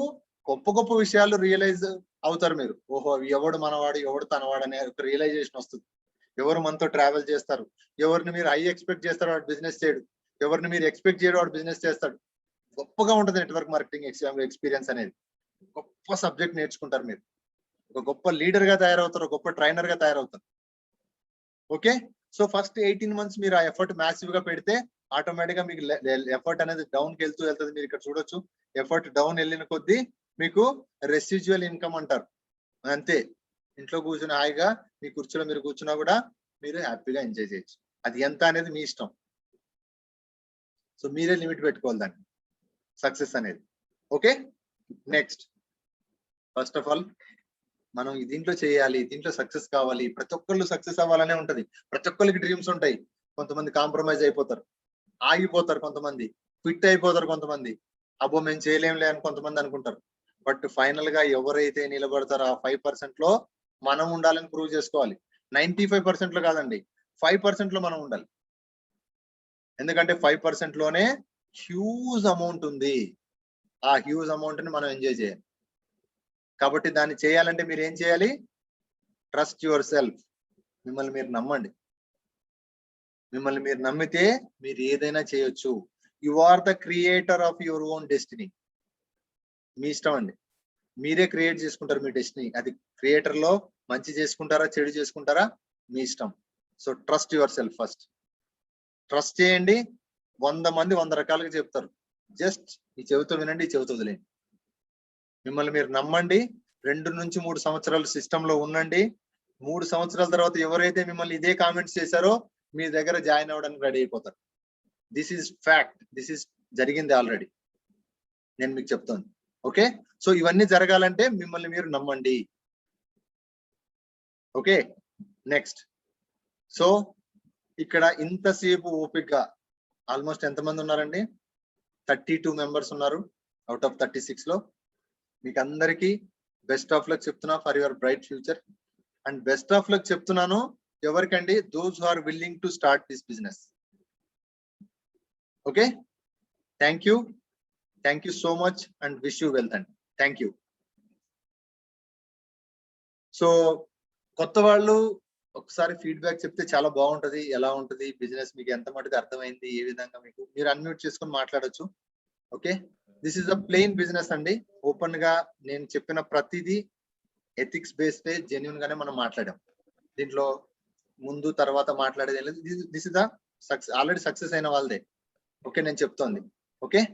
[SPEAKER 1] గొప్ప గొప్ప విషయాలు రియలైజ్ అవుతారు మీరు. ఓహో, ఎవడు మనవాడు, ఎవడు తనవాడు అనే ఒక రియలైజేషన్ వస్తుంది. ఎవరు మనతో ట్రావెల్ చేస్తారు, ఎవరిని మీరు హై ఎక్స్పెక్ట్ చేస్తారు వాడు బిజినెస్ చేయడు, ఎవరిని మీరు ఎక్స్పెక్ట్ చేయడం వాడు బిజినెస్ చేస్తాడు. గొప్పగా ఉంటుంది నెట్వర్క్ మార్కెటింగ్ ఎక్స్పీరియన్స్ అనేది. గొప్ప సబ్జెక్ట్ నేర్చుకుంటారు మీరు, ఒక గొప్ప లీడర్ గా తయారవుతారు, గొప్ప ట్రైనర్ గా తయారవుతారు. ఓకే, సో ఫస్ట్ 18 months మీరు ఆ ఎఫర్ట్ మ్యాసివ్ గా పెడితే ఆటోమేటిక్ గా మీకు ఎఫర్ట్ అనేది డౌన్ కి వెళ్తుంది. మీరు ఇక్కడ చూడొచ్చు, ఎఫర్ట్ డౌన్ వెళ్ళిన కొద్దీ మీకు రెసిడ్యువల్ ఇన్కమ్ అంటారు. అంతే, ఇంట్లో కూర్చుని హాయిగా మీ కుర్చీలో మీరు కూర్చున్నా కూడా మీరు హ్యాపీగా ఎంజాయ్ చేయొచ్చు. అది ఎంత అనేది మీ ఇష్టం. సో మీరే లిమిట్ పెట్టుకోవాలి దాన్ని, సక్సెస్ అనేది. Okay, next first of all మనం దీంట్లో చేయాలి, దీంట్లో సక్సెస్ కావాలి. ప్రతి ఒక్కళ్ళు సక్సెస్ అవ్వాలనే ఉంటది. ప్రతి ఒక్కరికి డ్రీమ్స్ ఉంటాయి. కొంతమంది కాంప్రమైజ్ అయిపోతారు, ఆగిపోతారు, కొంతమంది క్విట్ అయిపోతారు, కొంతమంది అబ్బో మేము చేయలేంలే అని కొంతమంది అనుకుంటారు. బట్ ఫైనల్ గా ఎవరైతే నిలబడతారో ఆ 5% లో మనం ఉండాలని ప్రూవ్ చేసుకోవాలి. 95% లో కాదండి, 5% లో మనం ఉండాలి. ఎందుకంటే 5% లోనే హ్యూజ్ అమౌంట్ ఉంది. ఆ హ్యూజ్ అమౌంట్ ని మనం ఎంజాయ్ చేయాలి. కాబట్టి దాన్ని చేయాలంటే మీరు ఏం చేయాలి? Trust yourself. మిమ్మల్ని మీరు నమ్మండి. మిమ్మల్ని మీరు నమ్మితే మీరు ఏదైనా చేయొచ్చు. You are the creator of your own destiny. మీ ఇష్టం అండి, మీరే క్రియేట్ చేసుకుంటారు మీ డెస్టినీ. అది క్రియేటర్ లో మంచి చేసుకుంటారా, చెడు చేసుకుంటారా, మీ ఇష్టం. So trust your self first. Trust చేయండి. 100 మంది 100 రకాలుగా చెప్తారు. జస్ట్ ఈ చెవితో వినండి, ఈ చెవితో వదిలేండి. మిమ్మల్ని మీరు నమ్మండి. 2 నుంచి 3 సంవత్సరాలు సిస్టమ్ లో ఉండండి. 3 సంవత్సరాల తర్వాత ఎవరైతే మిమ్మల్ని ఇదే కామెంట్స్ చేశారో మీ దగ్గర జాయిన్ అవ్వడానికి రెడీ అయిపోతారు. This is fact. This is జరిగింది ఆల్రెడీ, నేను మీకు చెప్తాను. ఓకే, సో ఇవన్నీ జరగాలంటే మిమ్మల్ని మీరు నమ్మండి. Okay, next. సో ఇక్కడ ఇంతసేపు ఓపికగా ఆల్మోస్ట్ ఎంతమంది ఉన్నారండి? 32 మెంబర్స్ ఉన్నారు అవుట్ ఆఫ్ 36 లో. మీకు అందరికీ బెస్ట్ ఆఫ్ లక్ చెప్తున్నా for your bright future. And best of luck చెప్తున్నాను ఎవరికండి? Those who are willing to start this business. Okay, thank you so much and wish you wealth అండి. Thank you. So కొత్త వాళ్ళు ఒకసారి feedback చెప్తే చాలా బాగుంటది. ఎలా ఉంటది బిజినెస్, మీకు ఎంత మటుకు అర్థమైంది, ఏ విధంగా మీకు, మీరు అన్మ్యూట్ చేసుకొని మాట్లాడొచ్చు. Okay, this is a plain business అండి. ఓపెన్ గా నేను చెప్పిన ప్రతిదీ ఎథిక్స్ బేస్డ్, జెన్యున్ గానే మనం మాట్లాడాం. దీంట్లో ముందు తర్వాత మాట్లాడేది లేదు. This is the already success అయిన వాళ్ళదే. ఓకే, నేను చెప్తోంది. ఓకే,